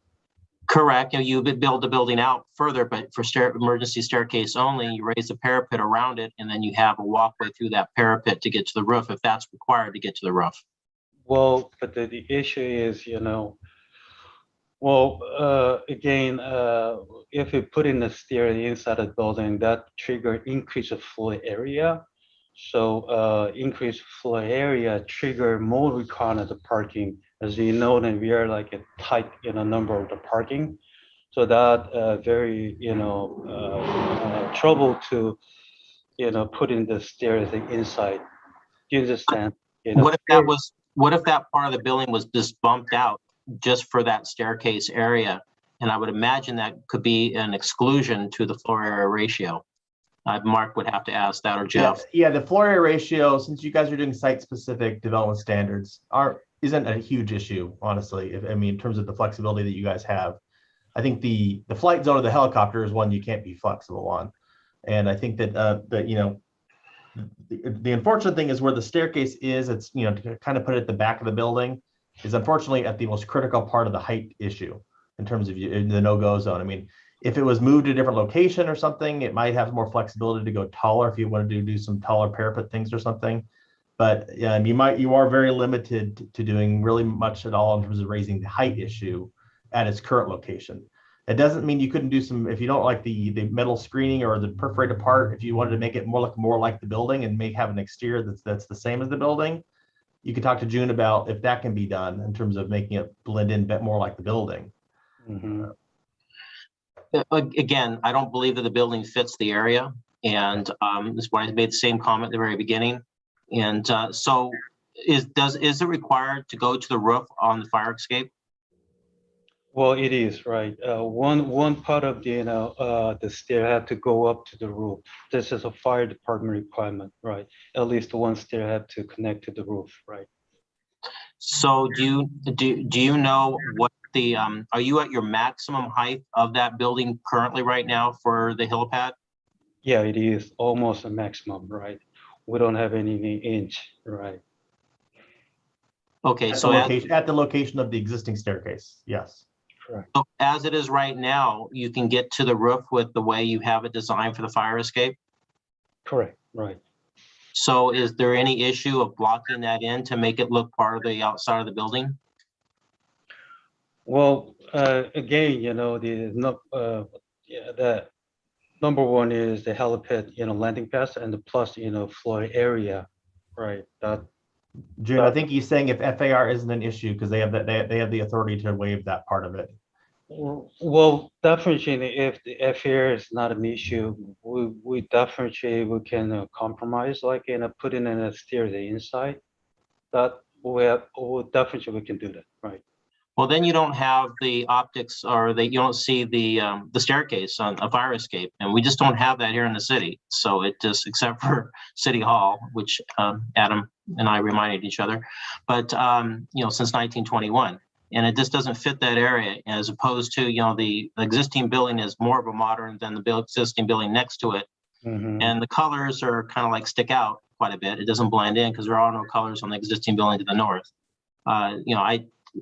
Speaker 10: Correct. You build the building out further, but for emergency staircase only, you raise the parapet around it, and then you have a walkway through that parapet to get to the roof if that's required to get to the roof.
Speaker 3: Well, but the issue is, again, if you put in the stair inside the building, that trigger increase of floor area. So increased floor area trigger more requirement of parking. As you know, then we are like a tight, number of the parking. So that very, trouble to, put in the stairs inside. Do you understand?
Speaker 10: What if that part of the building was just bumped out just for that staircase area? And I would imagine that could be an exclusion to the floor area ratio. Mark would have to ask that, or Jeff.
Speaker 21: Yeah, the floor area ratio, since you guys are doing site-specific development standards, isn't a huge issue, honestly. In terms of the flexibility that you guys have. I think the flight zone of the helicopter is one you can't be flexible on. And I think that the unfortunate thing is where the staircase is, it's, to kind of put it at the back of the building, is unfortunately at the most critical part of the height issue in terms of the no-go zone. If it was moved to a different location or something, it might have more flexibility to go taller if you wanted to do some taller parapet things or something. But you are very limited to doing really much at all in terms of raising the height issue at its current location. It doesn't mean you couldn't do some, if you don't like the metal screening or the perforated part, if you wanted to make it more like the building and have an exterior that's the same as the building, you can talk to June about if that can be done in terms of making it blend in a bit more like the building.
Speaker 3: Mm-hmm.
Speaker 10: Again, I don't believe that the building fits the area, and this is why I made the same comment at the very beginning. And so, is it required to go to the roof on the fire escape?
Speaker 3: Well, it is, right. One part of the stair had to go up to the roof. This is a fire department requirement, right? At least one stair had to connect to the roof, right?
Speaker 10: So do you know what the are you at your maximum height of that building currently right now for the helipad?
Speaker 3: Yeah, it is almost a maximum, right? We don't have any inch, right?
Speaker 10: Okay, so
Speaker 21: at the location of the existing staircase, yes.
Speaker 3: Correct.
Speaker 10: So as it is right now, you can get to the roof with the way you have it designed for the fire escape?
Speaker 3: Correct, right.
Speaker 10: So is there any issue of blocking that in to make it look part of the outside of the building?
Speaker 3: Well, again, the number one is the helipad, landing pads, and the plus, floor area, right?
Speaker 21: June, I think he's saying if FAR isn't an issue because they have the authority to waive that part of it.
Speaker 3: Well, definitely, if the FAR is not an issue, we definitely we can compromise, like put in a stair the inside. That definitely we can do that, right?
Speaker 10: Well, then you don't have the optics, or you don't see the staircase on a fire escape, and we just don't have that here in the city. So it just, except for City Hall, which Adam and I reminded each other, but since 1921, and it just doesn't fit that area. As opposed to the existing building is more of a modern than the existing building next to it, and the colors are kind of like stick out quite a bit. It doesn't blend in because there are no colors on the existing building to the north.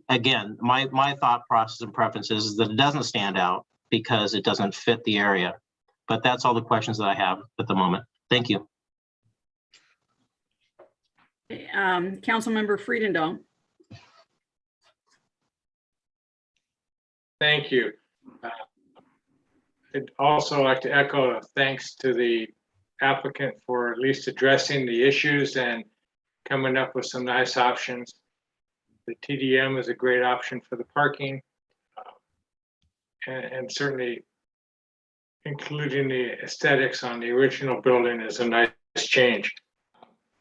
Speaker 10: Again, my thought process and preferences is that it doesn't stand out because it doesn't fit the area. But that's all the questions that I have at the moment. Thank you.
Speaker 2: Councilmember Friedendahl.
Speaker 11: Thank you. I'd also like to echo thanks to the applicant for at least addressing the issues and coming up with some nice options. The TDM is a great option for the parking, and certainly including the aesthetics on the original building is a nice change.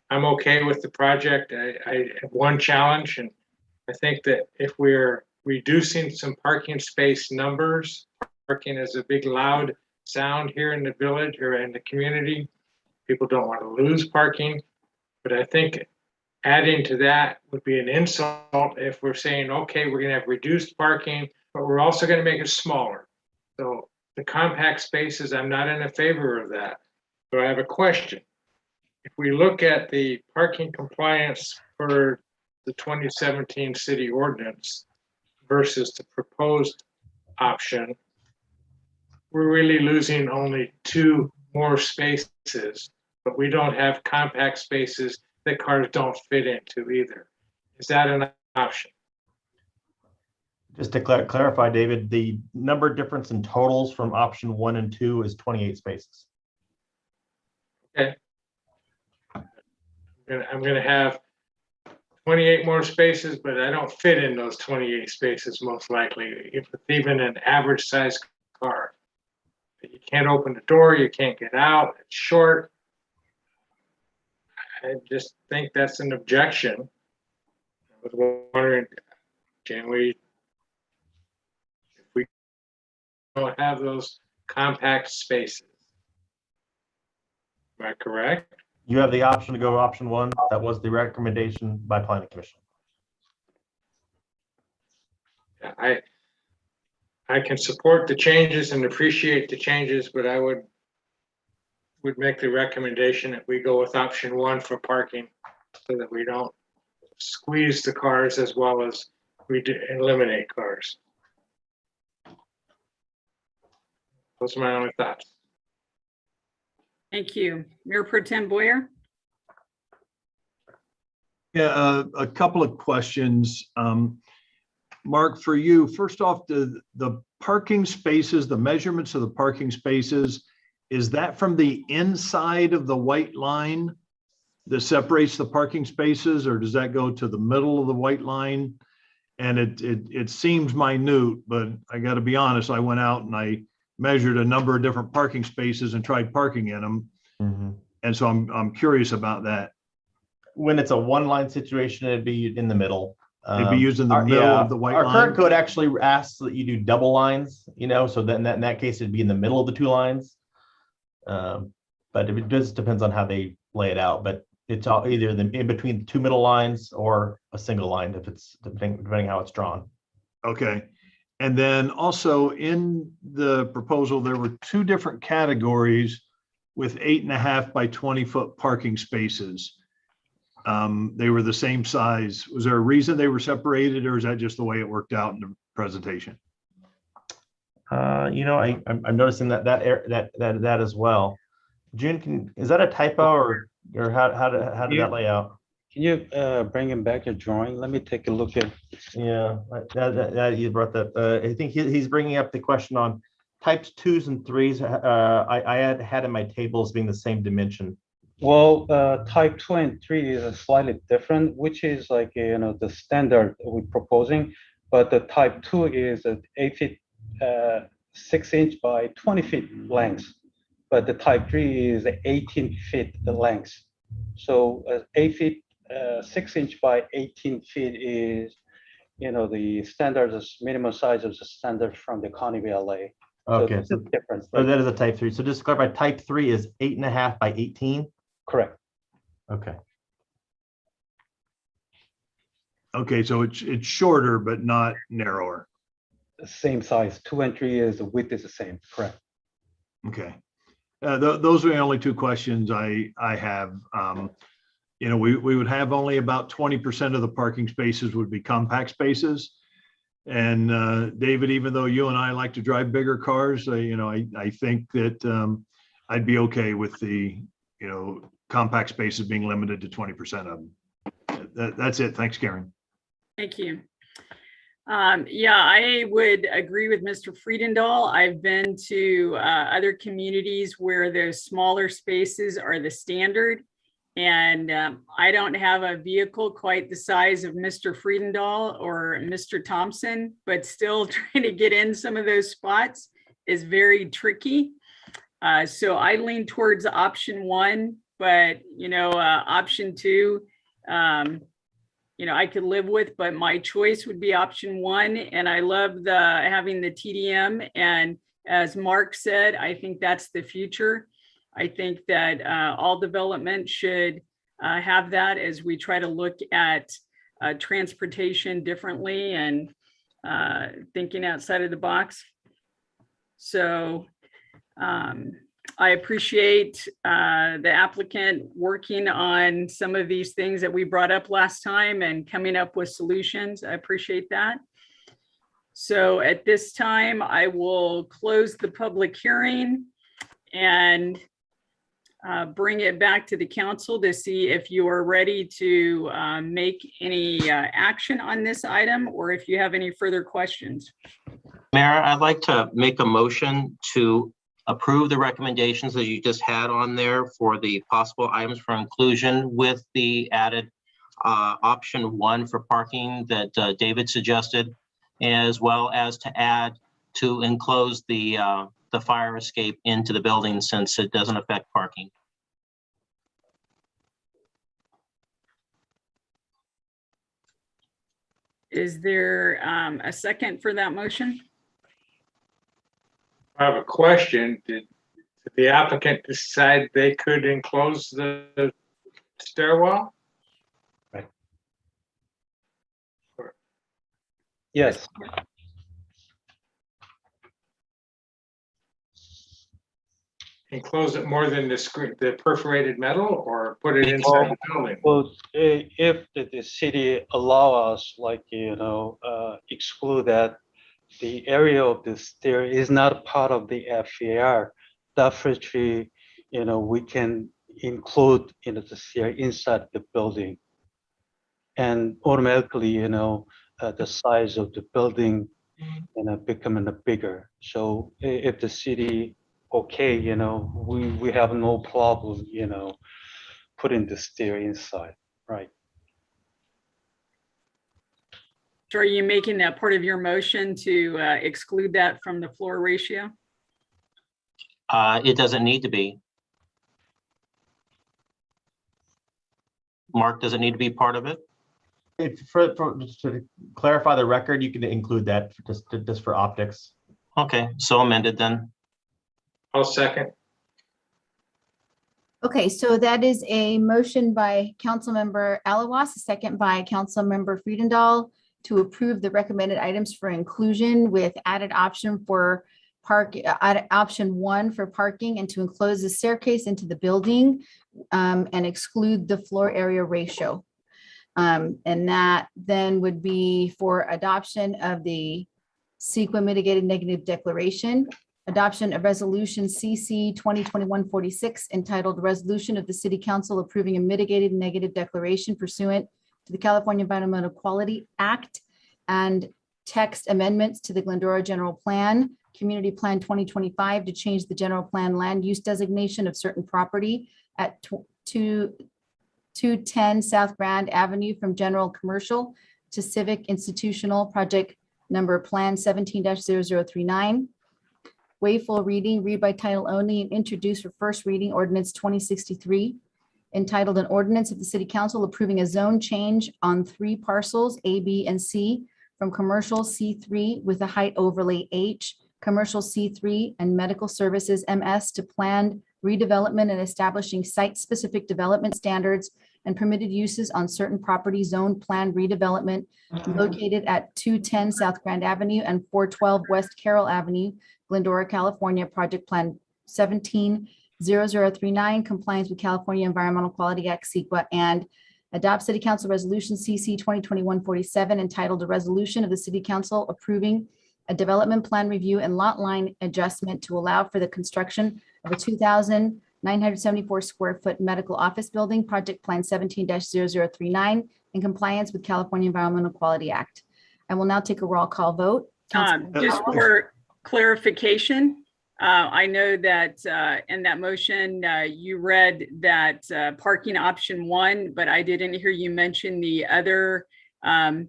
Speaker 11: I'm okay with the project. I have one challenge, and I think that if we're reducing some parking space numbers, parking is a big loud sound here in the village or in the community. People don't want to lose parking, but I think adding to that would be an insult if we're saying, okay, we're going to have reduced parking, but we're also going to make it smaller. So the compact spaces, I'm not in favor of that. So I have a question. If we look at the parking compliance for the 2017 city ordinance versus the proposed option, we're really losing only 2 more spaces, but we don't have compact spaces that cars don't fit into either. Is that an option?
Speaker 21: Just to clarify, David, the number difference in totals from option 1 and 2 is 28 spaces.
Speaker 11: Okay. I'm gonna have 28 more spaces, but I don't fit in those 28 spaces most likely, if it's even an average size car. You can't open the door, you can't get out, it's short. I just think that's an objection. I was wondering, can we, if we don't have those compact spaces? Am I correct?
Speaker 21: You have the option to go option 1. That was the recommendation by Planning Commission.
Speaker 11: I can support the changes and appreciate the changes, but I would make the recommendation that we go with option 1 for parking so that we don't squeeze the cars as well as we eliminate cars. Those are my only thoughts.
Speaker 2: Thank you. Mayor Pro Tem Boyer.
Speaker 8: Yeah, a couple of questions. Mark, for you, first off, the parking spaces, the measurements of the parking spaces, is that from the inside of the white line that separates the parking spaces, or does that go to the middle of the white line? And it seems minute, but I got to be honest, I went out and I measured a number of different parking spaces and tried parking in them. And so I'm curious about that.
Speaker 21: When it's a one-line situation, it'd be in the middle.
Speaker 8: It'd be used in the middle of the white line.
Speaker 21: Our current code actually asks that you do double lines, so then in that case, it'd be in the middle of the 2 lines. But it just depends on how they lay it out. But it's all either in between the 2 middle lines or a single line if it's depending how it's drawn.
Speaker 8: Okay. And then also in the proposal, there were 2 different categories with 8.5 by 20 foot parking spaces. They were the same size. Was there a reason they were separated, or is that just the way it worked out in the presentation?
Speaker 21: I'm noticing that as well. June, is that a typo or how did that lay out?
Speaker 3: Can you bring him back a drawing? Let me take a look at.
Speaker 21: Yeah, that you brought that. I think he's bringing up the question on types 2s and 3s. I had in my tables being the same dimension.
Speaker 3: Well, type 2 and 3 is slightly different, which is like the standard we're proposing. But the type 2 is 8 feet 6-inch by 20 feet length, but the type 3 is 18 feet the length. So 8 feet, 6-inch by 18 feet is, the standard, minimum size of the standard from the County of LA.
Speaker 21: Okay,
Speaker 3: So difference.
Speaker 21: so that is a type 3. So just to clarify, type 3 is 8.5 by 18?
Speaker 3: Correct.
Speaker 21: Okay.
Speaker 8: Okay, so it's shorter, but not narrower.
Speaker 3: Same size, 2 and 3 is, the width is the same, correct.
Speaker 8: Okay. Those are the only two questions I have. We would have only about 20% of the parking spaces would be compact spaces. And David, even though you and I like to drive bigger cars, I think that I'd be okay with the, compact spaces being limited to 20% of them. That's it. Thanks, Karen.
Speaker 2: Thank you. Yeah, I would agree with Mr. Friedendahl. I've been to other communities where the smaller spaces are the standard. And I don't have a vehicle quite the size of Mr. Friedendahl or Mr. Thompson, but still trying to get in some of those spots is very tricky. So I lean towards option 1, but option 2, I could live with, but my choice would be option 1. And I love having the TDM. And as Mark said, I think that's the future. I think that all development should have that as we try to look at transportation differently and thinking outside of the box. So I appreciate the applicant working on some of these things that we brought up last time and coming up with solutions. I appreciate that. So at this time, I will close the public hearing and bring it back to the council to see if you are ready to make any action on this item or if you have any further questions.
Speaker 10: Mayor, I'd like to make a motion to approve the recommendations that you just had on there for the possible items for inclusion with the added option 1 for parking that David suggested, as well as to add to enclose the fire escape into the building since it doesn't affect parking.
Speaker 2: Is there a second for that motion?
Speaker 11: I have a question. Did the applicant decide they could enclose the stairwell?
Speaker 3: Right. Yes.
Speaker 11: Enclose it more than the perforated metal, or put it inside the building?
Speaker 3: Well, if the city allow us, exclude that, the area of the stair is not part of the FAR. Definitely, we can include, the stair inside the building, and automatically, the size of the building, becoming bigger. So if the city okay, we have no problem, putting the stair inside, right?
Speaker 2: So are you making that part of your motion to exclude that from the floor ratio?
Speaker 10: It doesn't need to be. Mark, does it need to be part of it?
Speaker 21: Just to clarify the record, you can include that just for optics.
Speaker 10: Okay, so amended then.
Speaker 11: I'll second.
Speaker 1: Okay, so that is a motion by Councilmember Alawas, a second by Councilmember Friedendahl to approve the recommended items for inclusion with added option for option 1 for parking and to enclose the staircase into the building and exclude the floor area ratio. And that then would be for adoption of the CEQA mitigated negative declaration, adoption of resolution CC 2021-46 entitled Resolution of the City Council approving a mitigated negative declaration pursuant to the California Environmental Quality Act and text amendments to the Glendora General Plan, Community Plan 2025 to change the general plan land use designation of certain property at 210 South Grand Avenue from general commercial to civic institutional project number Plan 17-0039. Waive full reading, read by title only, and introduce for first reading ordinance 2063, entitled an ordinance of the City Council approving a zone change on 3 parcels, A, B, and C, from commercial C3 with a height overlay H, commercial C3, and medical services MS to planned redevelopment and establishing site-specific development standards and permitted uses on certain property zone plan redevelopment located at 210 South Grand Avenue and 412 West Carroll Avenue, Glendora, California, project plan 17-0039, compliance with California Environmental Quality Act, CEQA, and adopt City Council Resolution CC 2021-47, entitled a resolution of the City Council approving a development plan review and lot line adjustment to allow for the construction of a 2,974 square foot medical office building, project plan 17-0039, in compliance with California Environmental Quality Act. I will now take a roll call vote.
Speaker 2: Just for clarification, I know that in that motion, you read that parking option 1, but I didn't hear you mention the other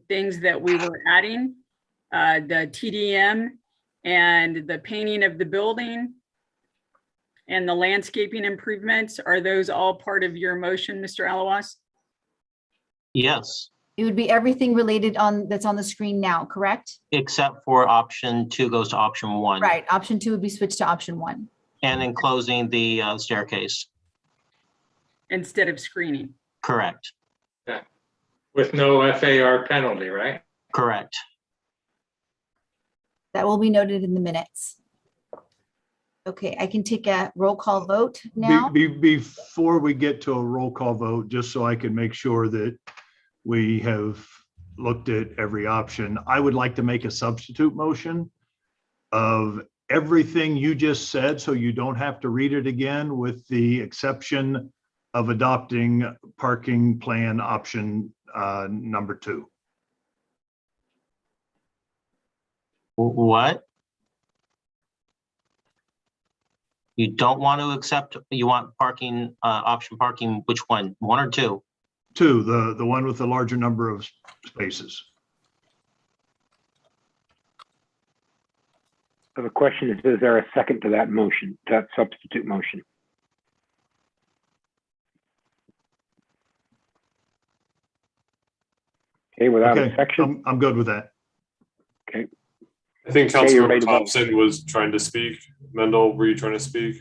Speaker 2: things that we were adding, the TDM and the painting of the building and the landscaping improvements. Are those all part of your motion, Mr. Alawas?
Speaker 10: Yes,
Speaker 1: It would be everything related on, that's on the screen now, correct?
Speaker 10: except for option 2 goes to option 1.
Speaker 1: Right, option 2 would be switched to option 1.
Speaker 10: And enclosing the staircase.
Speaker 2: Instead of screening.
Speaker 10: Correct.
Speaker 11: Yeah. With no FAR penalty, right?
Speaker 10: Correct.
Speaker 1: That will be noted in the minutes. Okay, I can take a roll call vote now.
Speaker 8: Before we get to a roll call vote, just so I can make sure that we have looked at every option, I would like to make a substitute motion of everything you just said, so you don't have to read it again, with the exception of adopting parking plan option number 2.
Speaker 10: What? You don't want to accept, you want parking, option parking, which one? 1 or 2?
Speaker 8: 2, the one with the larger number of spaces.
Speaker 13: So the question is there a second to that motion, that substitute motion? Okay, without a section?
Speaker 8: I'm good with that.
Speaker 13: Okay.
Speaker 12: I think
Speaker 13: Okay, you're ready
Speaker 12: Councilmember
Speaker 13: to vote.
Speaker 12: Thompson was trying to speak. Mendel, were you trying to speak?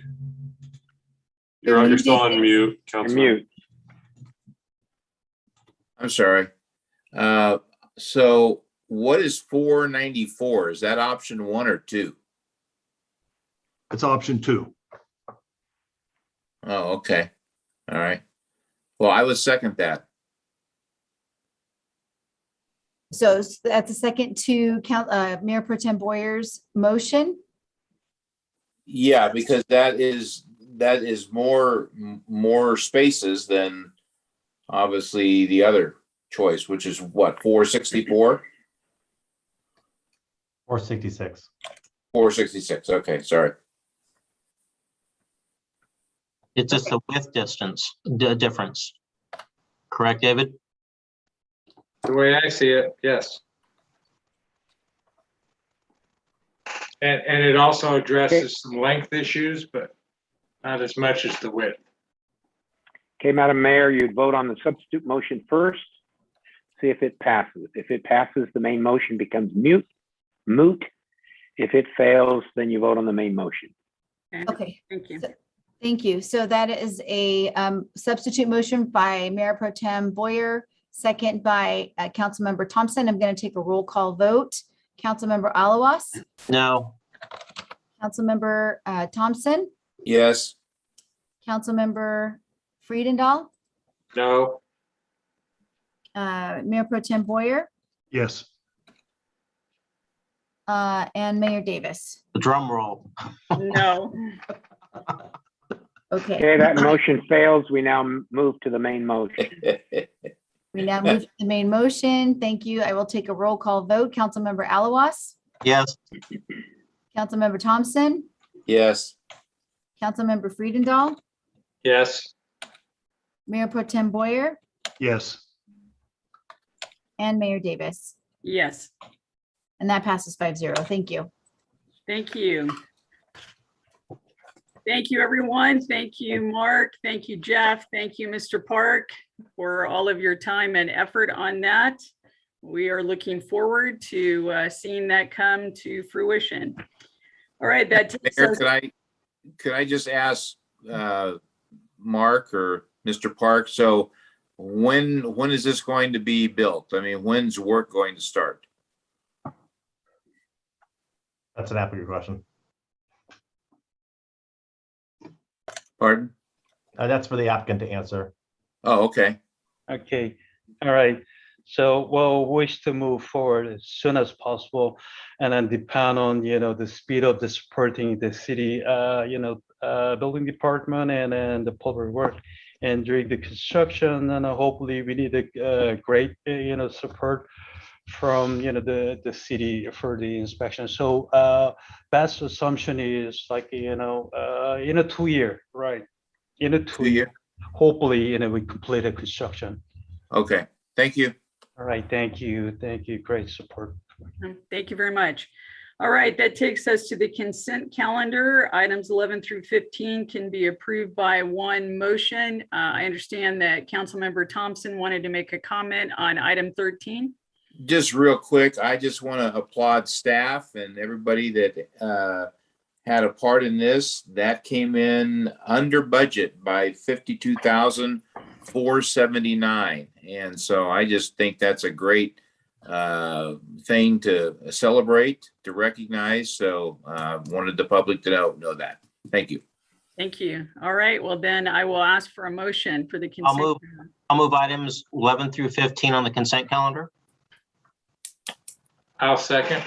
Speaker 12: You're still on mute, Councilman.
Speaker 4: I'm sorry. So what is 494? Is that option 1 or 2?
Speaker 8: It's option 2.
Speaker 4: Oh, okay. All right. Well, I would second that.
Speaker 1: So that's a second to Mayor Pro Tem Boyer's motion.
Speaker 4: Yeah, because that is more spaces than obviously the other choice, which is what, 464?
Speaker 21: 466.
Speaker 4: 466. Okay, sorry.
Speaker 10: It's just the width distance, the difference. Correct, David?
Speaker 11: The way I see it, yes. And it also addresses some length issues, but not as much as the width.
Speaker 13: Okay, Madam Mayor, you'd vote on the substitute motion first, see if it passes. If it passes, the main motion becomes moot. If it fails, then you vote on the main motion.
Speaker 1: Okay.
Speaker 2: Thank you.
Speaker 1: Thank you. So that is a substitute motion by Mayor Pro Tem Boyer, second by Councilmember Thompson. I'm going to take a roll call vote. Councilmember Alawas,
Speaker 10: No.
Speaker 1: Councilmember Thompson,
Speaker 4: Yes.
Speaker 1: Councilmember Friedendahl,
Speaker 11: No.
Speaker 1: Mayor Pro Tem Boyer,
Speaker 8: Yes.
Speaker 1: and Mayor Davis.
Speaker 10: Drum roll.
Speaker 2: No.
Speaker 1: Okay.
Speaker 13: Okay, that motion fails. We now move to the main motion.
Speaker 1: We now move to the main motion. Thank you. I will take a roll call vote. Councilmember Alawas,
Speaker 10: Yes.
Speaker 1: Councilmember Thompson,
Speaker 4: Yes.
Speaker 1: Councilmember Friedendahl,
Speaker 11: Yes.
Speaker 1: Mayor Pro Tem Boyer,
Speaker 8: Yes.
Speaker 1: and Mayor Davis.
Speaker 2: Yes.
Speaker 1: And that passes 5-0. Thank you.
Speaker 2: Thank you. Thank you, everyone. Thank you, Mark. Thank you, Jeff. Thank you, Mr. Park, for all of your time and effort on that. We are looking forward to seeing that come to fruition. All right, that takes
Speaker 4: Mayor,
Speaker 2: us.
Speaker 4: could I just ask Mark or Mr. Park, so when is this going to be built? I mean, when's work going to start?
Speaker 21: That's an applicant question.
Speaker 4: Pardon?
Speaker 21: That's for the applicant to answer.
Speaker 4: Oh, okay.
Speaker 3: Okay, all right. So we'll wish to move forward as soon as possible, and then depend on, the speed of the supporting the city, building department and then the public work. And during the construction, and hopefully we need a great, support from, the city for the inspection. So best assumption is like, in a 2 year, right? In a 2 year, hopefully, we complete the construction.
Speaker 4: Okay, thank you.
Speaker 3: All right, thank you. Thank you. Great support.
Speaker 2: Thank you very much. All right, that takes us to the consent calendar. Items 11 through 15 can be approved by one motion. I understand that Councilmember Thompson wanted to make a comment on item 13.
Speaker 4: Just real quick, I just want to applaud staff and everybody that had a part in this. That came in under budget by $52,479. And so I just think that's a great thing to celebrate, to recognize. So wanted the public to know that. Thank you.
Speaker 2: Thank you. All right, well then I will ask for a motion for the consent.
Speaker 10: I'll move items 11 through 15 on the consent calendar.
Speaker 11: I'll second.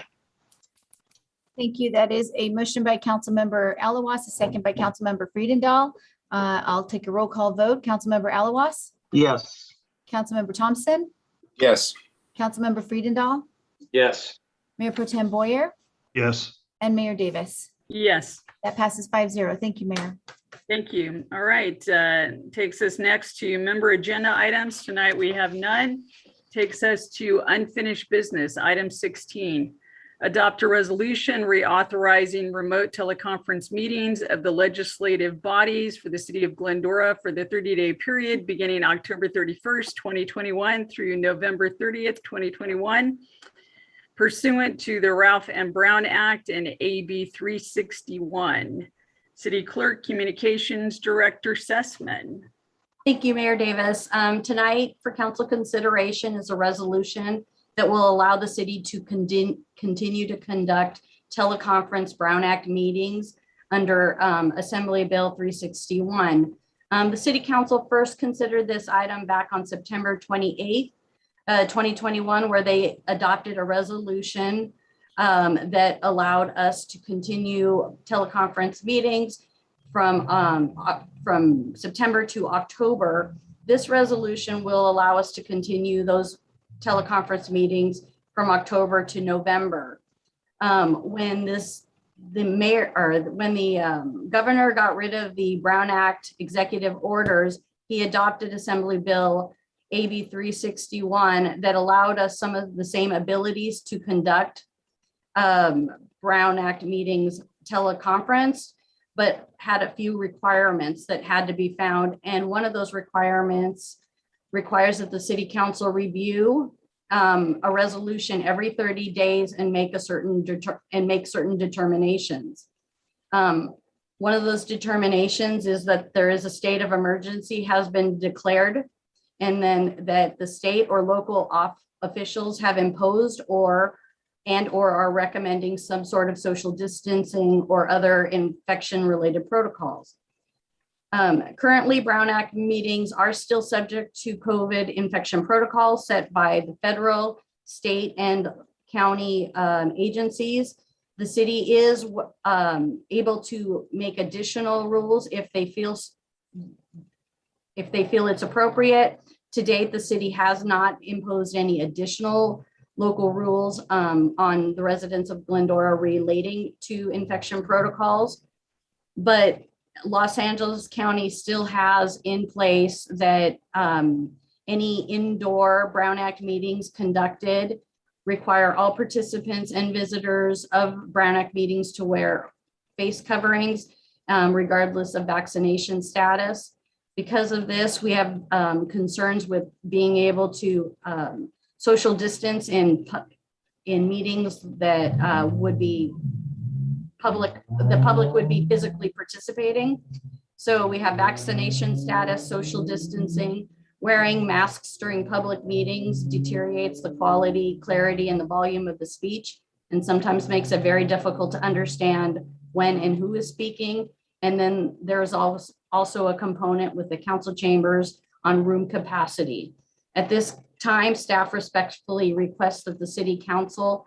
Speaker 1: Thank you. That is a motion by Councilmember Alawas, a second by Councilmember Friedendahl. I'll take a roll call vote. Councilmember Alawas,
Speaker 10: Yes.
Speaker 1: Councilmember Thompson,
Speaker 4: Yes.
Speaker 1: Councilmember Friedendahl,
Speaker 11: Yes.
Speaker 1: Mayor Pro Tem Boyer,
Speaker 8: Yes.
Speaker 1: and Mayor Davis.
Speaker 2: Yes.
Speaker 1: That passes 5-0. Thank you, Mayor.
Speaker 2: Thank you. All right, takes us next to member agenda items. Tonight we have none. Takes us to unfinished business, item 16. Adopt a resolution reauthorizing remote teleconference meetings of the legislative bodies for the city of Glendora for the 30-day period beginning October 31st, 2021 through November 30th, 2021, pursuant to the Ralph M. Brown Act and AB 361. City Clerk, Communications Director Sussman.
Speaker 19: Thank you, Mayor Davis. Tonight for council consideration is a resolution that will allow the city to continue to conduct teleconference Brown Act meetings under Assembly Bill 361. The City Council first considered this item back on September 28th, 2021, where they adopted a resolution that allowed us to continue teleconference meetings from September to October. This resolution will allow us to continue those teleconference meetings from October to November. When the governor got rid of the Brown Act executive orders, he adopted Assembly Bill AB 361 that allowed us some of the same abilities to conduct Brown Act meetings teleconference, but had a few requirements that had to be found. And one of those requirements requires that the city council review a resolution every 30 days and make certain determinations. One of those determinations is that there is a state of emergency has been declared, and then that the state or local officials have imposed or are recommending some sort of social distancing or other infection related protocols. Currently, Brown Act meetings are still subject to COVID infection protocols set by the federal, state, and county agencies. The city is able to make additional rules if they feel it's appropriate. To date, the city has not imposed any additional local rules on the residents of Glendora relating to infection protocols. But Los Angeles County still has in place that any indoor Brown Act meetings conducted require all participants and visitors of Brown Act meetings to wear face coverings, regardless of vaccination status. Because of this, we have concerns with being able to social distance in meetings that would be the public would be physically participating. So we have vaccination status, social distancing, wearing masks during public meetings deteriorates the quality, clarity, and the volume of the speech, and sometimes makes it very difficult to understand when and who is speaking. And then there's also a component with the council chambers on room capacity. At this time, staff respectfully requests that the City Council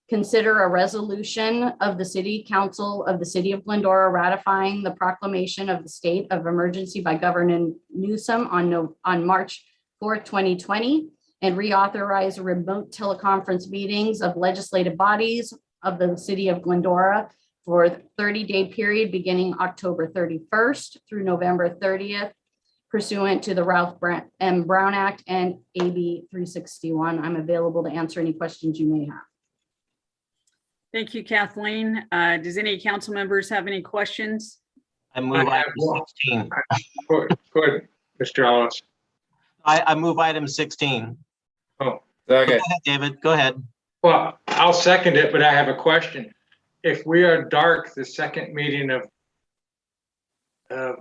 Speaker 19: consider a resolution of the City Council of the City of Glendora ratifying the proclamation of the state of emergency by Governor Newsom on March 4th, 2020, and reauthorize remote teleconference meetings of legislative bodies of the City of Glendora for a 30-day period beginning October 31st through November 30th, pursuant to the Ralph M. Brown Act and AB 361. I'm available to answer any questions you may have.
Speaker 2: Thank you, Kathleen. Does any council members have any questions?
Speaker 10: I move item 16.
Speaker 11: Go ahead, Mr. Ellis.
Speaker 10: I move item 16.
Speaker 11: Oh,
Speaker 10: Go ahead, David, go ahead.
Speaker 11: well, I'll second it, but I have a question. If we are dark the second meeting of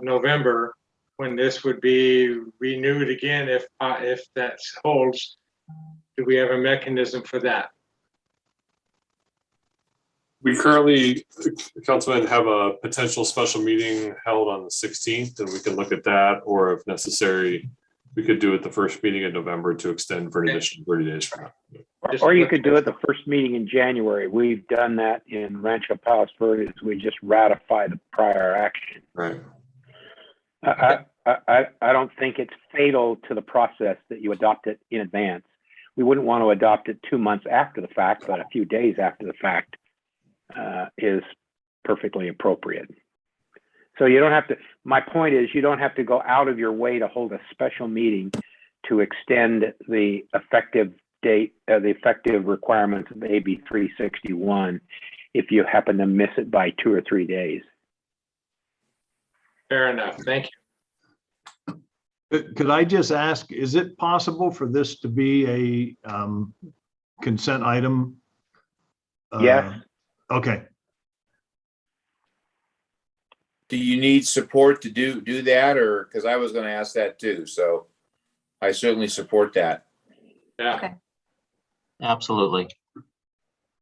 Speaker 11: November, when this would be renewed again, if that holds, do we have a mechanism for that?
Speaker 12: We currently, Councilman, have a potential special meeting held on the 16th, and we can look at that, or if necessary, we could do it the first meeting in November to extend for an additional 30 days from now.
Speaker 13: Or you could do it the first meeting in January. We've done that in Rancho Palos Verdes. We just ratify the prior action.
Speaker 12: Right.
Speaker 13: I don't think it's fatal to the process that you adopt it in advance. We wouldn't want to adopt it 2 months after the fact, but a few days after the fact is perfectly appropriate. So you don't have to, my point is, you don't have to go out of your way to hold a special meeting to extend the effective date, the effective requirements of AB 361 if you happen to miss it by 2 or 3 days.
Speaker 11: Fair enough. Thank you.
Speaker 8: Could I just ask, is it possible for this to be a consent item?
Speaker 13: Yes.
Speaker 8: Okay.
Speaker 4: Do you need support to do that, or, because I was going to ask that too, so I certainly support that.
Speaker 11: Yeah.
Speaker 1: Okay.
Speaker 10: Absolutely.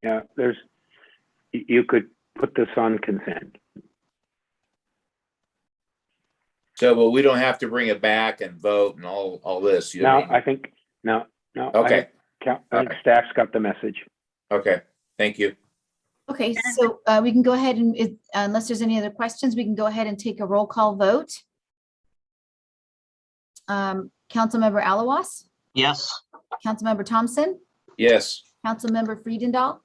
Speaker 13: Yeah, you could put this on consent.
Speaker 4: So, but we don't have to bring it back and vote and all this. You know what I mean?
Speaker 13: I think, no.
Speaker 4: Okay.
Speaker 13: I think staff's got the message.
Speaker 4: Okay, thank you.
Speaker 1: Okay, so we can go ahead and, unless there's any other questions, we can go ahead and take a roll call vote. Councilmember Alawas,
Speaker 10: Yes.
Speaker 1: Councilmember Thompson,
Speaker 4: Yes.
Speaker 1: Councilmember Friedendahl,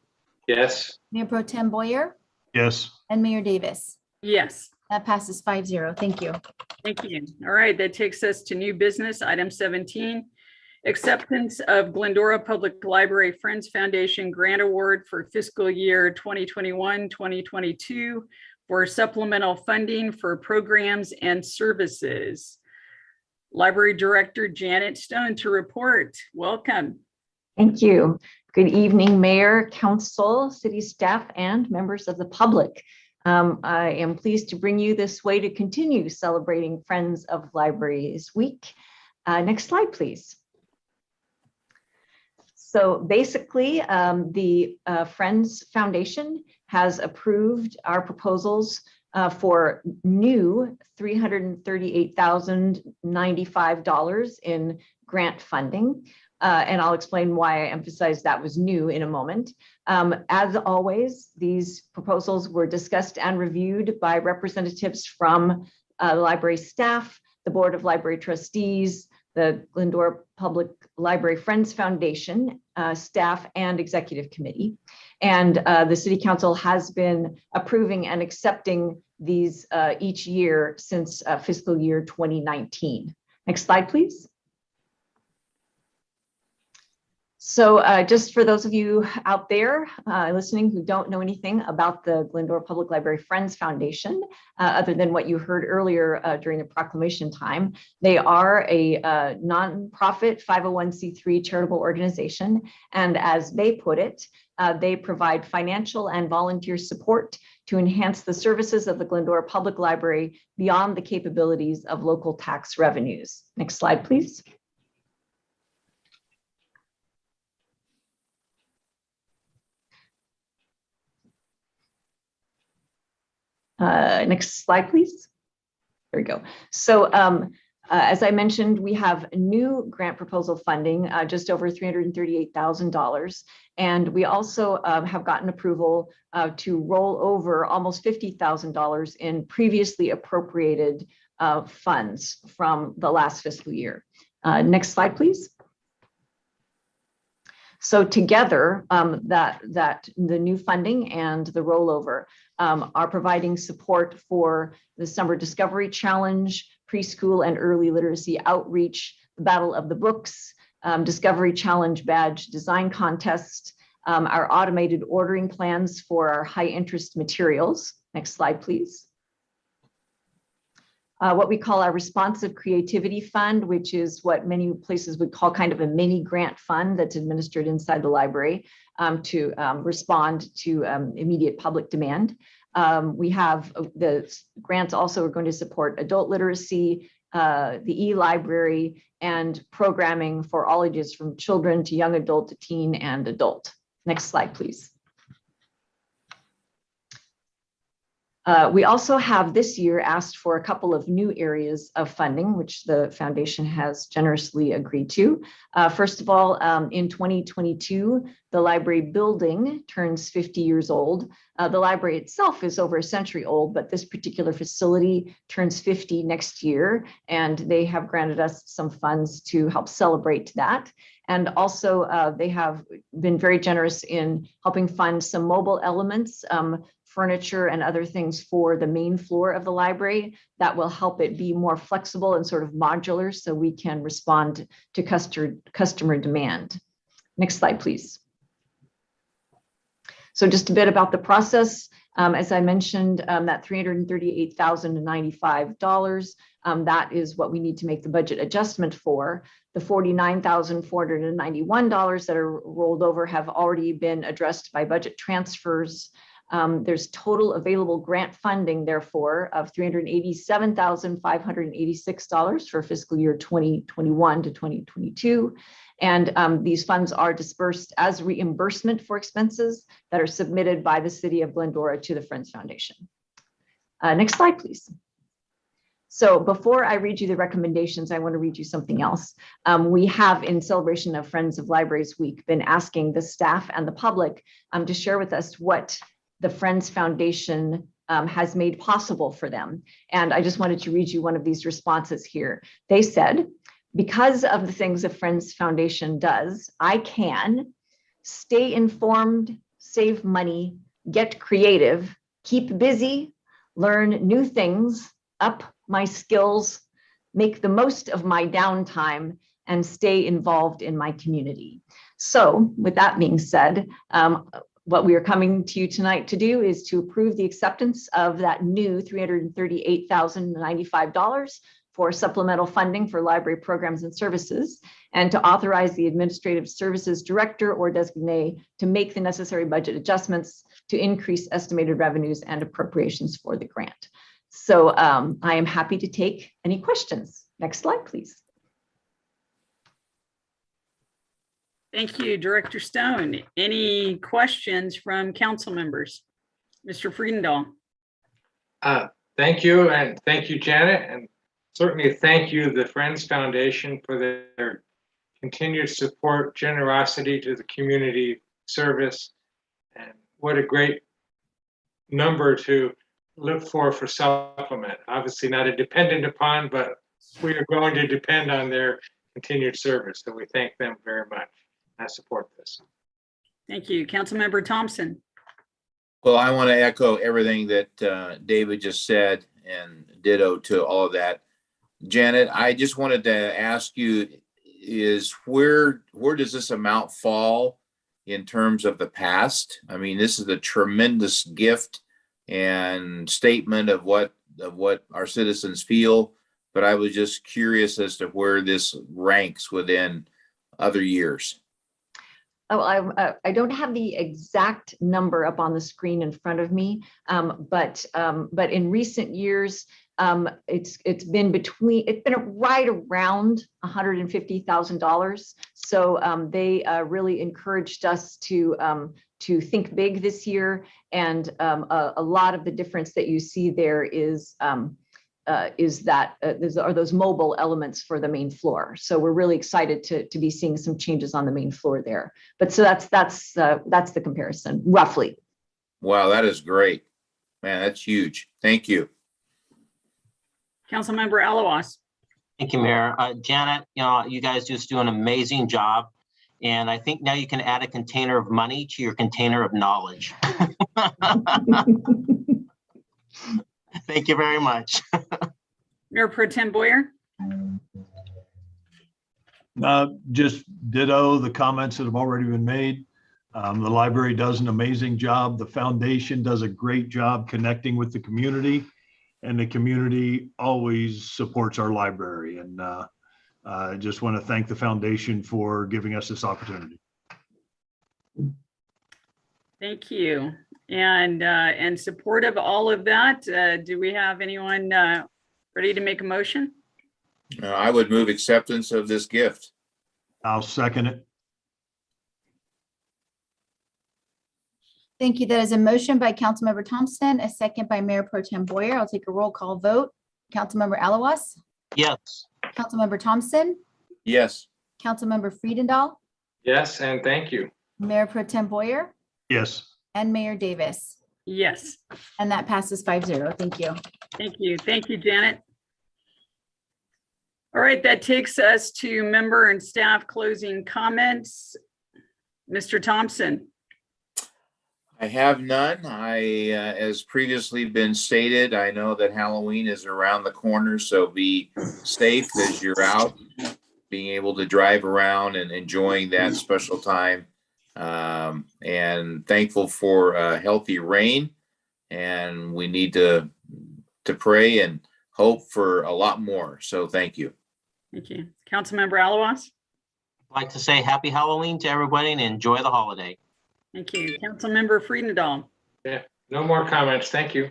Speaker 11: Yes.
Speaker 1: Mayor Pro Tem Boyer,
Speaker 8: Yes.
Speaker 1: and Mayor Davis.
Speaker 2: Yes.
Speaker 1: That passes 5-0. Thank you.
Speaker 2: Thank you. All right, that takes us to new business, item 17. Acceptance of Glendora Public Library Friends Foundation Grant Award for fiscal year 2021-2022 for supplemental funding for programs and services. Library Director Janet Stone to report. Welcome.
Speaker 6: Thank you. Good evening, Mayor, Council, City staff, and members of the public. I am pleased to bring you this way to continue celebrating Friends of Libraries Week. Next slide, please. So basically, the Friends Foundation has approved our proposals for new $338,095 in grant funding. And I'll explain why I emphasize that was new in a moment. As always, these proposals were discussed and reviewed by representatives from the library staff, the Board of Library Trustees, the Glendora Public Library Friends Foundation staff and executive committee. And the City Council has been approving and accepting these each year since fiscal year 2019. Next slide, please. So just for those of you out there listening who don't know anything about the Glendora Public Library Friends Foundation, other than what you heard earlier during the proclamation time, they are a nonprofit 501c3 charitable organization. And as they put it, they provide financial and volunteer support to enhance the services of the Glendora Public Library beyond the capabilities of local tax revenues. Next slide, please. Next slide, please. There we go. So as I mentioned, we have new grant proposal funding, just over $338,000. And we also have gotten approval to roll over almost $50,000 in previously appropriated funds from the last fiscal year. Next slide, please. So together, the new funding and the rollover are providing support for the Summer Discovery Challenge, preschool and early literacy outreach, the Battle of the Books, Discovery Challenge badge design contest, our automated ordering plans for our high interest materials. Next slide, please. What we call our Responsive Creativity Fund, which is what many places would call kind of a mini grant fund that's administered inside the library to respond to immediate public demand. We have the grants also are going to support adult literacy, the e-library, and programming for all ages from children to young adult to teen and adult. Next slide, please. We also have this year asked for a couple of new areas of funding, which the foundation has generously agreed to. First of all, in 2022, the library building turns 50 years old. The library itself is over a century old, but this particular facility turns 50 next year, and they have granted us some funds to help celebrate that. And also, they have been very generous in helping fund some mobile elements, furniture and other things for the main floor of the library that will help it be more flexible and sort of modular so we can respond to customer demand. Next slide, please. So just a bit about the process. As I mentioned, that $338,095, that is what we need to make the budget adjustment for. The $49,491 that are rolled over have already been addressed by budget transfers. There's total available grant funding, therefore, of $387,586 for fiscal year 2021 to 2022. And these funds are dispersed as reimbursement for expenses that are submitted by the City of Glendora to the Friends Foundation. Next slide, please. So before I read you the recommendations, I want to read you something else. We have, in celebration of Friends of Libraries Week, been asking the staff and the public to share with us what the Friends Foundation has made possible for them. And I just wanted to read you one of these responses here. They said, because of the things the Friends Foundation does, I can stay informed, save money, get creative, keep busy, learn new things, up my skills, make the most of my downtime, and stay involved in my community. So with that being said, what we are coming to you tonight to do is to approve the acceptance of that new $338,095 for supplemental funding for library programs and services, and to authorize the Administrative Services Director or designee to make the necessary budget adjustments to increase estimated revenues and appropriations for the grant. So I am happy to take any questions. Next slide, please.
Speaker 2: Thank you, Director Stone. Any questions from council members? Mr. Friedendahl.
Speaker 11: Thank you, and thank you, Janet, and certainly thank you, the Friends Foundation, for their continued support, generosity to the community service, and what a great number to look for supplement. Obviously not a dependent upon, but we are going to depend on their continued service, so we thank them very much. I support this.
Speaker 2: Thank you. Councilmember Thompson.
Speaker 4: Well, I want to echo everything that David just said, and ditto to all of that. Janet, I just wanted to ask you, is where does this amount fall in terms of the past? I mean, this is a tremendous gift and statement of what our citizens feel, but I was just curious as to where this ranks within other years.
Speaker 6: Oh, I don't have the exact number up on the screen in front of me, but in recent years, it's been right around $150,000. So they really encouraged us to think big this year, and a lot of the difference that you see there is those mobile elements for the main floor. So we're really excited to be seeing some changes on the main floor there. But so that's the comparison, roughly.
Speaker 4: Wow, that is great, man. That's huge. Thank you.
Speaker 2: Councilmember Alawas.
Speaker 10: Thank you, Mayor. Janet, you guys just do an amazing job. And I think now you can add a container of money to your container of knowledge. Thank you very much.
Speaker 2: Mayor Pro Tem Boyer.
Speaker 8: Just ditto the comments that have already been made. The library does an amazing job. The foundation does a great job connecting with the community, and the community always supports our library. And I just want to thank the foundation for giving us this opportunity.
Speaker 2: Thank you. And support of all of that, do we have anyone ready to make a motion?
Speaker 4: I would move acceptance of this gift.
Speaker 8: I'll second it.
Speaker 1: Thank you. That is a motion by Councilmember Thompson, a second by Mayor Pro Tem Boyer. I'll take a roll call vote. Councilmember Alawas.
Speaker 10: Yes.
Speaker 1: Councilmember Thompson.
Speaker 4: Yes.
Speaker 1: Councilmember Friedendahl.
Speaker 11: Yes, and thank you.
Speaker 1: Mayor Pro Tem Boyer.
Speaker 8: Yes.
Speaker 1: And Mayor Davis.
Speaker 2: Yes.
Speaker 1: And that passes 5-0. Thank you.
Speaker 2: Thank you. Thank you, Janet. All right, that takes us to member and staff closing comments. Mr. Thompson.
Speaker 4: I have none. As previously been stated, I know that Halloween is around the corner, so be safe as you're out, being able to drive around and enjoying that special time. And thankful for healthy rain, and we need to pray and hope for a lot more. So thank you.
Speaker 2: Thank you. Councilmember Alawas.
Speaker 10: I'd like to say happy Halloween to everybody and enjoy the holiday.
Speaker 2: Thank you. Councilmember Friedendahl.
Speaker 11: Yeah, no more comments. Thank you.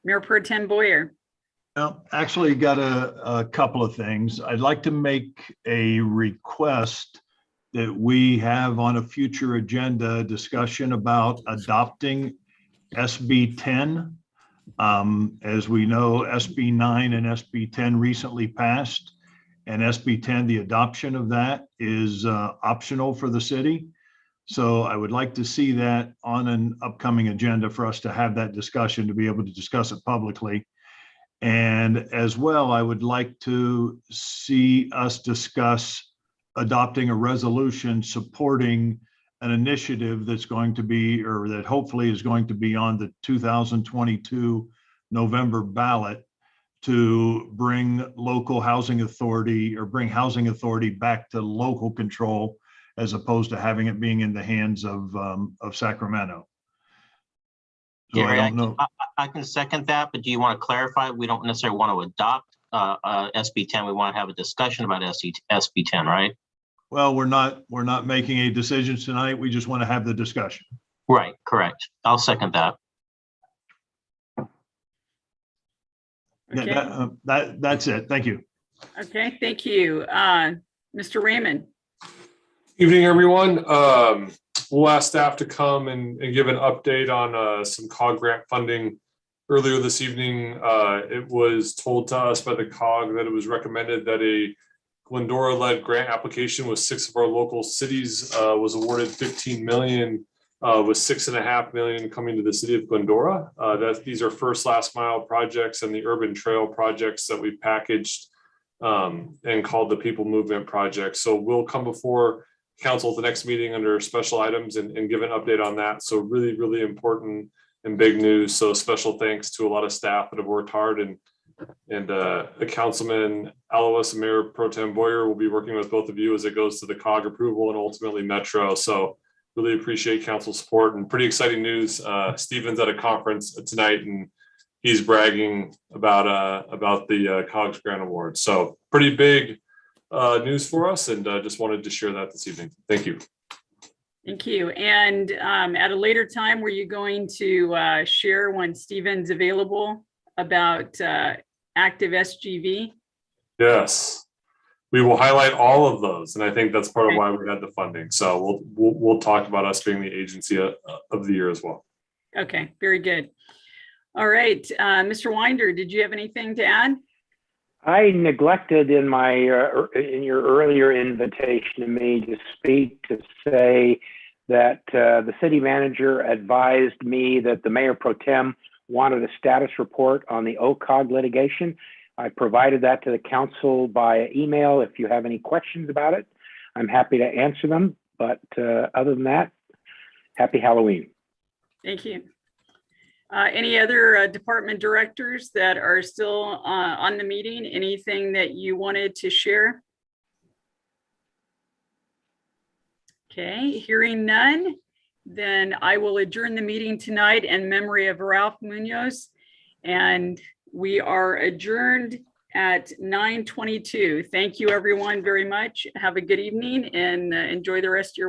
Speaker 2: Mayor Pro Tem Boyer.
Speaker 8: Well, actually got a couple of things. I'd like to make a request that we have on a future agenda discussion about adopting SB 10. As we know, SB 9 and SB 10 recently passed, and SB 10, the adoption of that is optional for the city. So I would like to see that on an upcoming agenda for us to have that discussion, to be able to discuss it publicly. And as well, I would like to see us discuss adopting a resolution supporting an initiative that's going to be, or that hopefully is going to be on the 2022 November ballot, to bring local housing authority, or bring housing authority back to local control, as opposed to having it being in the hands of Sacramento. So
Speaker 10: Gary,
Speaker 8: I don't know.
Speaker 10: I can second that, but do you want to clarify? We don't necessarily want to adopt SB 10. We want to have a discussion about SB 10, right?
Speaker 8: Well, we're not making any decisions tonight. We just want to have the discussion.
Speaker 10: Right, correct. I'll second that.
Speaker 2: Okay.
Speaker 8: That's it. Thank you.
Speaker 2: Okay, thank you. Mr. Raymond.
Speaker 12: Evening, everyone. We'll ask staff to come and give an update on some COG grant funding. Earlier this evening, it was told to us by the COG that it was recommended that a Glendora-led grant application with 6 of our local cities was awarded $15 million, with $6.5 million coming to the city of Glendora. These are first last mile projects and the urban trail projects that we packaged and called the People Movement Project. So we'll come before council at the next meeting under special items and give an update on that. So really, really important and big news. So special thanks to a lot of staff that have worked hard and And Councilman Alavis and Mayor Pro Tem Boyer will be working with both of you as it goes to the COG approval and ultimately Metro. So really appreciate council support and pretty exciting news. Stephen's at a conference tonight and he's bragging about the COGS grant award. So pretty big news for us, and just wanted to share that this evening. Thank you.
Speaker 2: Thank you. And at a later time, were you going to share when Stephen's available about active SGV?
Speaker 12: Yes, we will highlight all of those, and I think that's part of why we had the funding. So we'll talk about us being the agency of the year as well.
Speaker 2: Okay, very good. All right, Mr. Winder, did you have anything to add?
Speaker 13: I neglected in my in your earlier invitation to me to speak to say that the city manager advised me that the mayor pro tem wanted a status report on the OCOG litigation. I provided that to the council by email. If you have any questions about it, I'm happy to answer them. But other than that, happy Halloween.
Speaker 2: Thank you. Any other department directors that are still on the meeting? Anything that you wanted to share? Okay, hearing none, then I will adjourn the meeting tonight in memory of Ralph Munoz. And we are adjourned at 9:22. Thank you everyone very much. Have a good evening and enjoy the rest of your